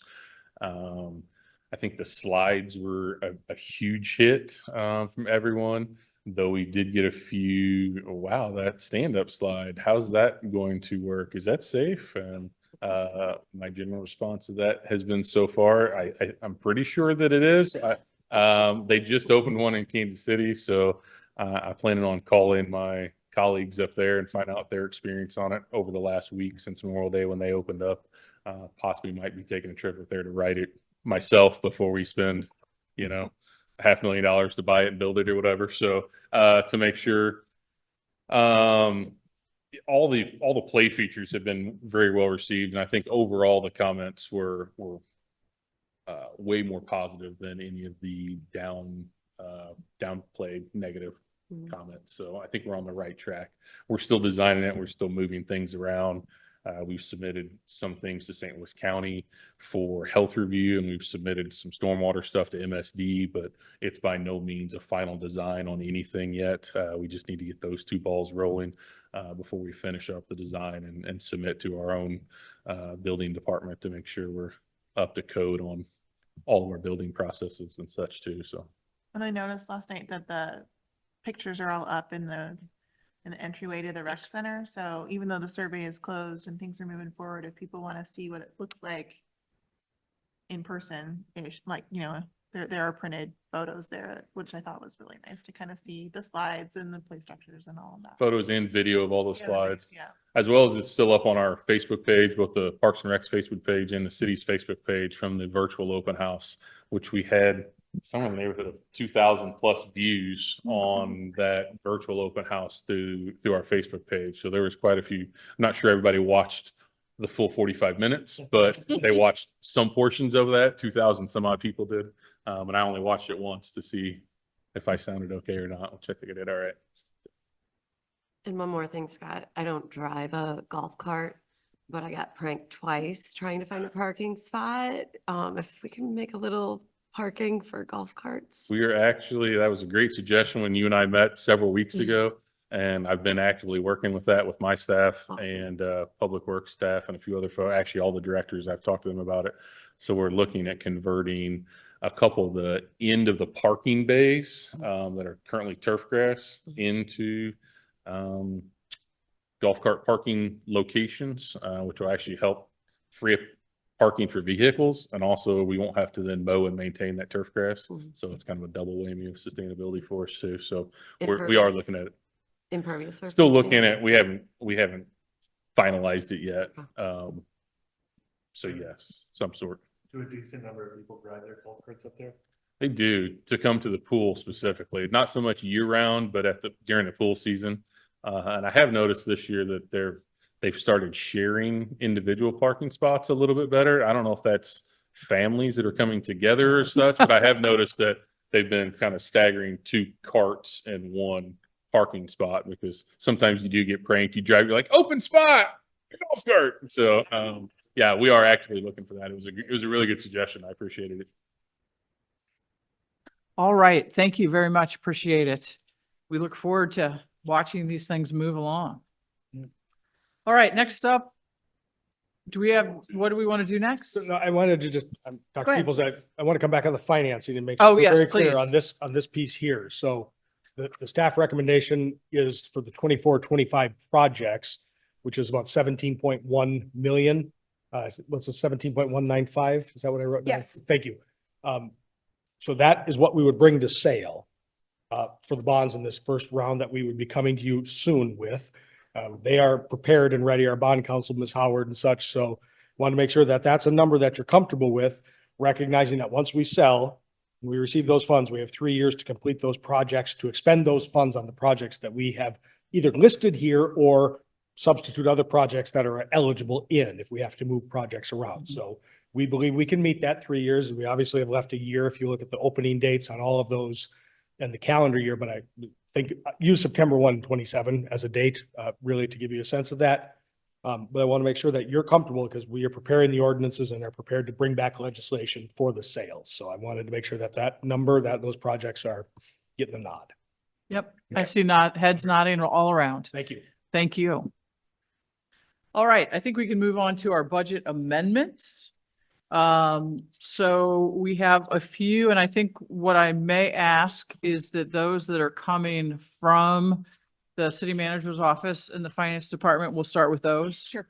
I think the slides were a huge hit from everyone, though we did get a few, oh, wow, that stand-up slide, how's that going to work? Is that safe? And my general response to that has been so far, I'm pretty sure that it is. They just opened one in Kansas City, so I plan on calling my colleagues up there and find out their experience on it over the last week since Memorial Day when they opened up. Possibly might be taking a trip up there to ride it myself before we spend, you know, $500,000 to buy it and build it or whatever. So to make sure, all the play features have been very well received, and I think overall the comments were way more positive than any of the downplayed negative comments. So I think we're on the right track. We're still designing it. We're still moving things around. We've submitted some things to St. Louis County for health review, and we've submitted some stormwater stuff to MSD, but it's by no means a final design on anything yet. We just need to get those 2 balls rolling before we finish up the design and submit to our own building department to make sure we're up to code on all of our building processes and such too. So, And I noticed last night that the pictures are all up in the entryway to the rec center. So even though the survey is closed and things are moving forward, if people want to see what it looks like in person, like, you know, there are printed photos there, which I thought was really nice to kind of see the slides and the play structures and all of that. photos and video of all the slides, Yeah. as well as it's still up on our Facebook page, both the Parks and Recs Facebook page and the city's Facebook page from the virtual open house, which we had somewhere in the neighborhood of 2,000 plus views on that virtual open house through our Facebook page. So there was quite a few. I'm not sure everybody watched the full 45 minutes, but they watched some portions of that. 2,000 some odd people did. And I only watched it once to see if I sounded okay or not, which I think I did all right. And one more thing, Scott, I don't drive a golf cart, but I got pranked twice trying to find a parking spot. If we can make a little parking for golf carts. We are actually, that was a great suggestion when you and I met several weeks ago. And I've been actively working with that with my staff and public works staff and a few other folks, actually all the directors, I've talked to them about it. So we're looking at converting a couple of the end of the parking bays that are currently turf grass into golf cart parking locations, which will actually help free up parking for vehicles. And also we won't have to then mow and maintain that turf grass. So it's kind of a double whammy of sustainability for us too. So we are looking at it. Impervious surface. Still looking at, we haven't finalized it yet. So yes, some sort. Do a decent number of people drive their golf carts up there? They do, to come to the pool specifically, not so much year round, but during the pool season. And I have noticed this year that they've started sharing individual parking spots a little bit better. I don't know if that's families that are coming together or such, but I have noticed that they've been kind of staggering 2 carts in one parking spot, because sometimes you do get pranked. You drive, you're like, open spot. golf cart. So, yeah, we are actively looking for that. It was a really good suggestion. I appreciated it. All right, thank you very much. Appreciate it. We look forward to watching these things move along. All right, next up, what do we want to do next? So, no, I wanted to just, Dr. Go ahead, Peoples, please. I want to come back on the financing and make Oh, sure we're yes, very clear please. on this piece here. So the staff recommendation is for the 24-25 projects, which is about 17.1 million. What's it, 17.195? Is that what I wrote down? Yes. Thank you. So that is what we would bring to sale for the bonds in this first round that we would be coming to you soon with. They are prepared and ready, our bond counsel, Ms. Howard and such. So want to make sure that that's a number that you're comfortable with, recognizing that once we sell, we receive those funds, we have 3 years to complete those projects, to expend those funds on the projects that we have either listed here or substitute other projects that are eligible in if we have to move projects around. So we believe we can meet that 3 years. We obviously have left a year if you look at the opening dates on all of those and the calendar year, but I think use September 1, 27 as a date, really to give you a sense of that. But I want to make sure that you're comfortable because we are preparing the ordinances and are prepared to bring back legislation for the sales. So I wanted to make sure that that number, that those projects are getting the nod. Yep, I see heads nodding all around. Thank you. Thank you. All right, I think we can move on to our budget amendments. So we have a few, and I think what I may ask is that those that are coming from the city manager's office and the finance department, we'll start with those. Sure.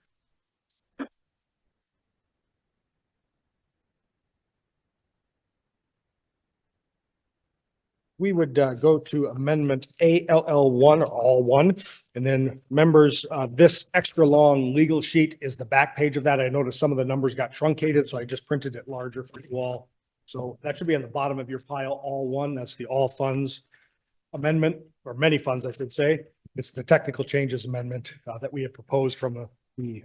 We would go to amendment ALL1 or all one. And then members, this extra long legal sheet is the back page of that. I noticed some of the numbers got truncated, so I just printed it larger for you all. So that should be on the bottom of your pile, all one. That's the all funds amendment, or many funds, I should say. It's the technical changes amendment that we have proposed from the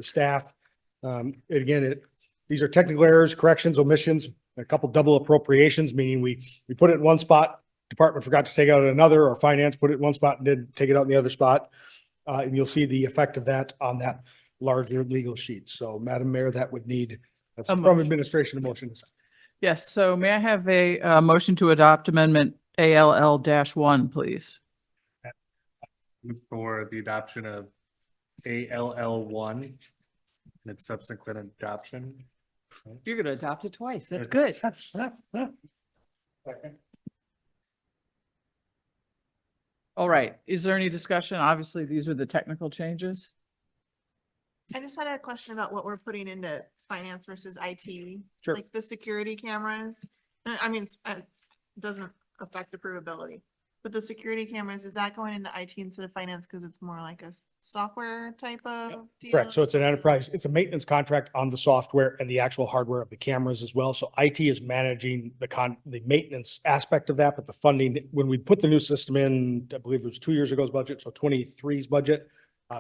staff. These are technical errors, corrections, omissions, a couple double appropriations, meaning we put it in one spot, department forgot to take out another, or finance put it in one spot and didn't take it out in the other spot. And you'll see the effect of that on that larger legal sheet. So Madam Mayor, that would need, that's from administration, a motion. Yes, so may I have a motion to adopt amendment ALL-1, please? For the adoption of ALL1 and its subsequent adoption. You're gonna adopt it twice. That's good. All right, is there any discussion? Obviously, these are the technical changes. I just had a question about what we're putting into finance versus IT. Sure. Like the security cameras, I mean, it doesn't affect approvability. But the security cameras, is that going into IT instead of finance because it's more like a software type of deal? Correct. So it's an enterprise, it's a maintenance contract on the software and the actual hardware of the cameras as well. So IT is managing the maintenance aspect of that, but the funding, when we put the new system in, I believe it was 2 years ago's budget, so 23's budget,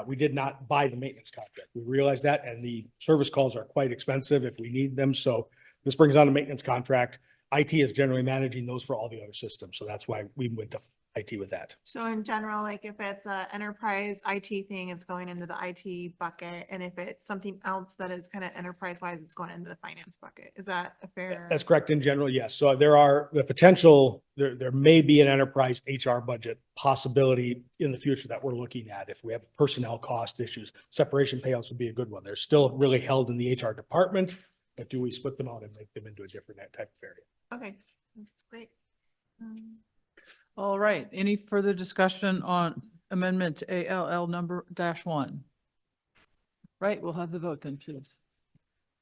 we did not buy the maintenance contract. We realized that, and the service calls are quite expensive if we need them. So this brings on a maintenance contract. IT is generally managing those for all the other systems. So that's why we went to IT with that. So in general, like if it's a enterprise IT thing, it's going into the IT bucket. And if it's something else that is kind of enterprise wise, it's going into the finance bucket. Is that a fair? That's correct in general, yes. So there are the potential, there may be an enterprise HR budget possibility in the future that we're looking at if we have personnel cost issues. Separation payouts would be a good one. They're still really held in the HR department, but do we split them out and make them into a different type of area? Okay, that's great. All right, any further discussion on amendment ALL #-1? Right, we'll have the vote then, please.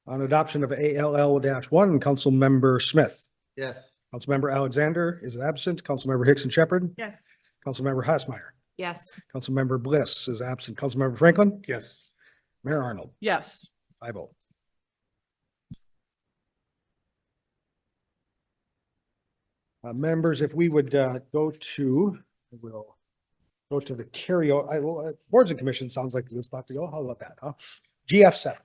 On adoption of ALL-1, Councilmember Smith. Yes. Councilmember Alexander is absent. Councilmember Hickson Shepherd. Yes. Councilmember Hassmeyer. Yes. Councilmember Bliss is absent. Councilmember Franklin. Yes. Mayor Arnold. Yes. 5-0. Members, if we would we'll go to the carryover. Boards and commissions sounds like a good spot to go. How about that, huh? GF7.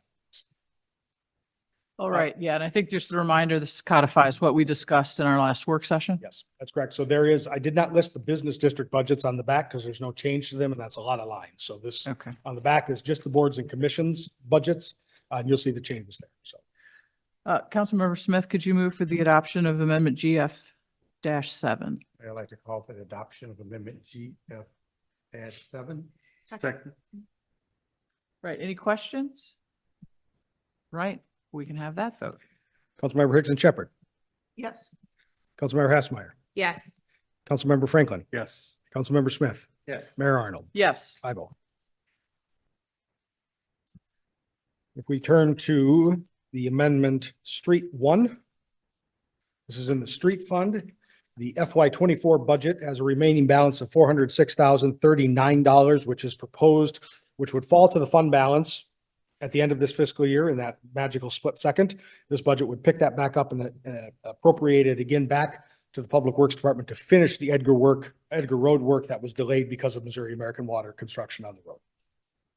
All right, yeah, and I think just a reminder, this codifies what we discussed in our last work session. Yes, that's correct. So there is, I did not list the business district budgets on the back because there's no change to them and that's a lot of lines. So this Okay. on the back is just the boards and commissions budgets. And you'll see the changes there. So Councilmember Smith, could you move for the adoption of Amendment GF-7? I'd like to call for the adoption of Amendment GF-7. Second. Right, any questions? Right, we can have that vote. Councilmember Higson Shepherd, Yes. Councilmember Hassmeyer, Yes. Councilmember Franklin, Yes. Councilmember Smith, Yes. Mayor Arnold. Yes. 5-0. If we turn to the amendment Street 1. This is in the street fund. The FY 24 budget has a remaining balance of $406,039, which is proposed, which would fall to the fund balance at the end of this fiscal year in that magical split second. This budget would pick that back up and appropriate it again back to the Public Works Department to finish the Edgar Road work that was delayed because of Missouri American Water construction on the road.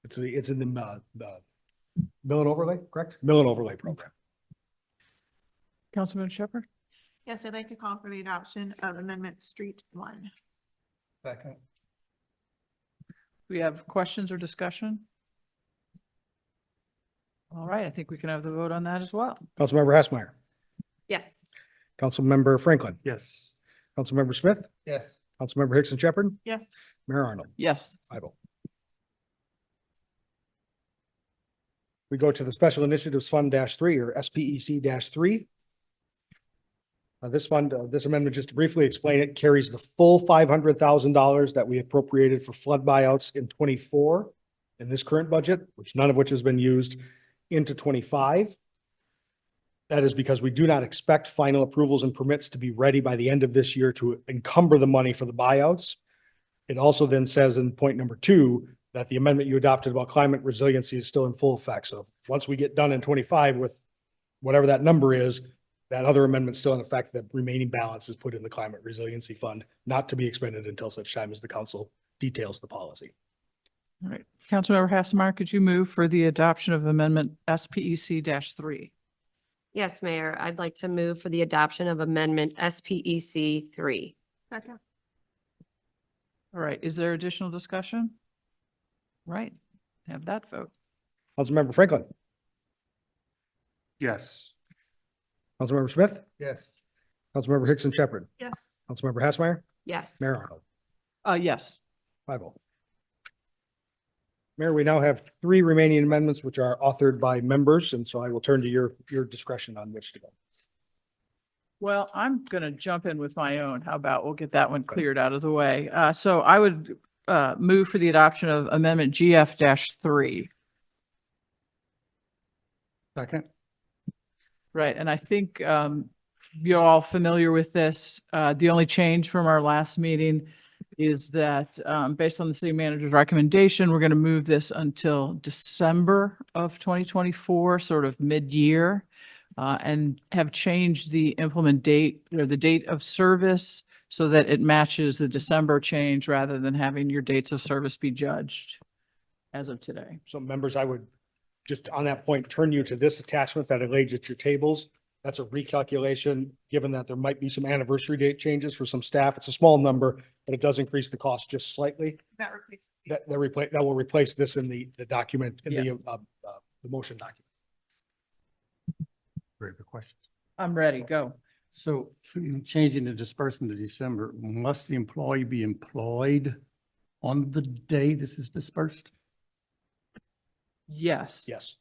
It's in the mill and overlay, correct? Mill and overlay program. Councilman Shepherd? Yes, I'd like to call for the adoption of Amendment Street 1. Second. We have questions or discussion? All right, I think we can have the vote on that as well. Councilmember Hassmeyer, Yes. Councilmember Franklin, Yes. Councilmember Smith, Yes. Councilmember Higson Shepherd, Yes. Mayor Arnold. Yes. 5-0. We go to the Special Initiatives Fund -3 or SPEC -3. This fund, this amendment, just to briefly explain it, carries the full $500,000 that we appropriated for flood buyouts in 24 in this current budget, which none of which has been used into 25. That is because we do not expect final approvals and permits to be ready by the end of this year to encumber the money for the buyouts. It also then says in point number 2 that the amendment you adopted about climate resiliency is still in full effect. So once we get done in 25 with whatever that number is, that other amendment's still in effect. The remaining balance is put in the climate resiliency fund, not to be expended until such time as the council details the policy. All right, Councilmember Hassmeyer, could you move for the adoption of Amendment SPEC-3? Yes, Mayor. I'd like to move for the adoption of Amendment SPEC 3. Second. All right, is there additional discussion? Right, have that vote. Councilmember Franklin, Yes. Councilmember Smith, Yes. Councilmember Higson Shepherd, Yes. Councilmember Hassmeyer, Yes. Mayor Arnold. Yes. 5-0. Mayor, we now have 3 remaining amendments which are authored by members, and so I will turn to your discretion on which to go. Well, I'm gonna jump in with my own. How about we'll get that one cleared out of the way. So I would move for the adoption of Amendment GF-3. Second. Right, and I think you're all familiar with this. The only change from our last meeting is that based on the city manager's recommendation, we're going to move this until December of 2024, sort of mid-year, and have changed the implement date or the date of service so that it matches the December change rather than having your dates of service be judged as of today. So members, I would just on that point, turn you to this attachment that I laid at your tables. That's a recalculation, given that there might be some anniversary date changes for some staff. It's a small number, but it does increase the cost just slightly. That replaces. That will replace this in the document, in Yeah. the motion document. Very good question. I'm ready, go. So changing the disbursement to December, must the employee be employed on the day this is dispersed? Yes. Yes.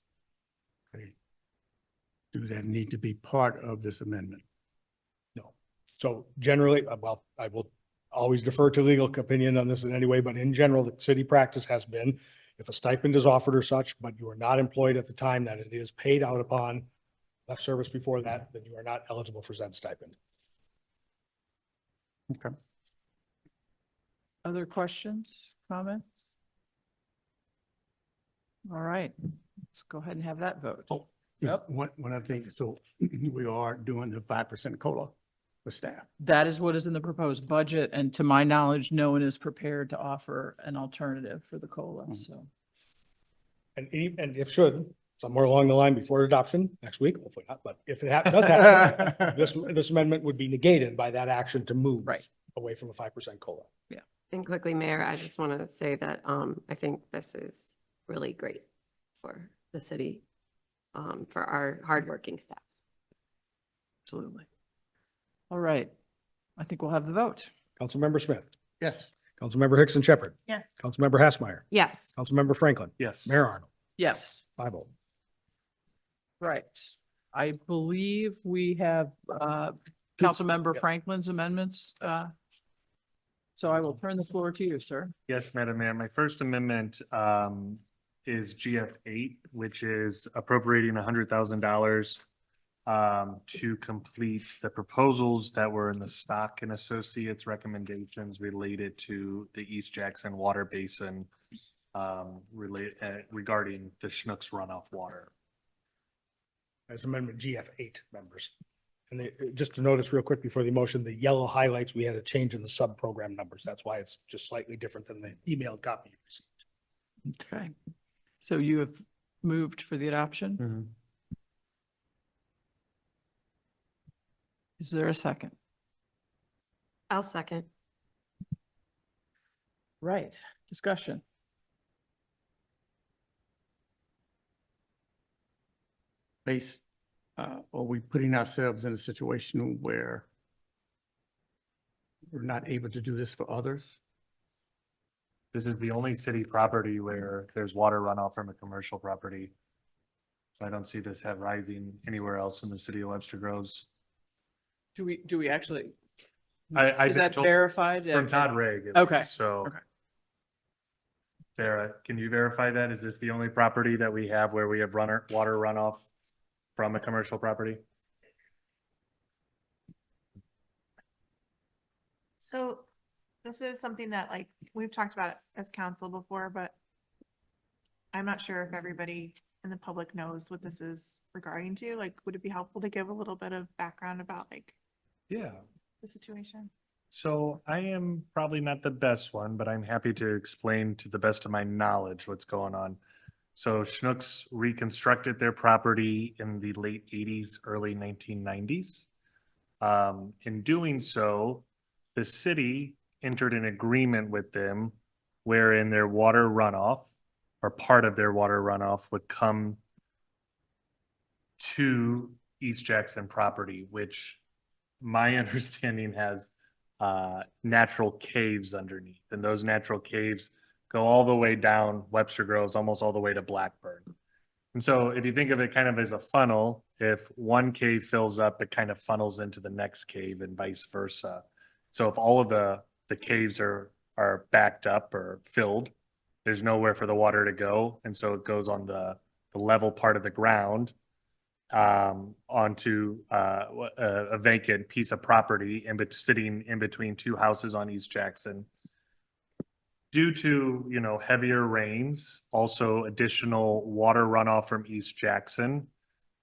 Okay. Do that need to be part of this amendment? No. So generally, well, I will always defer to legal opinion on this in any way, but in general, the city practice has been if a stipend is offered or such, but you are not employed at the time that it is paid out upon left service before that, then you are not eligible for said stipend. Okay. Other questions, comments? All right, let's go ahead and have that vote. Oh, Yep. One other thing, so we are doing the 5% COLA for staff. That is what is in the proposed budget, and to my knowledge, no one is prepared to offer an alternative for the COLA, so. And if somewhere along the line before adoption next week, hopefully not, but if it does happen, this amendment would be negated by that action to move away from a 5% COLA. And quickly, Mayor, I just want to say that I think this is really great for the city, for our hardworking staff. Absolutely. All right. I think we'll have the vote. Councilmember Smith, Yes. Councilmember Hickson Shepherd, Yes. Councilmember Hassmeyer, Yes. Councilmember Franklin, Yes. Mayor Arnold, Yes. 5-0. Right. I believe we have Councilmember Franklin's amendments. So I will turn the floor to you, sir. Yes, Madam Mayor, my first amendment is GF8, which is appropriating $100,000 to complete the proposals that were in the Stock and Associates recommendations related to the East Jackson Water Basin regarding the Chinooks runoff water. That's amendment GF8 members. And just to notice real quick before the motion, the yellow highlights, we had a change in the sub-program numbers. That's why it's just slightly different than the emailed copy you received. Okay. So you have moved for the adoption? Mm-hmm. Is there a second? I'll second. Right. Discussion. Are we putting ourselves in a situation where we're not able to do this for others? This is the only city property where there's water runoff from a commercial property. So I don't see this rising anywhere else in the city of Webster Groves. Do we actually? I've Is been that told verified? From Todd Rigg. at Okay. least, So. Okay. Sarah, can you verify that? Is this the only property that we have where we have water runoff from a commercial property? So this is something that like we've talked about it as council before, but I'm not sure if everybody in the public knows what this is regarding to. Like, would it be helpful to give a little bit of background about like Yeah. the situation? So I am probably not the best one, but I'm happy to explain to the best of my knowledge what's going on. So Chinooks reconstructed their property in the late 80s, early 1990s. In doing so, the city entered an agreement with them wherein their water runoff or part of their water runoff would come to East Jackson property, which my understanding has natural caves underneath, and those natural caves go all the way down Webster Groves, almost all the way to Blackburn. And so if you think of it kind of as a funnel, if one cave fills up, it kind of funnels into the next cave and vice versa. So if all of the caves are backed up or filled, there's nowhere for the water to go. And so it goes on the level part of the ground onto a vacant piece of property sitting in between two houses on East Jackson. Due to, heavier rains, also additional water runoff from East Jackson,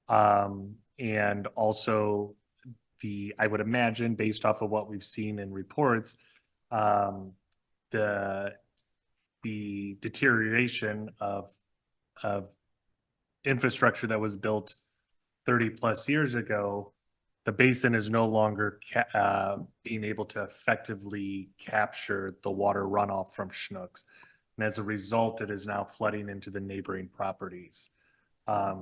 and also I would imagine, based off of what we've seen in reports, the deterioration of infrastructure that was built 30 plus years ago, the basin is no longer being able to effectively capture the water runoff from Chinooks. And as a result, it is now flooding into the neighboring properties. Part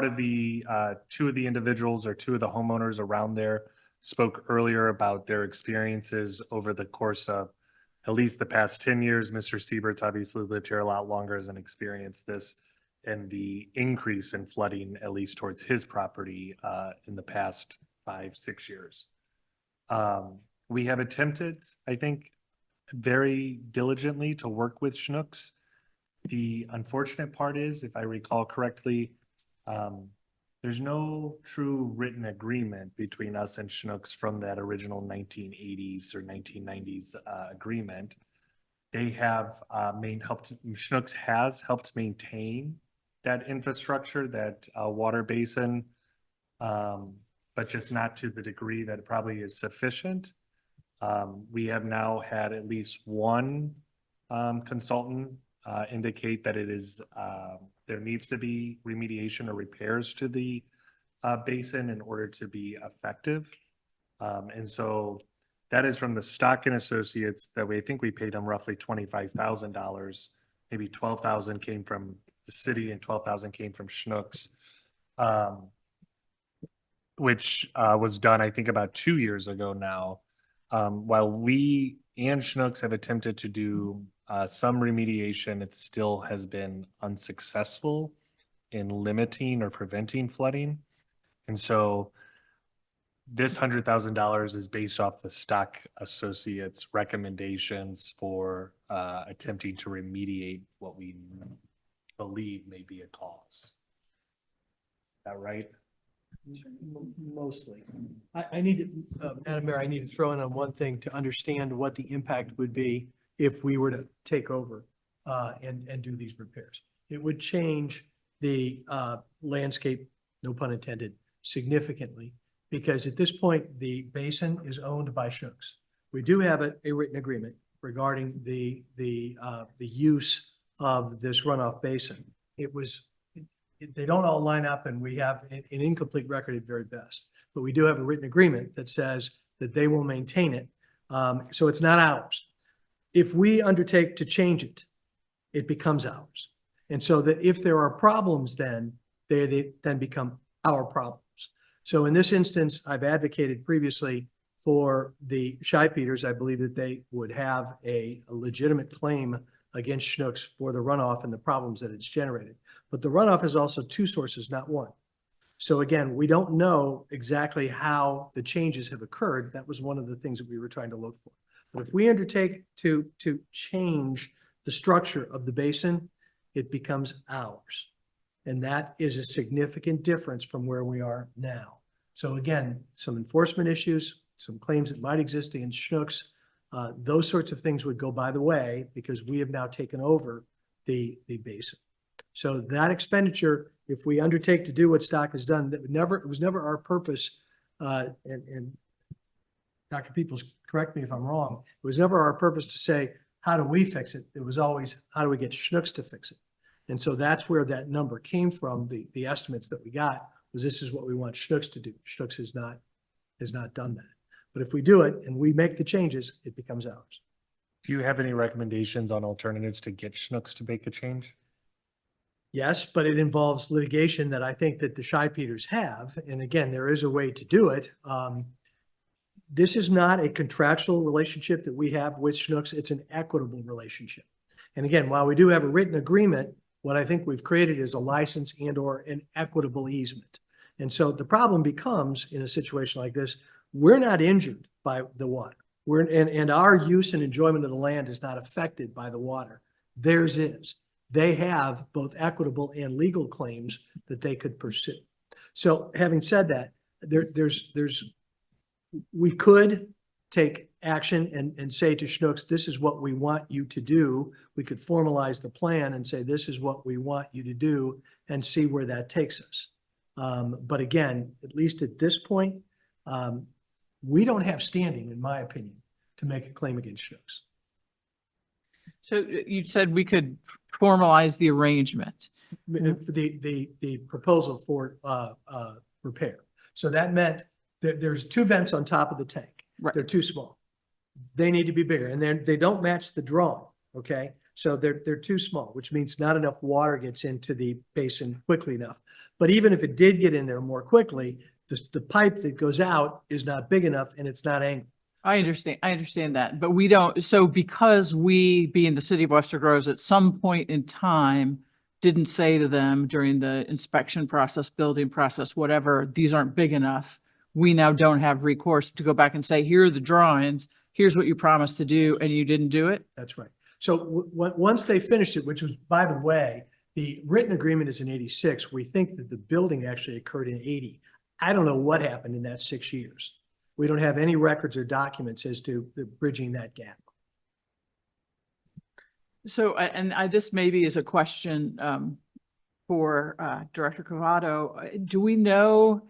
of the two of the individuals or two of the homeowners around there spoke earlier about their experiences over the course of at least the past 10 years. Mr. Siebert's obviously lived here a lot longer, and experienced this and the increase in flooding, at least towards his property, in the past 5-6 years. We have attempted, I think, very diligently to work with Chinooks. The unfortunate part is, if I recall correctly, there's no true written agreement between us and Chinooks from that original 1980s or 1990s agreement. They have Chinooks has helped maintain that infrastructure, that water basin, but just not to the degree that it probably is sufficient. We have now had at least one consultant indicate that it is, there needs to be remediation or repairs to the basin in order to be effective. And so that is from the Stock and Associates that I think we paid them roughly $25,000. Maybe 12,000 came from the city and 12,000 came from Schnucks. Which was done, I think, about 2 years ago now. While we and Schnucks have attempted to do some remediation, it still has been unsuccessful in limiting or preventing flooding. And so this $100,000 is based off the Stock Associates recommendations for attempting to remediate what we believe may be a cause. Is that right? Mostly. I need to, Madam Mayor, I need to throw in on one thing to understand what the impact would be if we were to take over and do these repairs. It would change the landscape, no pun intended, significantly, because at this point, the basin is owned by Schnucks. We do have a written agreement regarding the use of this runoff basin. They don't all line up, and we have an incomplete record at very best. But we do have a written agreement that says that they will maintain it. So it's not ours. If we undertake to change it, it becomes ours. And so that if there are problems, then they then become our problems. So in this instance, I've advocated previously for the Shy Peters. I believe that they would have a legitimate claim against Schnucks for the runoff and the problems that it's generated. But the runoff is also two sources, not one. So again, we don't know exactly how the changes have occurred. That was one of the things that we were trying to look for. But if we undertake to change the structure of the basin, it becomes ours. And that is a significant difference from where we are now. So again, some enforcement issues, some claims that might exist against Schnucks, those sorts of things would go by the way, because we have now taken over the basin. So that expenditure, if we undertake to do what Stock has done, it was never our purpose, and Dr. Peoples, correct me if I'm wrong, it was never our purpose to say, how do we fix it? It was always, how do we get Schnucks to fix it? And so that's where that number came from. The estimates that we got was this is what we want Schnucks to do. Schnucks has not done that. But if we do it and we make the changes, it becomes ours. Do you have any recommendations on alternatives to get Schnucks to make a change? Yes, but it involves litigation that I think that the Shy Peters have. And again, there is a way to do it. This is not a contractual relationship that we have with Schnucks. It's an equitable relationship. And again, while we do have a written agreement, what I think we've created is a license and or an equitable easement. And so the problem becomes in a situation like this, we're not injured by the water. And our use and enjoyment of the land is not affected by the water. Theirs is. They have both equitable and legal claims that they could pursue. So having said that, we could take action and say to Schnucks, this is what we want you to do. We could formalize the plan and say, this is what we want you to do, and see where that takes us. But again, at least at this point, we don't have standing, in my opinion, to make a claim against Schnucks. So you said we could formalize the arrangement. The proposal for repair. So that meant that there's two vents on top of the tank. Right. They're too small. They need to be bigger, and they don't match the drawing. Okay, so they're too small, which means not enough water gets into the basin quickly enough. But even if it did get in there more quickly, the pipe that goes out is not big enough and it's not angled. I understand that, but we don't, so because we, being the city of Webster Groves, at some point in time, didn't say to them during the inspection process, building process, whatever, these aren't big enough, we now don't have recourse to go back and say, here are the drawings, here's what you promised to do, and you didn't do it? That's right. So once they finished it, which was, by the way, the written agreement is in 86. We think that the building actually occurred in 80. I don't know what happened in that 6 years. We don't have any records or documents as to bridging that gap. So, this maybe is a question for Director Cavato. Do we know,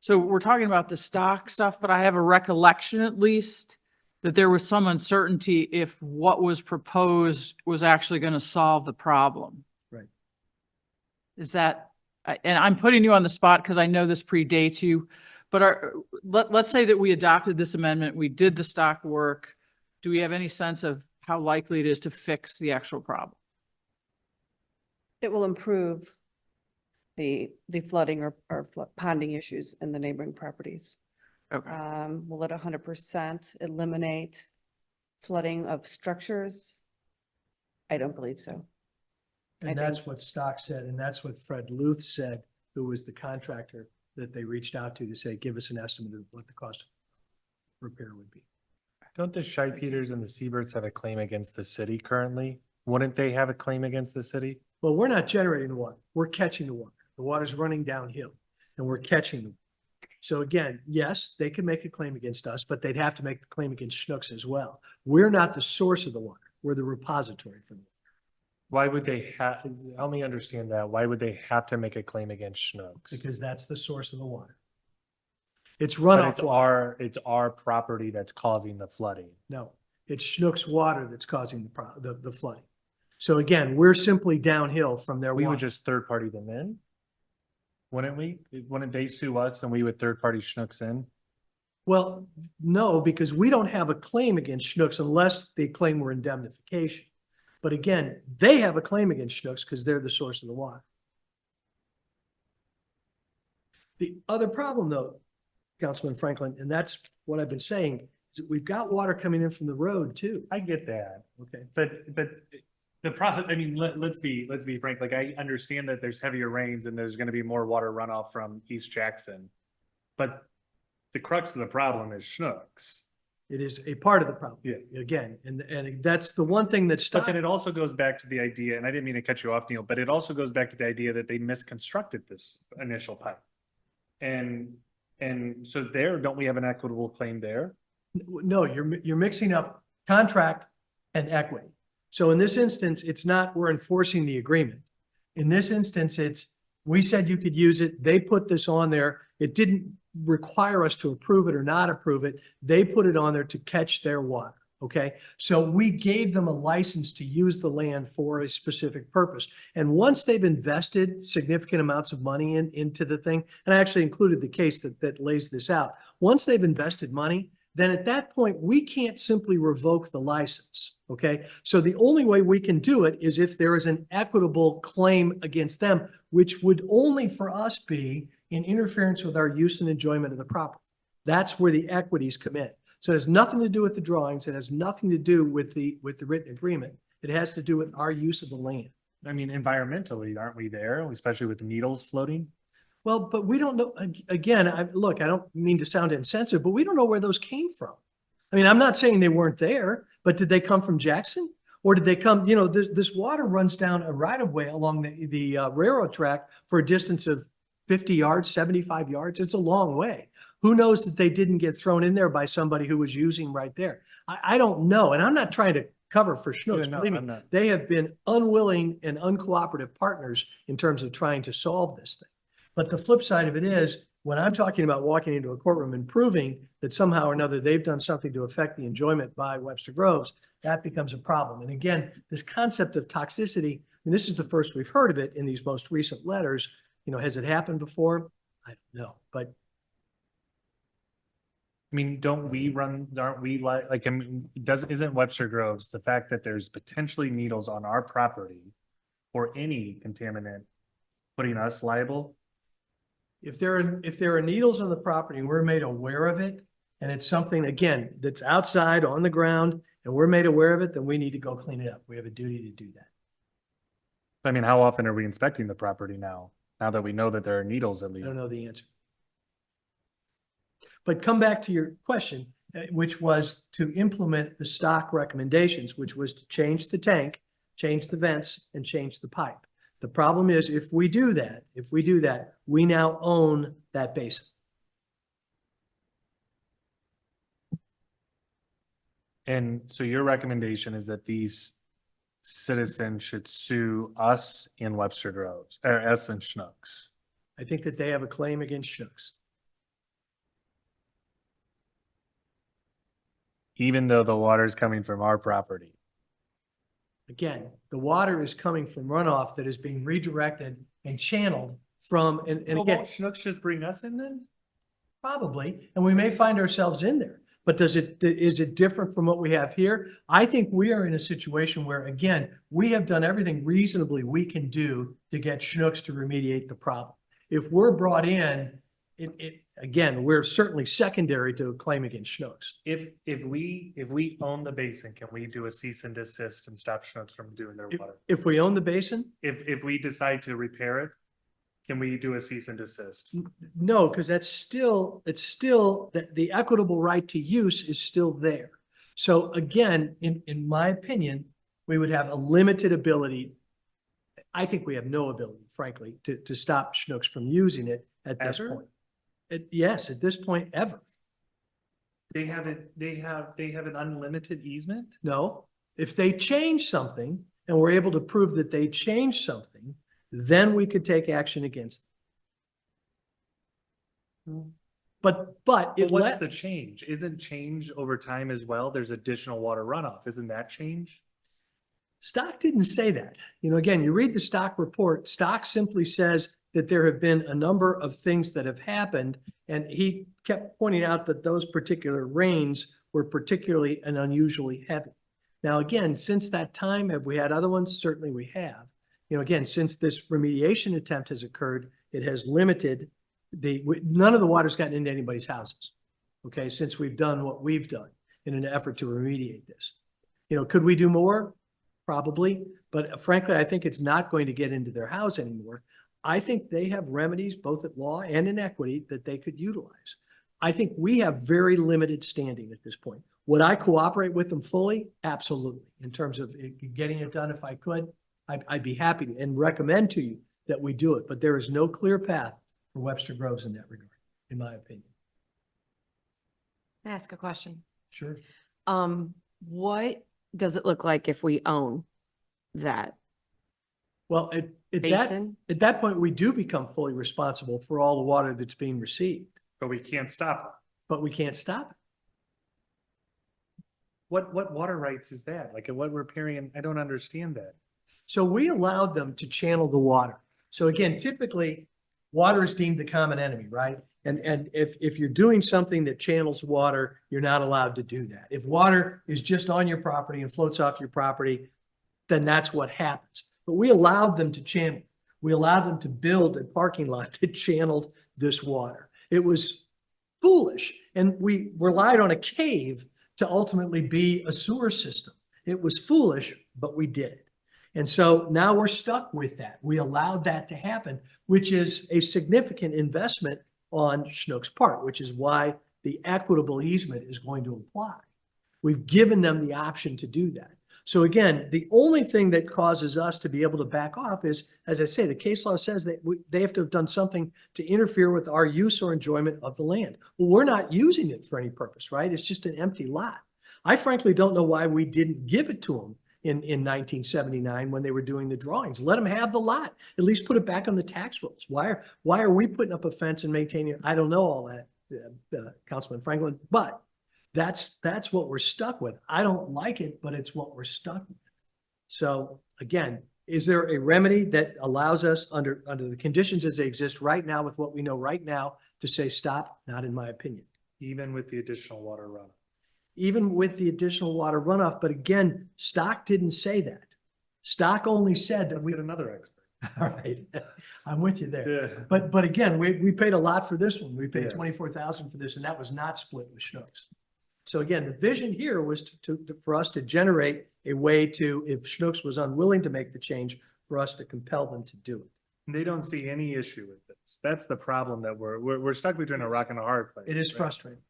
so we're talking about the stock stuff, but I have a recollection at least that there was some uncertainty if what was proposed was actually going to solve the problem. Right. Is that, and I'm putting you on the spot because I know this predates you, but let's say that we adopted this amendment, we did the stock work. Do we have any sense of how likely it is to fix the actual problem? It will improve the flooding or ponding issues in the neighboring properties. Okay. Will it 100% eliminate flooding of structures? I don't believe so. And that's what Stock said, and that's what Fred Luth said, who was the contractor that they reached out to say, give us an estimate of what the cost of repair would be. Don't the Shy Peters and the Seabirds have a claim against the city currently? Wouldn't they have a claim against the city? Well, we're not generating the water. We're catching the water. The water's running downhill and we're catching them. So again, yes, they can make a claim against us, but they'd have to make the claim against Schnucks as well. We're not the source of the water. We're the repository for the water. Why would they have, help me understand that. Why would they have to make a claim against Schnucks? Because that's the source of the water. It's But runoff water. it's our property that's causing the flooding. No, it's Schnucks water that's causing the flooding. So again, we're simply downhill from their We water. would just third party them in? Wouldn't we? Wouldn't they sue us and we would third party Schnucks in? Well, no, because we don't have a claim against Schnucks unless they claim we're indemnification. But again, they have a claim against Schnucks because they're the source of the water. The other problem though, Councilman Franklin, and that's what I've been saying, is that we've got water coming in from the road too. I get that. Okay. But the process, I mean, let's be frank, like I understand that there's heavier rains and there's gonna be more water runoff from East Jackson. But the crux of the problem is Schnucks. It is a part of the problem. Yeah. Again, and that's the one thing that But stopped. then it also goes back to the idea, and I didn't mean to cut you off, Neil, but it also goes back to the idea that they misconstructed this initial pipe. And so there, don't we have an equitable claim there? No, you're mixing up contract and equity. So in this instance, it's not we're enforcing the agreement. In this instance, it's we said you could use it. They put this on there. It didn't require us to approve it or not approve it. They put it on there to catch their water. Okay. So we gave them a license to use the land for a specific purpose. And once they've invested significant amounts of money into the thing, and I actually included the case that lays this out. Once they've invested money, then at that point, we can't simply revoke the license. Okay. So the only way we can do it is if there is an equitable claim against them, which would only for us be in interference with our use and enjoyment of the property. That's where the equities come in. So it has nothing to do with the drawings. It has nothing to do with the written agreement. It has to do with our use of the land. I mean, environmentally, aren't we there, especially with the needles floating? Well, but we don't know, again, look, I don't mean to sound insensitive, but we don't know where those came from. I mean, I'm not saying they weren't there, but did they come from Jackson? Or did they come, this water runs down a right of way along the railroad track for a distance of 50 yards, 75 yards. It's a long way. Who knows that they didn't get thrown in there by somebody who was using right there? I don't know. And I'm not trying to cover for Schnucks. Yeah, no, Believe me, I'm not. they have been unwilling and uncooperative partners in terms of trying to solve this thing. But the flip side of it is, when I'm talking about walking into a courtroom and proving that somehow or another they've done something to affect the enjoyment by Webster Groves, that becomes a problem. And again, this concept of toxicity, and this is the first we've heard of it in these most recent letters. Has it happened before? I don't know, but I mean, aren't we I mean, isn't Webster Groves, the fact that there's potentially needles on our property or any contaminant putting us liable? if there are needles on the property and we're made aware of it, and it's something, again, that's outside on the ground and we're made aware of it, then we need to go clean it up. We have a duty to do that. I mean, how often are we inspecting the property now that we know that there are needles at I least? don't know the answer. But come back to your question, which was to implement the stock recommendations, which was to change the tank, change the vents, and change the pipe. The problem is if we do that, we now own that basin. And so your recommendation is that these citizens should sue us in Webster Groves, or us and Schnucks? I think that they have a claim against Schnucks. even though the water is coming from our property. Again, the water is coming from runoff that is being redirected and channeled from, and Well, again, won't Schnucks just bring us in then? probably, and we may find ourselves in there. But is it different from what we have here? I think we are in a situation where, again, we have done everything reasonably we can do to get Schnucks to remediate the problem. If we're brought in, again, we're certainly secondary to a claim against Schnucks. If we own the basin, can we do a cease and desist and stop Schnucks from doing their water? If we own the basin, If we decide to repair it, can we do a cease and desist? no, because it's still, the equitable right to use is still there. So again, in my opinion, we would have a limited ability. I think we have no ability, frankly, to stop Schnucks from using it at this Ever? point. Yes, at this point, ever. They have an unlimited easement? No, if they change something and we're able to prove that they changed something, then we could take action against them. But But it what's the change? Isn't change over time as well? There's additional water runoff. Isn't that change? Stock didn't say that. You know, again, you read the Stock report, Stock simply says that there have been a number of things that have happened. And he kept pointing out that those particular rains were particularly and unusually heavy. Now, again, since that time, have we had other ones? Certainly we have. You know, again, since this remediation attempt has occurred, it has limited none of the water's gotten into anybody's houses. Okay, since we've done what we've done in an effort to remediate this. You know, could we do more? Probably, but frankly, I think it's not going to get into their house anymore. I think they have remedies, both at law and in equity, that they could utilize. I think we have very limited standing at this point. Would I cooperate with them fully? Absolutely. In terms of getting it done, if I could, I'd be happy to and recommend to you that we do it. But there is no clear path for Webster Groves in that regard, in my opinion. Can I ask a question? Sure. What does it look like if we own that Well, at basin? that point, we do become fully responsible for all the water that's being received, But we can't stop it. but we can't stop it. What water rights is that? Like what repairing? I don't understand that. So we allowed them to channel the water. So again, typically, water is deemed the common enemy, right? And if you're doing something that channels water, you're not allowed to do that. If water is just on your property and floats off your property, then that's what happens. But we allowed them to channel. We allowed them to build a parking lot that channeled this water. It was foolish. And we relied on a cave to ultimately be a sewer system. It was foolish, but we did it. And so now we're stuck with that. We allowed that to happen, which is a significant investment on Schnucks' part, which is why the equitable easement is going to apply. We've given them the option to do that. So again, the only thing that causes us to be able to back off is, as I say, the case law says that they have to have done something to interfere with our use or enjoyment of the land. Well, we're not using it for any purpose, right? It's just an empty lot. I frankly don't know why we didn't give it to them in 1979 when they were doing the drawings. Let them have the lot. At least put it back on the tax rolls. Why are we putting up a fence and maintaining it? I don't know all that, Councilman Franklin, but that's what we're stuck with. I don't like it, but it's what we're stuck with. So again, is there a remedy that allows us under the conditions as they exist right now with what we know right now to say stop? Not in my opinion. Even with the additional water runoff. Even with the additional water runoff. But again, Stock didn't say that. Stock only said that Let's get another expert. all right, I'm with you there. Yeah. But again, we paid a lot for this one. We paid Yeah. $24,000 for this, and that was not split with Schnucks. So again, the vision here was for us to generate a way to, if Schnucks was unwilling to make the change, for us to compel them to do it. They don't see any issue with this. That's the problem that we're stuck between a rock and a hard place. It is right? frustrating.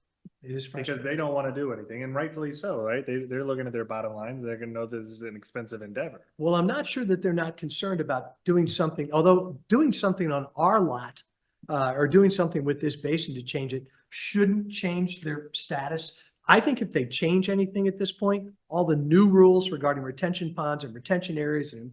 It is frustrating. Because they don't want to do anything, and rightfully so, right? They're looking at their bottom lines. They're going to know this is an expensive endeavor. Well, I'm not sure that they're not concerned about doing something, although doing something on our lot or doing something with this basin to change it shouldn't change their status. I think if they change anything at this point, all the new rules regarding retention ponds and retention areas and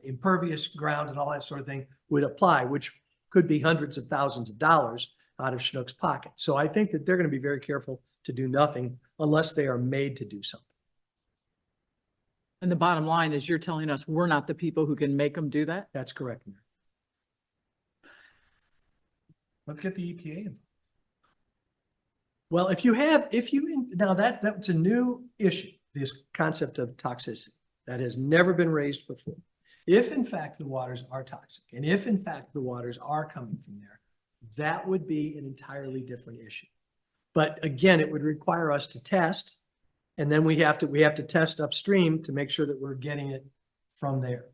impervious ground and all that sort of thing would apply, which could be hundreds of thousands of dollars out of Schnucks' pocket. So I think that they're going to be very careful to do nothing unless they are made to do something. And the bottom line is you're telling us we're not the people who can make them do that? That's correct, Mayor. Let's get the EPA in. Well, now that's a new issue, this concept of toxicity that has never been raised before. If in fact the waters are toxic, and if in fact the waters are coming from there, that would be an entirely different issue. But again, it would require us to test, and then we have to test upstream to make sure that we're getting it from there.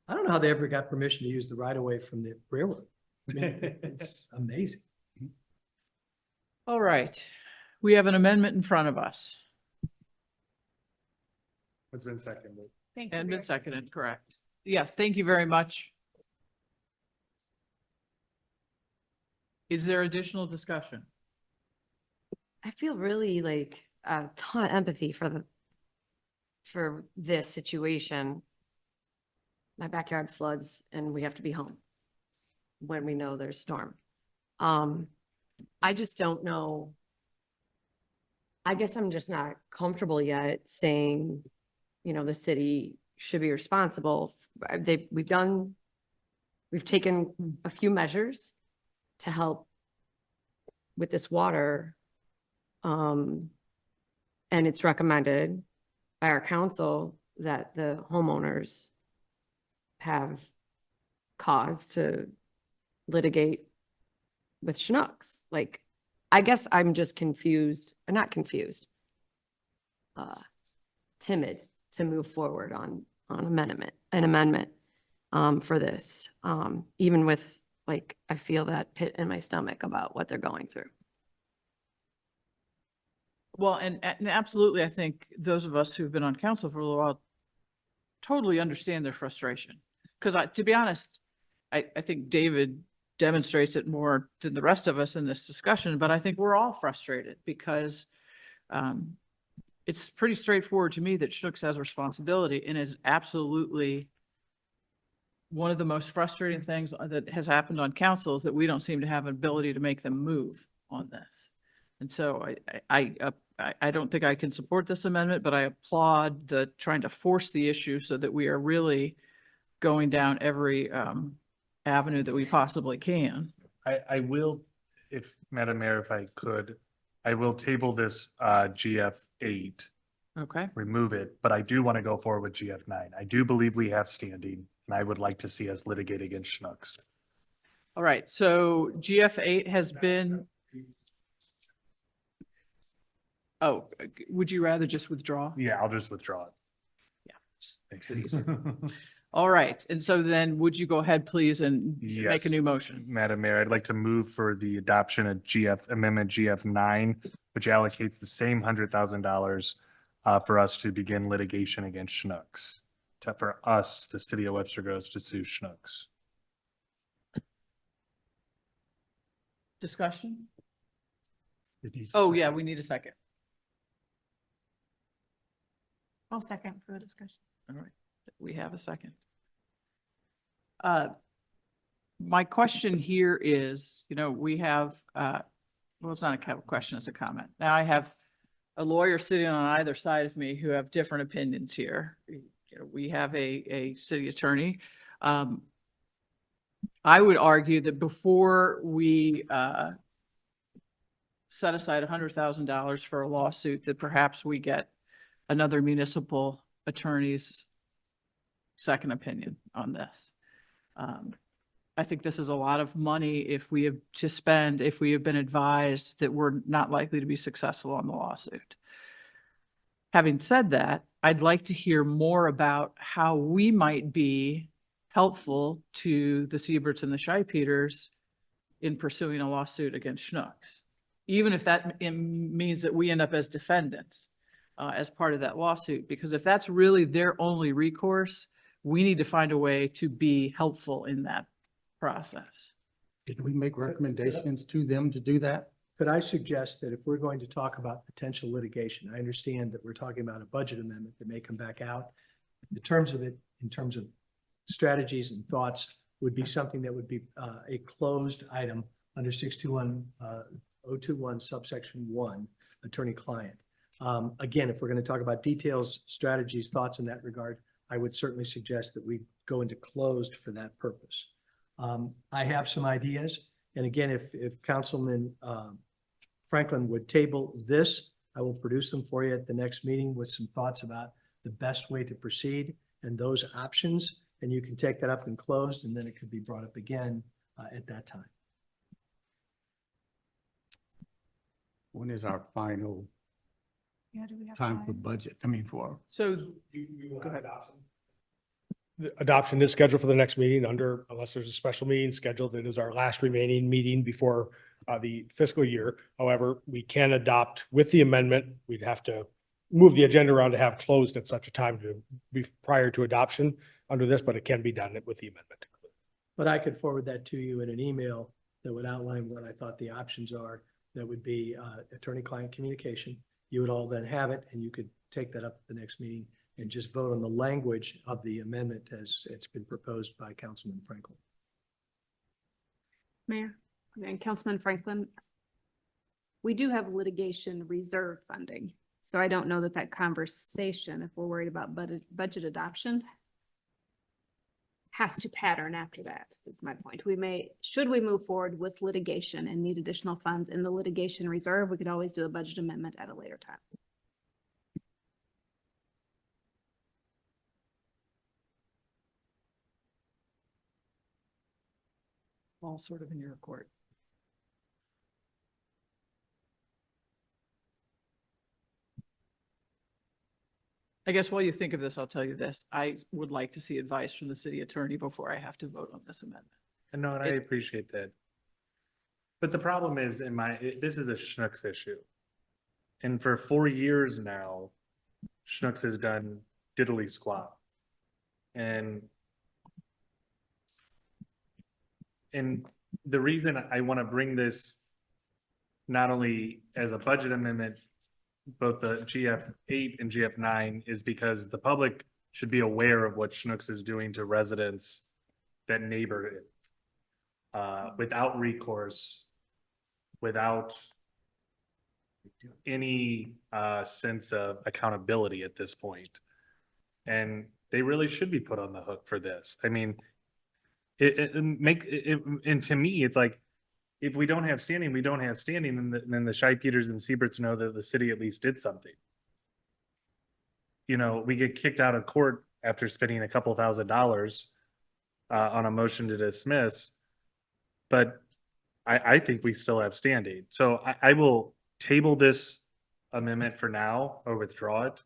I don't know how they ever got permission to use the right of way from the railroad. I mean, it's amazing. All right, we have an amendment in front of us. It's been seconded. Thank you. And very been seconded, correct. Yes, thank you very much. Is there additional discussion? I feel really like a ton of empathy for this situation. My backyard floods and we have to be home when we know there's storm. I just don't know. I guess I'm just not comfortable yet saying, the city should be responsible. We've taken a few measures to help with this water. And it's recommended by our council that the homeowners have cause to litigate with Chinooks. Like, I guess I'm just confused, or not confused, timid to move forward on an amendment for this. Even with, like, I feel that pit in my stomach about what they're going through. Well, and absolutely, I think those of us who've been on council for a little while totally understand their frustration. Because to be honest, I think David demonstrates it more than the rest of us in this discussion, but I think we're all frustrated because it's pretty straightforward to me that Chinooks has responsibility and is absolutely one of the most frustrating things that has happened on council is that we don't seem to have an ability to make them move on this. And so I don't think I can support this amendment, but I applaud the trying to force the issue so that we are really going down every avenue that we possibly can. I will, if Madam Mayor, if I could, I will table this GF8, Okay. remove it, but I do want to go forward with GF9. I do believe we have standing, and I would like to see us litigate against Chinooks. All right, so GF8 has been. Oh, would you rather just withdraw? Yeah, I'll just withdraw it. Yeah, just makes it easier. All right, and so then would you go ahead, please, and make a Yes. new motion? Madam Mayor, I'd like to move for the adoption of Amendment GF9, which allocates the same $100,000 for us to begin litigation against Chinooks. For us, the city of Webster Groves, to sue Chinooks. Discussion? Oh, yeah, we need a second. I'll second for the discussion. All right, we have a second. My question here is, we have, well, it's not a question, it's a comment. Now I have a lawyer sitting on either side of me who have different opinions here. We have a city attorney. I would argue that before we set aside $100,000 for a lawsuit, that perhaps we get another municipal attorney's second opinion on this. I think this is a lot of money if we have to spend, if we have been advised that we're not likely to be successful on the lawsuit. Having said that, I'd like to hear more about how we might be helpful to the Sieberts and the Scheipeters in pursuing a lawsuit against Chinooks, even if that means that we end up as defendants as part of that lawsuit. Because if that's really their only recourse, we need to find a way to be helpful in that process. Did we make recommendations to them to do that? Could I suggest that if we're going to talk about potential litigation, I understand that we're talking about a budget amendment that may come back out. The terms of it, in terms of strategies and thoughts, would be something that would be a closed item under 621 021 subsection 1, attorney-client. Again, if we're going to talk about details, strategies, thoughts in that regard, I would certainly suggest that we go into closed for that purpose. I have some ideas, and again, if Councilman Franklin would table this, I will produce them for you at the next meeting with some thoughts about the best way to proceed and those options, and you can take that up in closed, and then it could be brought up again at that time. When is our final Yeah, do we have time for time? budget? I mean, for, So, Go ahead. The adoption is scheduled for the next meeting unless there's a special meeting scheduled. It is our last remaining meeting before the fiscal year. However, we can adopt with the amendment. We'd have to move the agenda around to have closed at such a time to be prior to adoption under this, but it can be done with the amendment. But I could forward that to you in an email that would outline what I thought the options are. That would be attorney-client communication. You would all then have it, and you could take that up at the next meeting and just vote on the language of the amendment as it's been proposed by Councilman Franklin. Mayor and Councilman Franklin, we do have litigation reserve funding. So I don't know that that conversation, if we're worried about budget adoption, has to pattern after that, is my point. Should we move forward with litigation and need additional funds in the litigation reserve, we could always do a budget amendment at a later time. all sort of in your court. I guess while you think of this, I'll tell you this. I would like to see advice from the city attorney before I have to vote on this amendment. And no, and I appreciate that. But the problem is this is a Schnucks issue. And for 4 years now, Schnucks has done diddly squat. And the reason I want to bring this not only as a budget amendment, both the GF8 and GF9 is because the public should be aware of what Schnucks is doing to residents that neighbor it. Without recourse, without any sense of accountability at this point. And they really should be put on the hook for this. I mean, and to me, it's like, if we don't have standing, we don't have standing, and then the Scheibeters and Sieberts know that the city at least did something. You know, we get kicked out of court after spending a couple $1,000s on a motion to dismiss, but I think we still have standing. So I will table this amendment for now or withdraw it.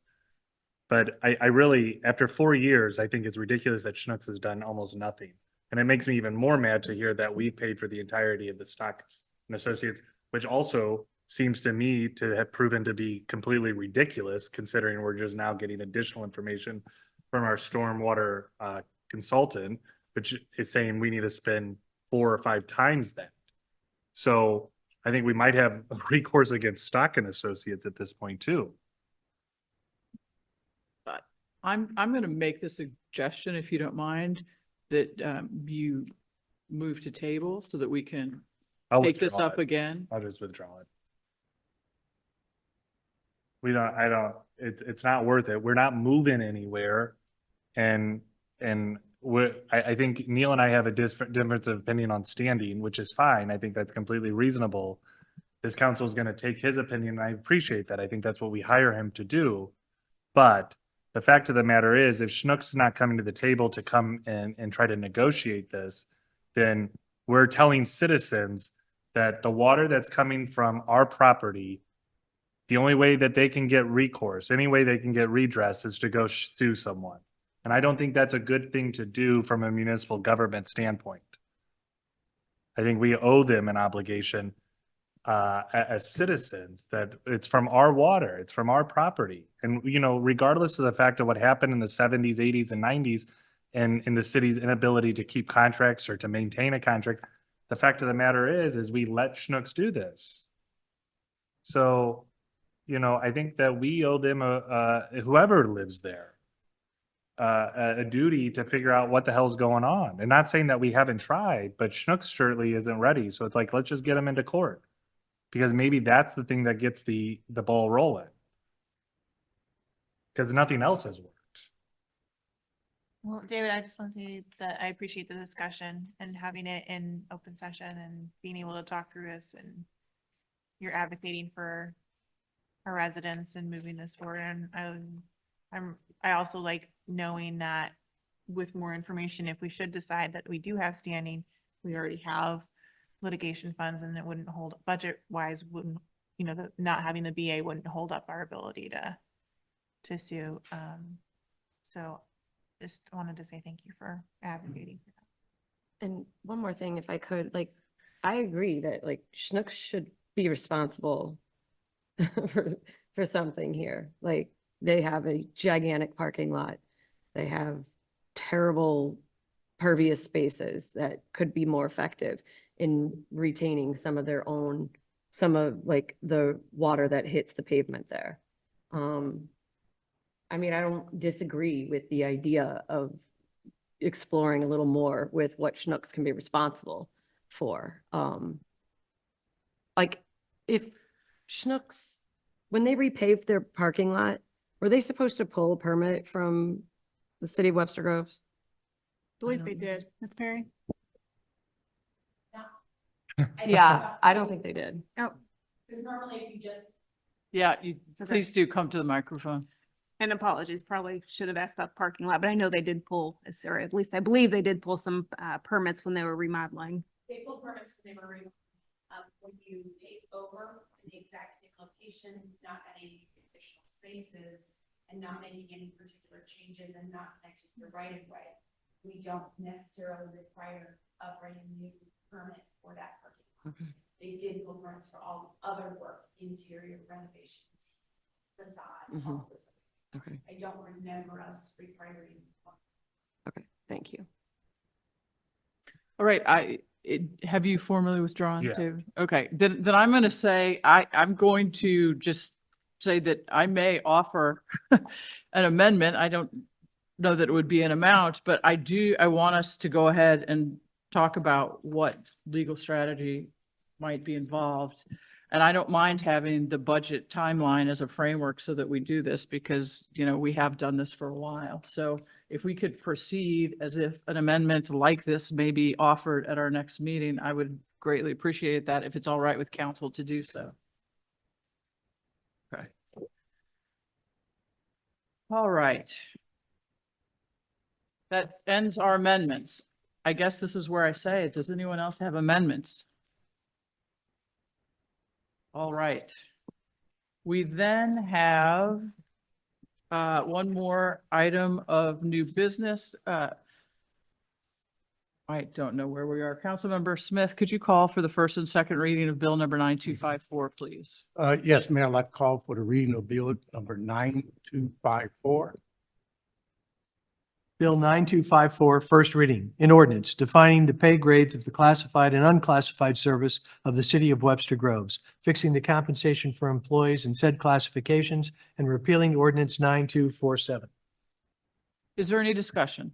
But I really, after 4 years, I think it's ridiculous that Schnucks has done almost nothing. And it makes me even more mad to hear that we paid for the entirety of the Stock and Associates, which also seems to me to have proven to be completely ridiculous, considering we're just now getting additional information from our stormwater consultant, which is saying we need to spend 4 or 5 times that. So I think we might have a recourse against Stock and Associates at this point too. But I'm going to make the suggestion, if you don't mind, that you move to table so that we can take this up again. I'll just withdraw it. It's not worth it. We're not moving anywhere. And I think Neil and I have a difference of opinion on standing, which is fine. I think that's completely reasonable. This council is going to take his opinion, and I appreciate that. I think that's what we hire him to do. But the fact of the matter is, if Schnucks is not coming to the table to come and try to negotiate this, then we're telling citizens that the water that's coming from our property, the only way that they can get recourse, any way they can get redress, is to go sue someone. And I don't think that's a good thing to do from a municipal government standpoint. I think we owe them an obligation as citizens, that it's from our water, it's from our property. And, you know, regardless of the fact of what happened in the 70s, 80s, and 90s, and in the city's inability to keep contracts or to maintain a contract, the fact of the matter is we let Schnucks do this. So, you know, I think that we owe them whoever lives there, a duty to figure out what the hell's going on. And not saying that we haven't tried, but Schnucks surely isn't ready. So it's like, let's just get them into court. Because maybe that's the thing that gets the ball rolling. Because nothing else has worked. Well, David, I just want to say that I appreciate the discussion and having it in open session and being able to talk through this, and you're advocating for our residents and moving this forward. And I also like knowing that with more information, if we should decide that we do have standing, we already have litigation funds, and it wouldn't hold, budget wise, wouldn't, you know, the not having the BA wouldn't hold up our ability to sue. So just wanted to say thank you for advocating for that. And one more thing, if I could, like, I agree that like Schnucks should be responsible for something here. Like, they have a gigantic parking lot. They have terrible pervious spaces that could be more effective in retaining some of their own, some of like the water that hits the pavement there. I mean, I don't disagree with the idea of exploring a little more with what Schnucks can be responsible for. Like, if Schnucks, when they repaved their parking lot, were they supposed to pull a permit from the city of Webster Groves? I believe they did. Ms. Perry? Yeah, I don't think they did. Oh, Because normally if you just. Yeah, you, okay. please do come to the microphone. And apologies, probably should have asked about parking lot, but I know they did pull, or at least I believe they did pull some permits when they were remodeling. They pulled permits when they were when you pave over in the exact same location, not adding additional spaces and not making any particular changes and not connecting to the right of way. We don't necessarily require a brand new permit for that parking lot. Okay. They did pull permits for all other work, interior renovations, facade, all those. Okay, I don't remember us requiring. okay, thank you. All right, have you formally withdrawn, Yeah. David? Okay, then I'm gonna say, I'm going to just say that I may offer an amendment. I don't know that it would be an amount, but I want us to go ahead and talk about what legal strategy might be involved. And I don't mind having the budget timeline as a framework so that we do this because, you know, we have done this for a while. So if we could proceed as if an amendment like this may be offered at our next meeting, I would greatly appreciate that if it's all right with council to do so. Okay. All right. That ends our amendments. I guess this is where I say it. Does anyone else have amendments? All right. We then have one more item of new business. I don't know where we are. Councilmember Smith, could you call for the first and second reading of Bill number 9254, please? Yes, Mayor, I'd like to call for the reading of bill number 9254. Bill 9254, first reading, an ordinance defining the pay grades of the classified and unclassified service of the city of Webster Groves, fixing the compensation for employees in said classifications, and repealing ordinance 9247. Is there any discussion?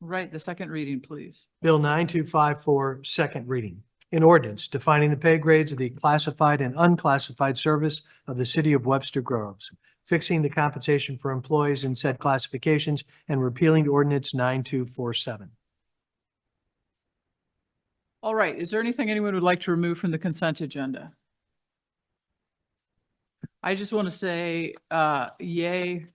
Right, the second reading, please. Bill 9254, second reading, an ordinance defining the pay grades of the classified and unclassified service of the city of Webster Groves, fixing the compensation for employees in said classifications, and repealing ordinance 9247. All right, is there anything anyone would like to remove from the consent agenda? I just want to say, yay,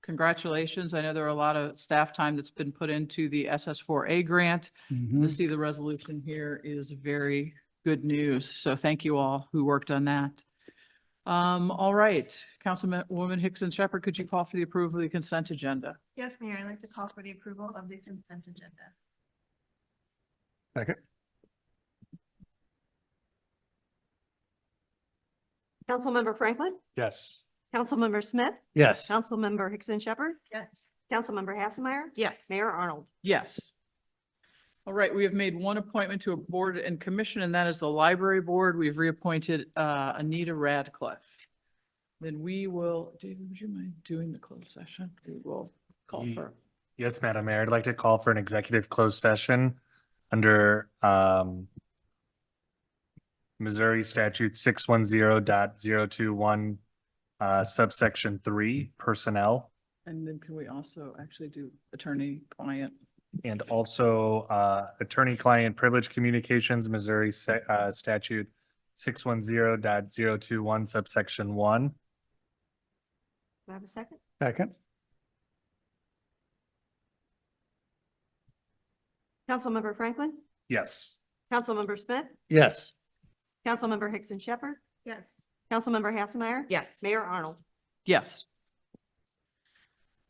congratulations. I know there are a lot of staff time that's been put into the SS4A grant. To see the resolution here is very good news. So thank you all who worked on that. All right, Councilwoman Hickson Shepherd, could you call for the approval of the consent agenda? Yes, Mayor, I'd like to call for the approval of the consent agenda. Second. Councilmember Franklin, Yes. Councilmember Smith, Yes. Councilmember Hickson Shepherd, Yes. Councilmember Hasselmeyer, Yes. Mayor Arnold. Yes. All right, we have made one appointment to a board and commission, and that is the library board. We've reappointed Anita Radcliffe. Then we will, David, would you mind doing the closed session? We will call for. Yes, Madam Mayor, I'd like to call for an executive closed session under Missouri statute 610.021 subsection 3, personnel. And then can we also actually do attorney-client? And also attorney-client privilege communications, Missouri statute 610.021 subsection 1. Do I have a second? Second. Councilmember Franklin, Yes. Councilmember Smith, Yes. Councilmember Hickson Shepherd, Yes. Councilmember Hasselmeyer. Yes. Mayor Arnold. Yes.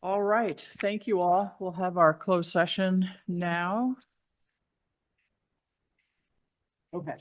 All right, thank you all. We'll have our closed session now. Okay.